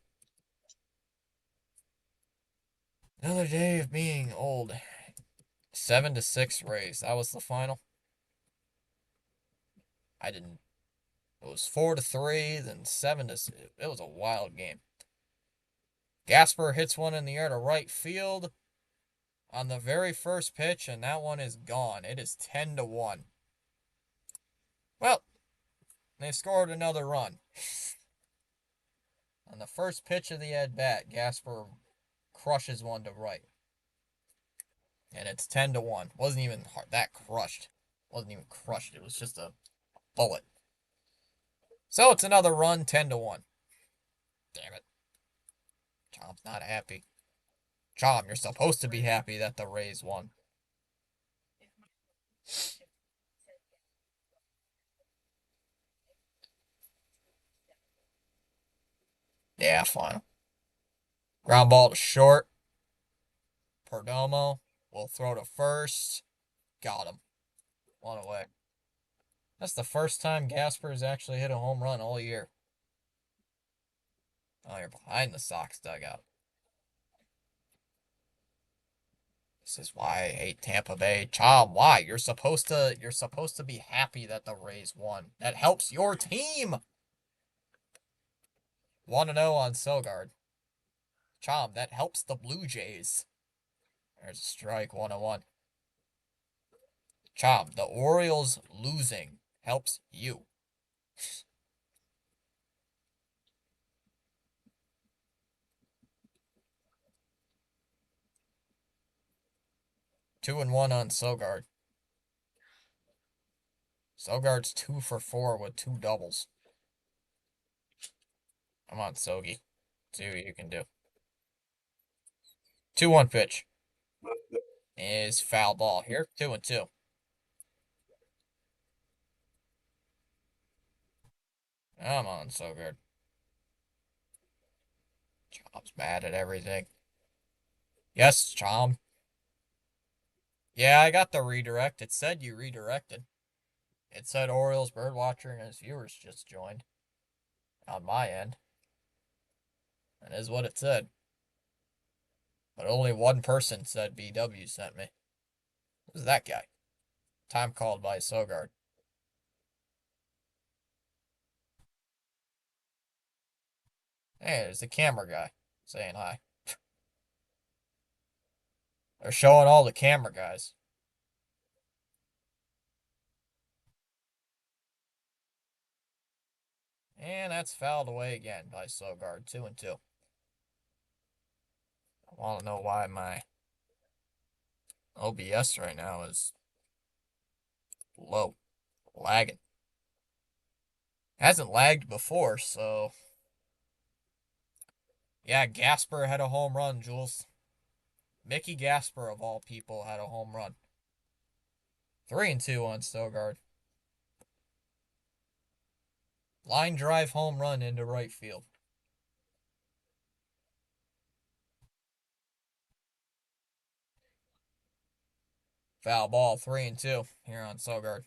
Another day of being old. 7-6 Rays. That was the final. I didn't. It was 4-3, then 7-6. It was a wild game. Gasper hits one in the air to right field on the very first pitch, and that one is gone. It is 10-1. Well, they scored another run. On the first pitch of the at bat, Gasper crushes one to right. And it's 10-1. Wasn't even that crushed. Wasn't even crushed. It was just a bullet. So it's another run, 10-1. Damn it. Chom's not happy. Chom, you're supposed to be happy that the Rays won. Yeah, final. Ground ball to short. Perdomo will throw to first. Got him. One away. That's the first time Gasper's actually hit a home run all year. Oh, you're behind the Sox dugout. This is why I hate Tampa Bay. Chom, why? You're supposed to be happy that the Rays won. That helps your team. 1-0 on Sogard. Chom, that helps the Blue Jays. There's a strike, 1-1. Chom, the Orioles losing helps you. Two and one on Sogard. Sogard's 2 for 4 with 2 doubles. Come on, Sogi. See what you can do. 2-1 pitch. Is foul ball here. 2-2. Come on, Sogard. Chom's mad at everything. Yes, Chom. Yeah, I got the redirect. It said you redirected. It said Orioles Birdwatcher and his viewers just joined. On my end. That is what it said. But only one person said BW sent me. Who's that guy? Time called by Sogard. Hey, there's the camera guy saying hi. They're showing all the camera guys. And that's fouled away again by Sogard. 2-2. I want to know why my OBS right now is low. Lagging. Hasn't lagged before, so. Yeah, Gasper had a home run, Jules. Mickey Gasper, of all people, had a home run. 3-2 on Sogard. Line drive home run into right field. Foul ball, 3-2 here on Sogard.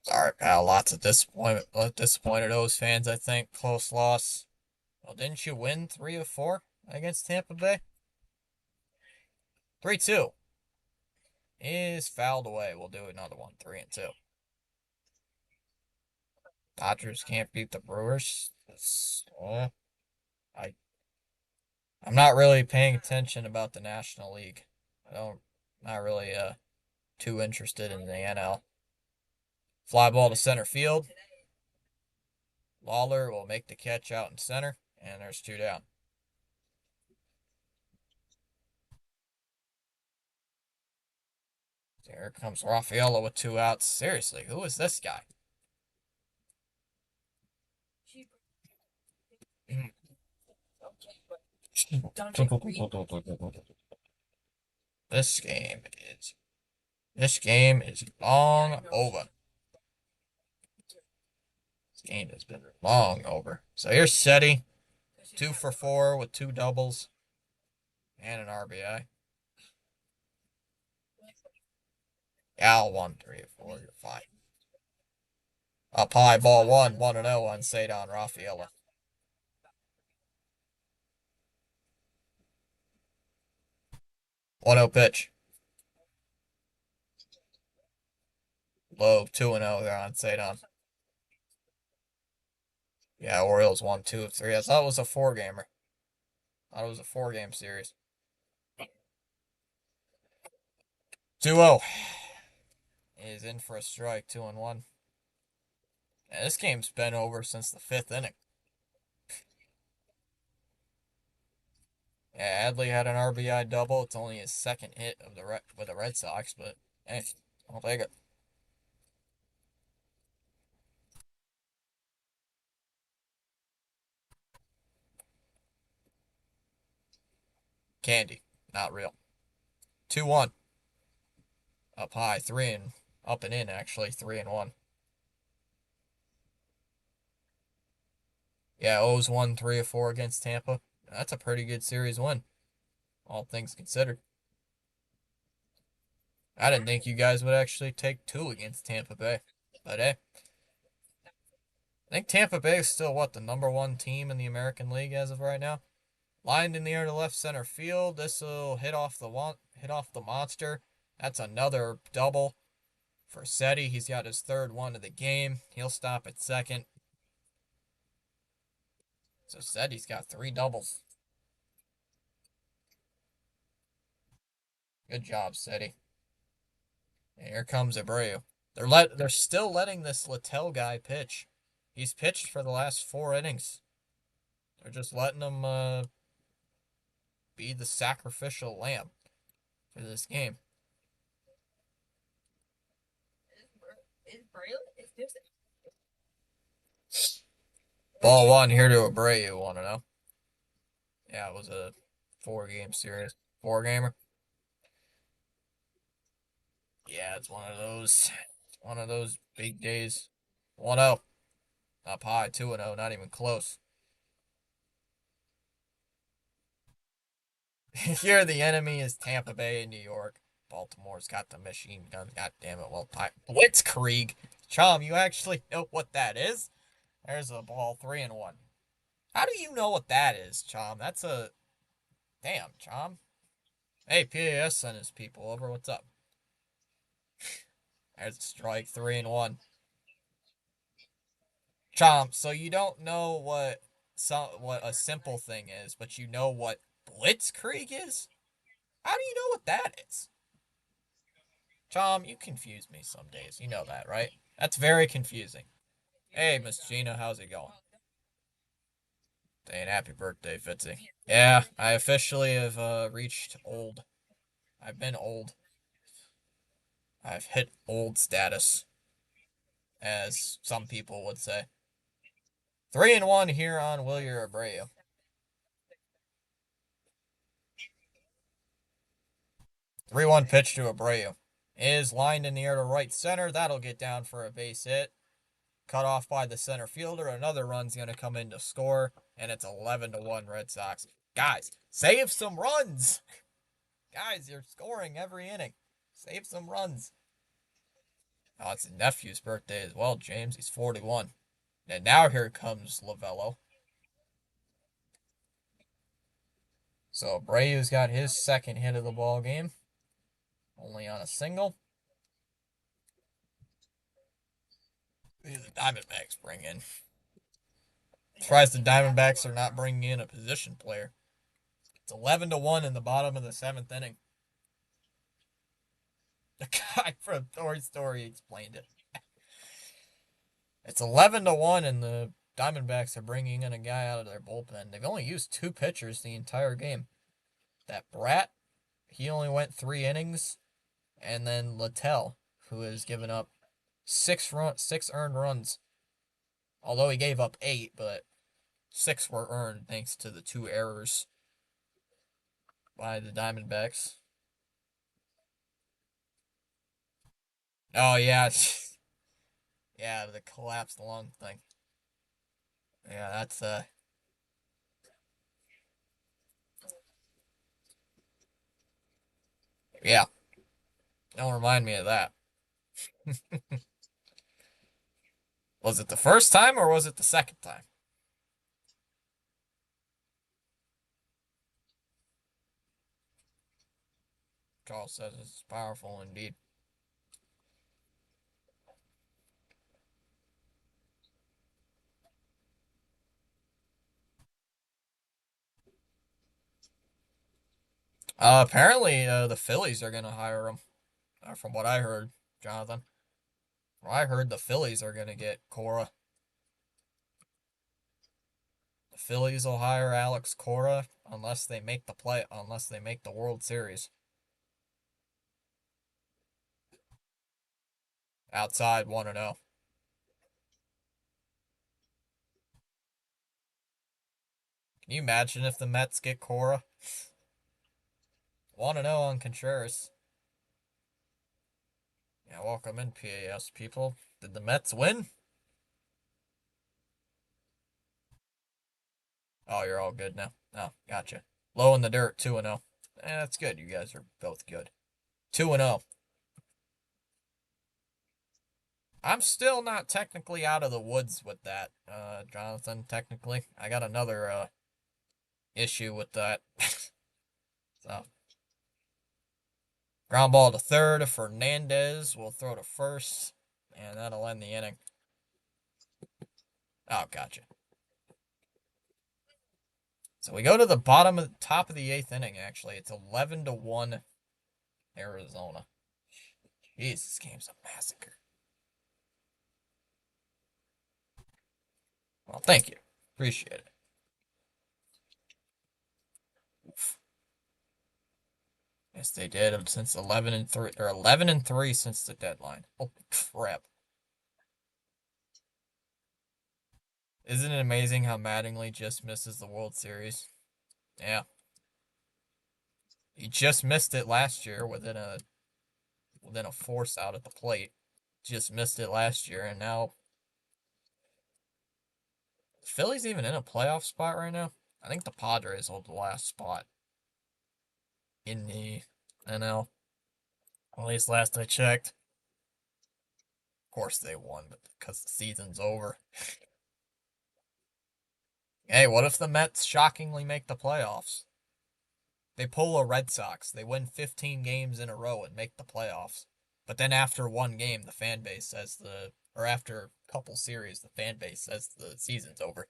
Sorry, pal. Lots of disappointment. Disappointed O's fans, I think. Close loss. Well, didn't you win 3 of 4 against Tampa Bay? 3-2 is fouled away. We'll do another one. 3-2. Dodgers can't beat the Brewers. I I'm not really paying attention about the National League. I don't not really too interested in the NL. Fly ball to center field. Lawler will make the catch out in center, and there's 2 down. Here comes Rafaela with 2 outs. Seriously, who is this guy? This game is this game is long over. This game has been long over. So here's Seti, 2 for 4 with 2 doubles and an RBI. Al 1-3-4. You're fine. Up high, ball 1-0 on Cedar Rafaela. 1-0 pitch. Low 2-0 there on Cedar. Yeah, Orioles won 2 of 3. I thought it was a 4-gamer. I thought it was a 4-game series. 2-0 is in for a strike. 2-1. Yeah, this game's been over since the 5th inning. Yeah, Adley had an RBI double. It's only his second hit of with the Red Sox, but hey, I'll take it. Candy, not real. 2-1. Up high, up and in actually, 3-1. Yeah, O's won 3 of 4 against Tampa. That's a pretty good series win, all things considered. I didn't think you guys would actually take 2 against Tampa Bay, but hey. I think Tampa Bay is still the #1 team in the American League as of right now. Lined in the air to left center field. This will hit off the monster. That's another double for Seti. He's got his 3rd one of the game. He'll stop at second. So Seti's got 3 doubles. Good job, Seti. And here comes Abreu. They're still letting this Littell guy pitch. He's pitched for the last 4 innings. They're just letting him be the sacrificial lamb for this game. Ball 1 here to Abreu, want to know? Yeah, it was a 4-game series. 4-gamer. Yeah, it's one of those. One of those big days. 1-0. Up high, 2-0, not even close. Here, the enemy is Tampa Bay and New York. Baltimore's got the machine gun. God damn it. Well, Blitzkrieg. Chom, you actually know what that is? There's a ball, 3-1. How do you know what that is, Chom? That's a. Damn, Chom. Hey, PAS sent his people over. What's up? There's a strike, 3-1. Chomp, so you don't know what a simple thing is, but you know what Blitzkrieg is? How do you know what that is? Tom, you confuse me some days. You know that, right? That's very confusing. Hey, Miss Gina, how's it going? And happy birthday, Fitzy. Yeah, I officially have reached old. I've been old. I've hit old status, as some people would say. 3-1 here on Wilyer Abreu. 3-1 pitch to Abreu. Is lined in the air to right center. That'll get down for a base hit. Cut off by the center fielder. Another run's going to come in to score, and it's 11-1 Red Sox. Guys, save some runs. Guys, you're scoring every inning. Save some runs. Oh, it's his nephew's birthday as well, James. He's 41. And now here comes Lavello. So Abreu's got his second hit of the ball game. Only on a single. Who do the Diamondbacks bring in? Surprised the Diamondbacks are not bringing in a position player. It's 11-1 in the bottom of the seventh inning. The guy from Toy Story explained it. It's 11-1, and the Diamondbacks are bringing in a guy out of their bullpen. They've only used 2 pitchers the entire game. That Brat, he only went 3 innings, and then Littell, who has given up 6 earned runs. Although he gave up 8, but 6 were earned thanks to the 2 errors by the Diamondbacks. Oh yeah, yeah, the collapsed lung thing. Yeah, that's yeah. Don't remind me of that. Was it the first time or was it the second time? Charles says it's powerful indeed. Apparently, the Phillies are gonna hire him. From what I heard, Jonathan. From what I heard, the Phillies are gonna get Cora. The Phillies will hire Alex Cora unless they make the World Series. Outside 1-0. Can you imagine if the Mets get Cora? 1-0 on Contreras. Yeah, welcome in, PAS people. Did the Mets win? Oh, you're all good now. Oh, gotcha. Low in the dirt, 2-0. That's good. You guys are both good. 2-0. I'm still not technically out of the woods with that, Jonathan, technically. I got another issue with that. So, ground ball to third. Fernandez will throw to first, and that'll end the inning. Oh, gotcha. So we go to the top of the 8th inning, actually. It's 11-1 Arizona. Jeez, this game's a massacre. Well, thank you. Appreciate it. Oof. Yes, they did since 11-3 or 11-3 since the deadline. Oh crap! Isn't it amazing how Mattingly just misses the World Series? Yeah, he just missed it last year within a force out at the plate. Just missed it last year, and now the Phillies even in a playoff spot right now. I think the Padres hold the last spot in the NL. At least last I checked. Of course they won, but because the season's over. Hey, what if the Mets shockingly make the playoffs? They pull a Red Sox. They win 15 games in a row and make the playoffs. But then after one game, the fan base says or after a couple series, the fan base says the season's over.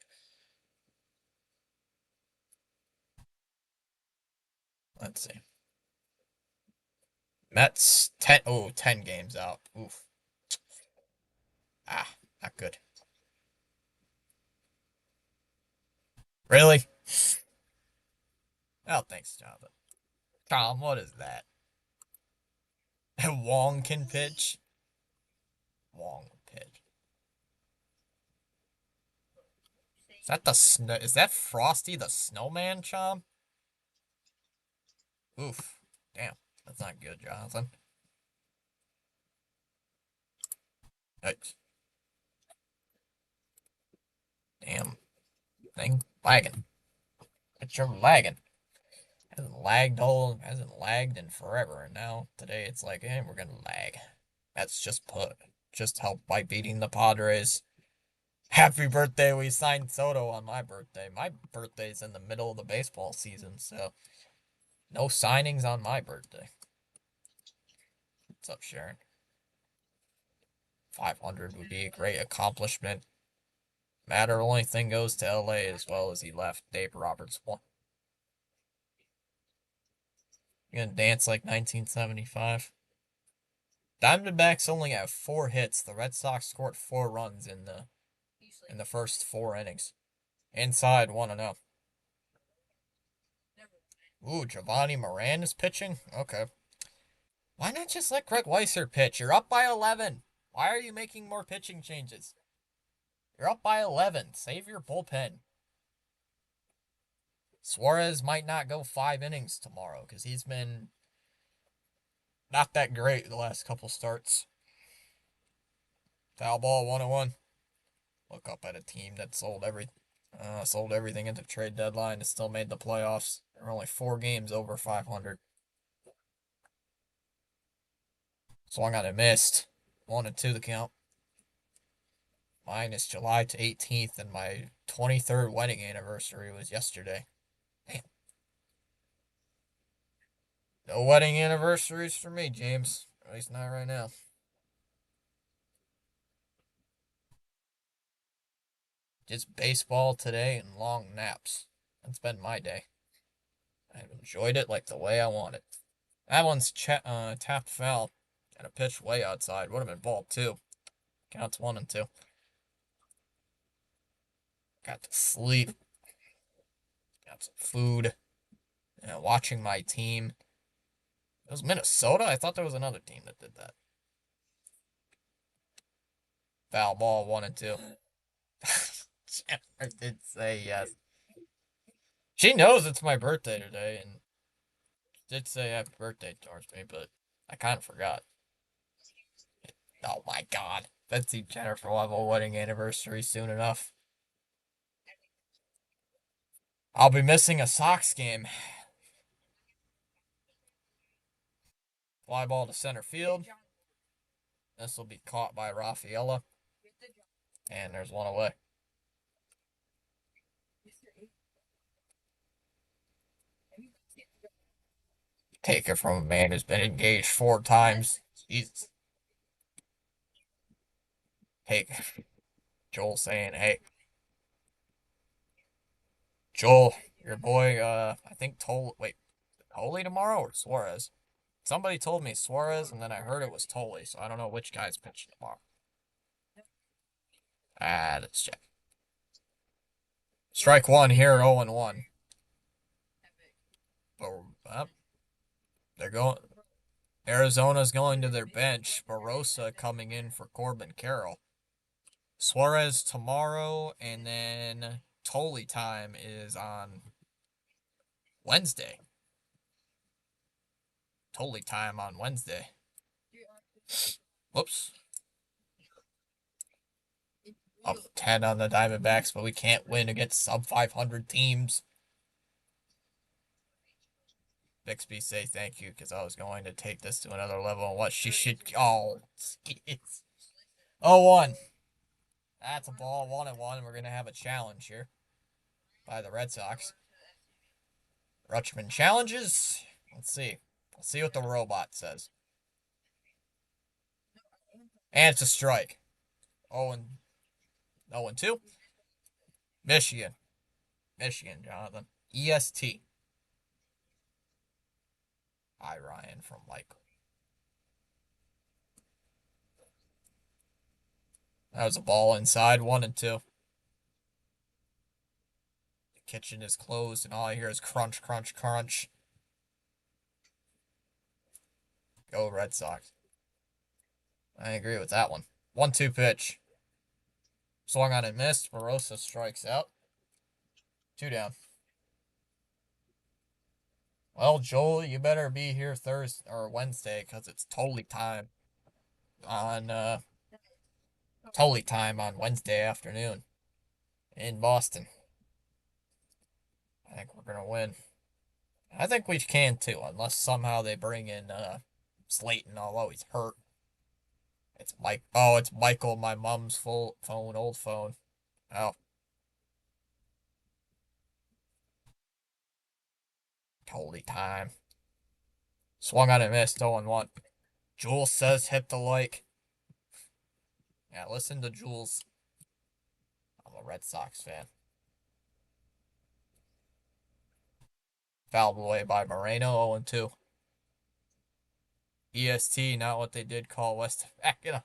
Let's see. Mets 10. Oh, 10 games out. Oof. Ah, not good. Really? Oh, thanks, Jonathan. Tom, what is that? Wong can pitch? Wong pitch. Is that the snow? Is that Frosty the Snowman, Chom? Oof. Damn. That's not good, Jonathan. Yikes. Damn. Thing lagging. It's your lagging. Hasn't lagged in forever, and now today it's like, hey, we're gonna lag. That's just helped by beating the Padres. Happy birthday, we signed Soto on my birthday. My birthday's in the middle of the baseball season, so no signings on my birthday. What's up, Sharon? 500 would be a great accomplishment. Matter only thing goes to LA as well as he left. Dave Roberts won. You gonna dance like 1975? Diamondbacks only have 4 hits. The Red Sox scored 4 runs in the first 4 innings. Inside 1-0. Ooh, Giovanni Moran is pitching? Okay. Why not just let Greg Weisser pitch? You're up by 11. Why are you making more pitching changes? You're up by 11. Save your bullpen. Suarez might not go 5 innings tomorrow because he's been not that great the last couple starts. Foul ball 101. Look up at a team that sold everything into trade deadline and still made the playoffs. They're only 4 games over 500. Swung on and missed. 1-2 the count. Mine is July to 18th, and my 23rd wedding anniversary was yesterday. Damn. No wedding anniversaries for me, James. At least not right now. Just baseball today and long naps. That's been my day. I've enjoyed it like the way I want it. That one's tapped foul. And a pitch way outside. Would have been ball 2. Counts 1-2. Got to sleep. Got some food. And watching my team. It was Minnesota? I thought there was another team that did that. Foul ball 1-2. I did say yes. She knows it's my birthday today and did say happy birthday towards me, but I kind of forgot. Oh my god. Betsy Jennifer will have a wedding anniversary soon enough. I'll be missing a Sox game. Fly ball to center field. This will be caught by Rafaela. And there's one away. Take it from a man who's been engaged 4 times. Jesus. Hey, Joel saying, hey, Joel, your boy, I think Tolley tomorrow or Suarez? Somebody told me Suarez, and then I heard it was Tolley, so I don't know which guy's pitching tomorrow. Let's check. Strike one here, 0-1. They're going. Arizona's going to their bench. Barossa coming in for Corbin Carroll. Suarez tomorrow, and then Tolley time is on Wednesday. Tolley time on Wednesday. Whoops. Up 10 on the Diamondbacks, but we can't win against sub 500 teams. Bixby say thank you because I was going to take this to another level. And what she should. Oh, it's 0-1. That's a ball 1-1. We're going to have a challenge here by the Red Sox. Rutschman challenges. Let's see. Let's see what the robot says. And it's a strike. 0-2. Michigan. Jonathan. EST. Hi, Ryan from Michael. That was a ball inside, 1-2. The kitchen is closed, and all I hear is crunch, crunch, crunch. Go Red Sox. I agree with that one. 1-2 pitch. Swung on and missed. Barossa strikes out. 2 down. Well, Joel, you better be here Thursday or Wednesday because it's on totally time on Wednesday afternoon in Boston. I think we're gonna win. I think we can too, unless somehow they bring in Slayton, although he's hurt. It's Mike. Oh, it's Michael. My mom's full phone, old phone. Oh, totally time. Swung on and missed. 0-1. Jules says hit the like. Yeah, listen to Jules. I'm a Red Sox fan. Fouled away by Moreno. 0-2. EST, not what they did call West. Yeah,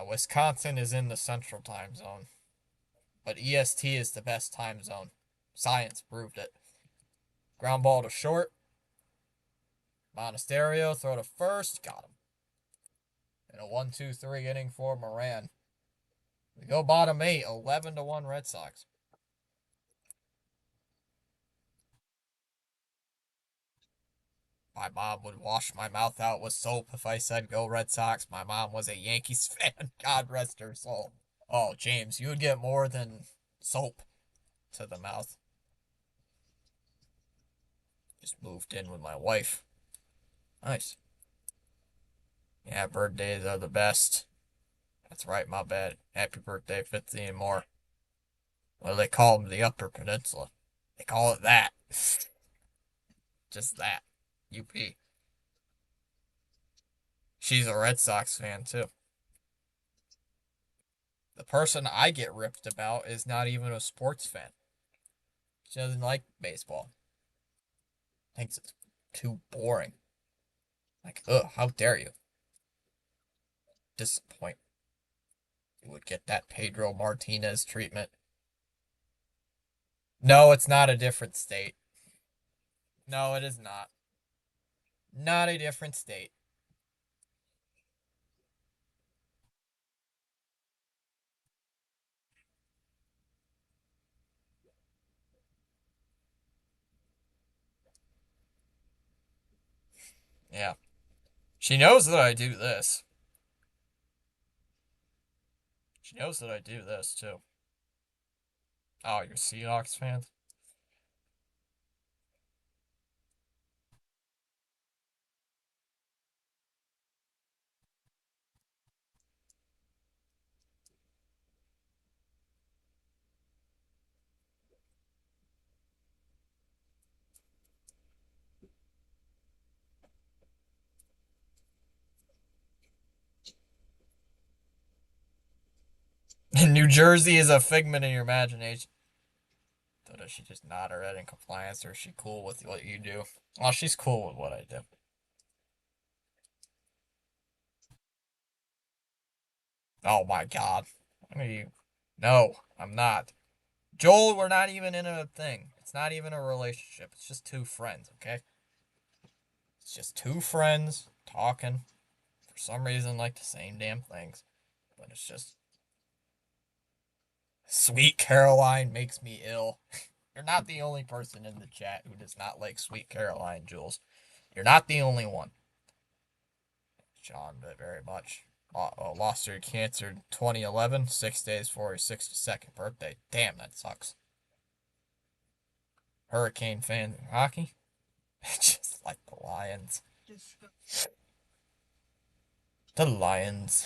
Wisconsin is in the Central Time Zone, but EST is the best time zone. Science proved it. Ground ball to short. Monasterio throw to first. Got him. And a 1-2-3 inning for Moran. We go bottom 8, 11-1 Red Sox. My mom would wash my mouth out with soap if I said go Red Sox. My mom was a Yankees fan. God rest her soul. Oh, James, you would get more than soap to the mouth. Just moved in with my wife. Nice. Yeah, birthdays are the best. That's right, my bad. Happy birthday, 50 and more. What do they call them? The Upper Peninsula. They call it that. Just that. UP. She's a Red Sox fan, too. The person I get ripped about is not even a sports fan. She doesn't like baseball. Thinks it's too boring. Like, ugh, how dare you? Disappoint. You would get that Pedro Martinez treatment. No, it's not a different state. No, it is not. Not a different state. Yeah. She knows that I do this. She knows that I do this, too. Oh, you're Seahawks fans? New Jersey is a figment of your imagination. So does she just nod her head in compliance, or is she cool with what you do? Oh, she's cool with what I do. Oh my god. I mean, no, I'm not. Joel, we're not even in a thing. It's not even a relationship. It's just two friends, okay? It's just two friends talking. For some reason, like the same damn things. But it's just. Sweet Caroline makes me ill. You're not the only person in the chat who does not like Sweet Caroline, Jules. You're not the only one. John, very much. Lost her to cancer in 2011, 6 days before his 62nd birthday. Damn, that sucks. Hurricane fan hockey? Just like the Lions. The Lions.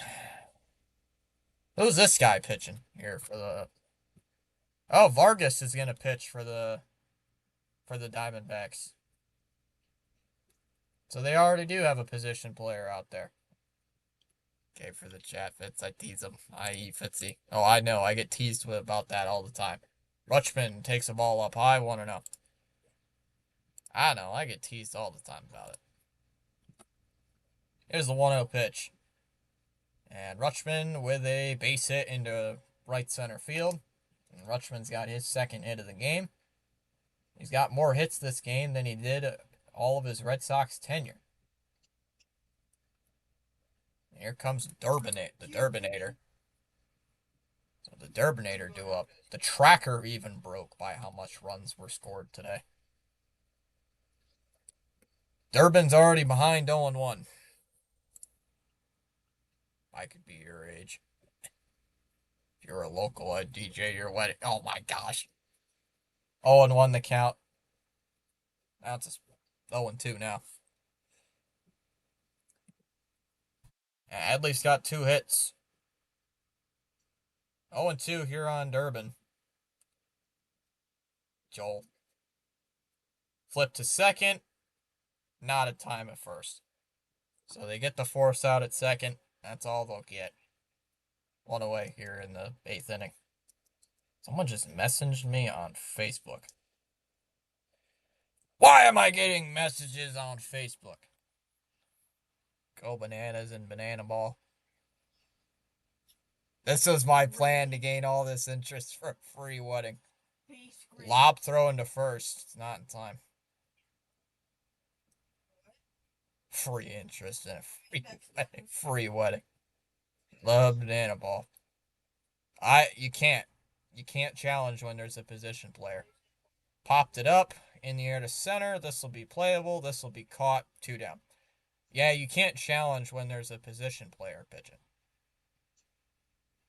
Who's this guy pitching here for the... Oh, Vargas is going to pitch for the Diamondbacks. So they already do have a position player out there. Okay, for the chat, Fitz, I tease him, i.e. Fitzy. Oh, I know, I get teased about that all the time. Rutschman takes a ball up high, 1-0. I know, I get teased all the time about it. Here's the 1-0 pitch. And Rutschman with a base hit into right center field. And Rutschman's got his second hit of the game. He's got more hits this game than he did all of his Red Sox tenure. And here comes the Durbinator. So the Durbinator due up. The tracker even broke by how much runs were scored today. Durbin's already behind 0-1. I could be your age. If you're a local, I'd DJ your wedding. Oh my gosh. 0-1 the count. Now it's 0-2 now. Adley's got 2 hits. 0-2 here on Durbin. Joel. Flip to second. Not a time at first. So they get the force out at second. That's all they'll get. 1 away here in the 8th inning. Someone just messaged me on Facebook. Why am I getting messages on Facebook? Go bananas and banana ball. This was my plan to gain all this interest for a free wedding. Lob throw into first. It's not in time. Free interest in a free wedding. Love banana ball. You can't challenge when there's a position player. Popped it up in the air to center. This will be playable. This will be caught. 2 down. Yeah, you can't challenge when there's a position player pitching.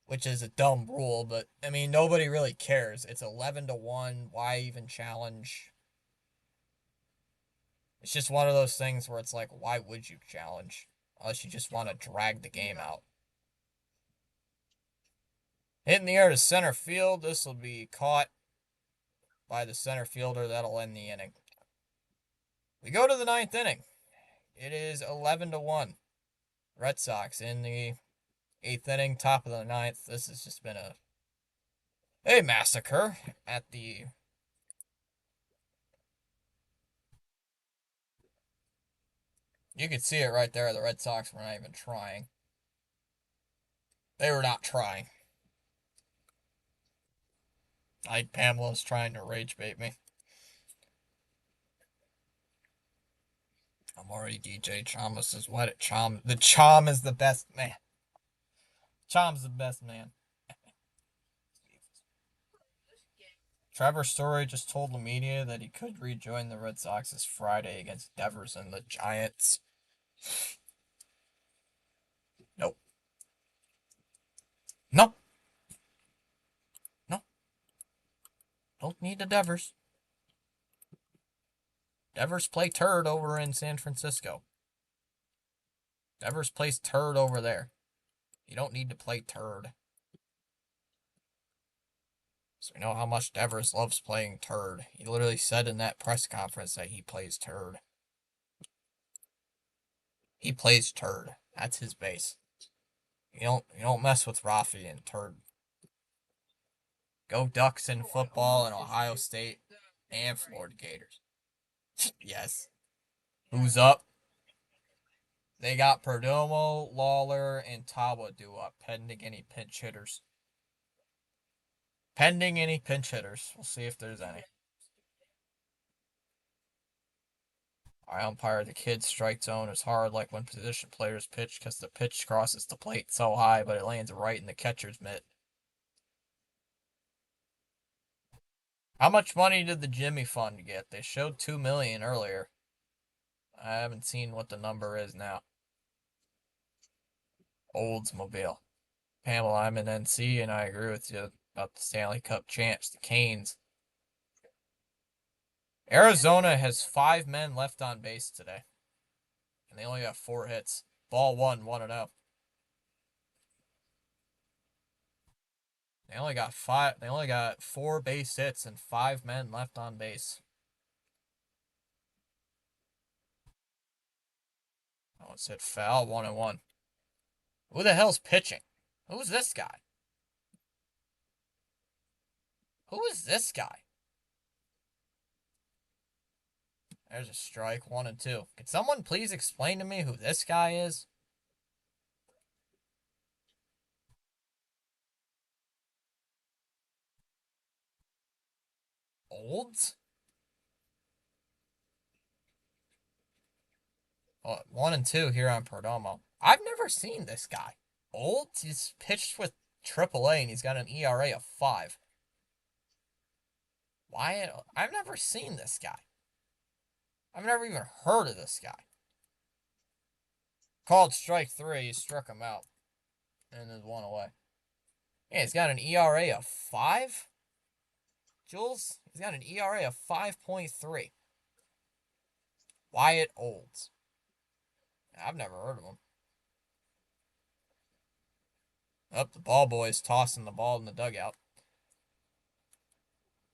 Which is a dumb rule, but I mean nobody really cares. It's 11-1. Why even challenge? It's just one of those things where it's like, why would you challenge? Unless you just want to drag the game out. Hitting the air to center field. This will be caught by the center fielder. That'll end the inning. We go to the 9th inning. It is 11-1. Red Sox in the 8th inning, top of the 9th. This has just been a massacre at the... You could see it right there. The Red Sox were not even trying. They were not trying. Pamela's trying to rage bait me. I'm already DJ Chalmers' wedding. The Chom is the best man. Chom's the best man. Trevor Story just told the media that he could rejoin the Red Sox this Friday against Devers and the Giants. Nope. Nope. Nope. Don't need the Devers. Devers play turd over in San Francisco. Devers plays turd over there. You don't need to play turd. So we know how much Devers loves playing turd. He literally said in that press conference that he plays turd. He plays turd. That's his base. You don't mess with Rafi and turd. Go Ducks in football and Ohio State and Florida Gators. Yes. Who's up? They got Perdomo, Lawler, and Tawa due up, pending any pinch hitters. Pending any pinch hitters. We'll see if there's any. Our umpire, the kid strike zone is hard like when position players pitch because the pitch crosses the plate so high, but it lands right in the catcher's mitt. How much money did the Jimmy Fund get? They showed $2 million earlier. I haven't seen what the number is now. Oldsmobile. Pamela, I'm in NC, and I agree with you about the Stanley Cup champs, the Canes. Arizona has 5 men left on base today. And they only got 4 hits. Ball 1-0. They only got 4 base hits and 5 men left on base. Oh, it's hit foul, 1-1. Who the hell's pitching? Who's this guy? Who is this guy? There's a strike, 1-2. Could someone please explain to me who this guy is? Olds? 1-2 here on Perdomo. I've never seen this guy. Olds? He's pitched with AAA and he's got an ERA of 5. Why? I've never seen this guy. I've never even heard of this guy. Called strike 3. He struck him out. And there's 1 away. Yeah, he's got an ERA of 5? Jules? He's got an ERA of 5.3. Wyatt Olds. I've never heard of him. Up, the ball boy's tossing the ball in the dugout.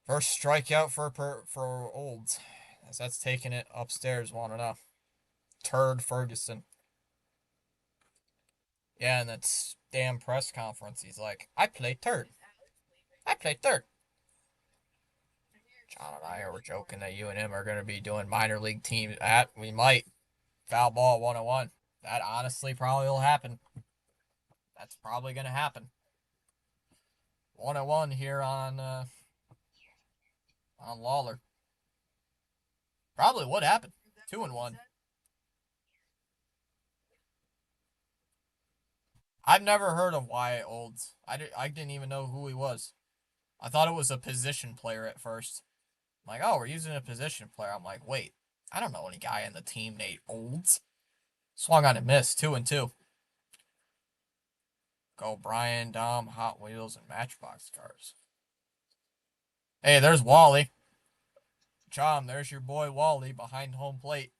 First strikeout for Olds. As that's taking it upstairs 1-0. Turd Ferguson. Yeah, and that damn press conference, he's like, I play third. I play third. John and I were joking that you and him are going to be doing minor league teams at. We might. Foul ball 101. That honestly probably will happen. That's probably going to happen. 101 here on Lawler. Probably would happen. 2-1. I've never heard of Wyatt Olds. I didn't even know who he was. I thought it was a position player at first. I'm like, oh, we're using a position player. I'm like, wait, I don't know any guy in the team named Olds. Swung on a miss, 2-2. Go Brian, Dom, Hot Wheels, and Matchbox cars. Hey, there's Wally. Chom, there's your boy Wally behind home plate.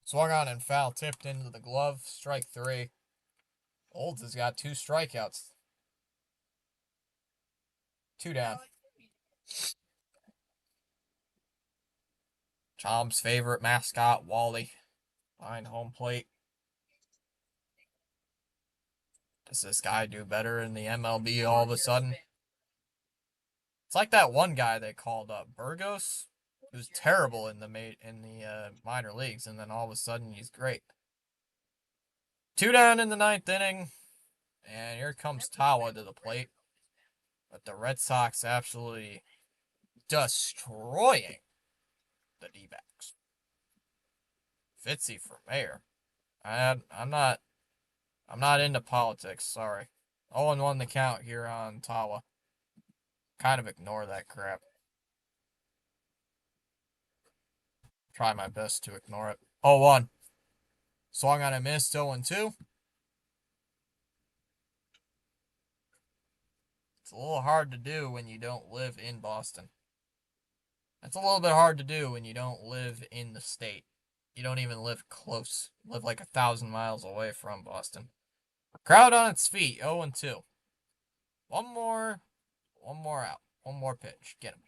Swung on and foul, tipped into the glove, strike 3. Olds has got 2 strikeouts. 2 down. Chom's favorite mascot, Wally, behind home plate. Does this guy do better in the MLB all of a sudden? It's like that one guy they called up, Burgos, who's terrible in the minor leagues, and then all of a sudden he's great. 2 down in the 9th inning, and here comes Tawa to the plate. But the Red Sox absolutely destroying the D-backs. Fitzy for mayor. I'm not into politics, sorry. 0-1 the count here on Tawa. Kind of ignore that crap. Try my best to ignore it. 0-1. Swung on a miss, 0-2. It's a little hard to do when you don't live in Boston. It's a little bit hard to do when you don't live in the state. You don't even live close. You live like 1,000 miles away from Boston. Crowd on its feet, 0-2. One more out. One more pitch. Get him.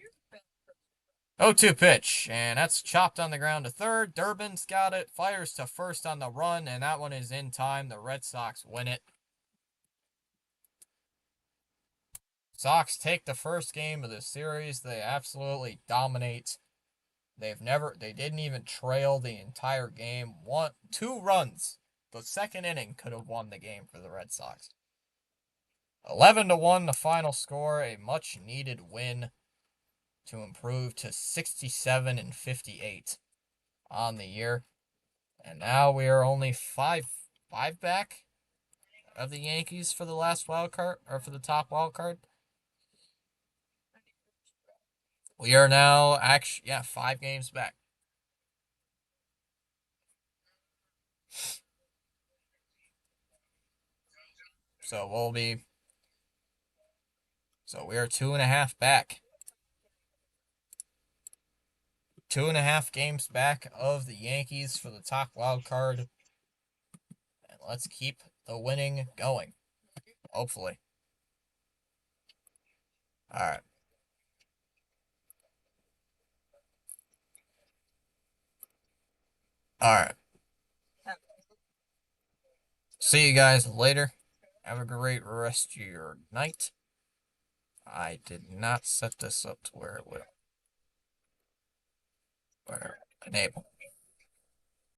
0-2 pitch, and that's chopped on the ground to third. Durbin's got it, fires to first on the run, and that one is in time. The Red Sox win it. Sox take the first game of the series. They absolutely dominate. They didn't even trail the entire game. 2 runs. The second inning could have won the game for the Red Sox. 11-1 the final score, a much needed win to improve to 67-58 on the year. And now we are only five back of the Yankees for the last wild card, or for the top wild card. We are now 5 games back. So we are 2.5 back. 2.5 games back of the Yankees for the top wild card. And let's keep the winning going. Hopefully. Alright. Alright. See you guys later. Have a great rest of your night. I did not set this up to where it will. or enable.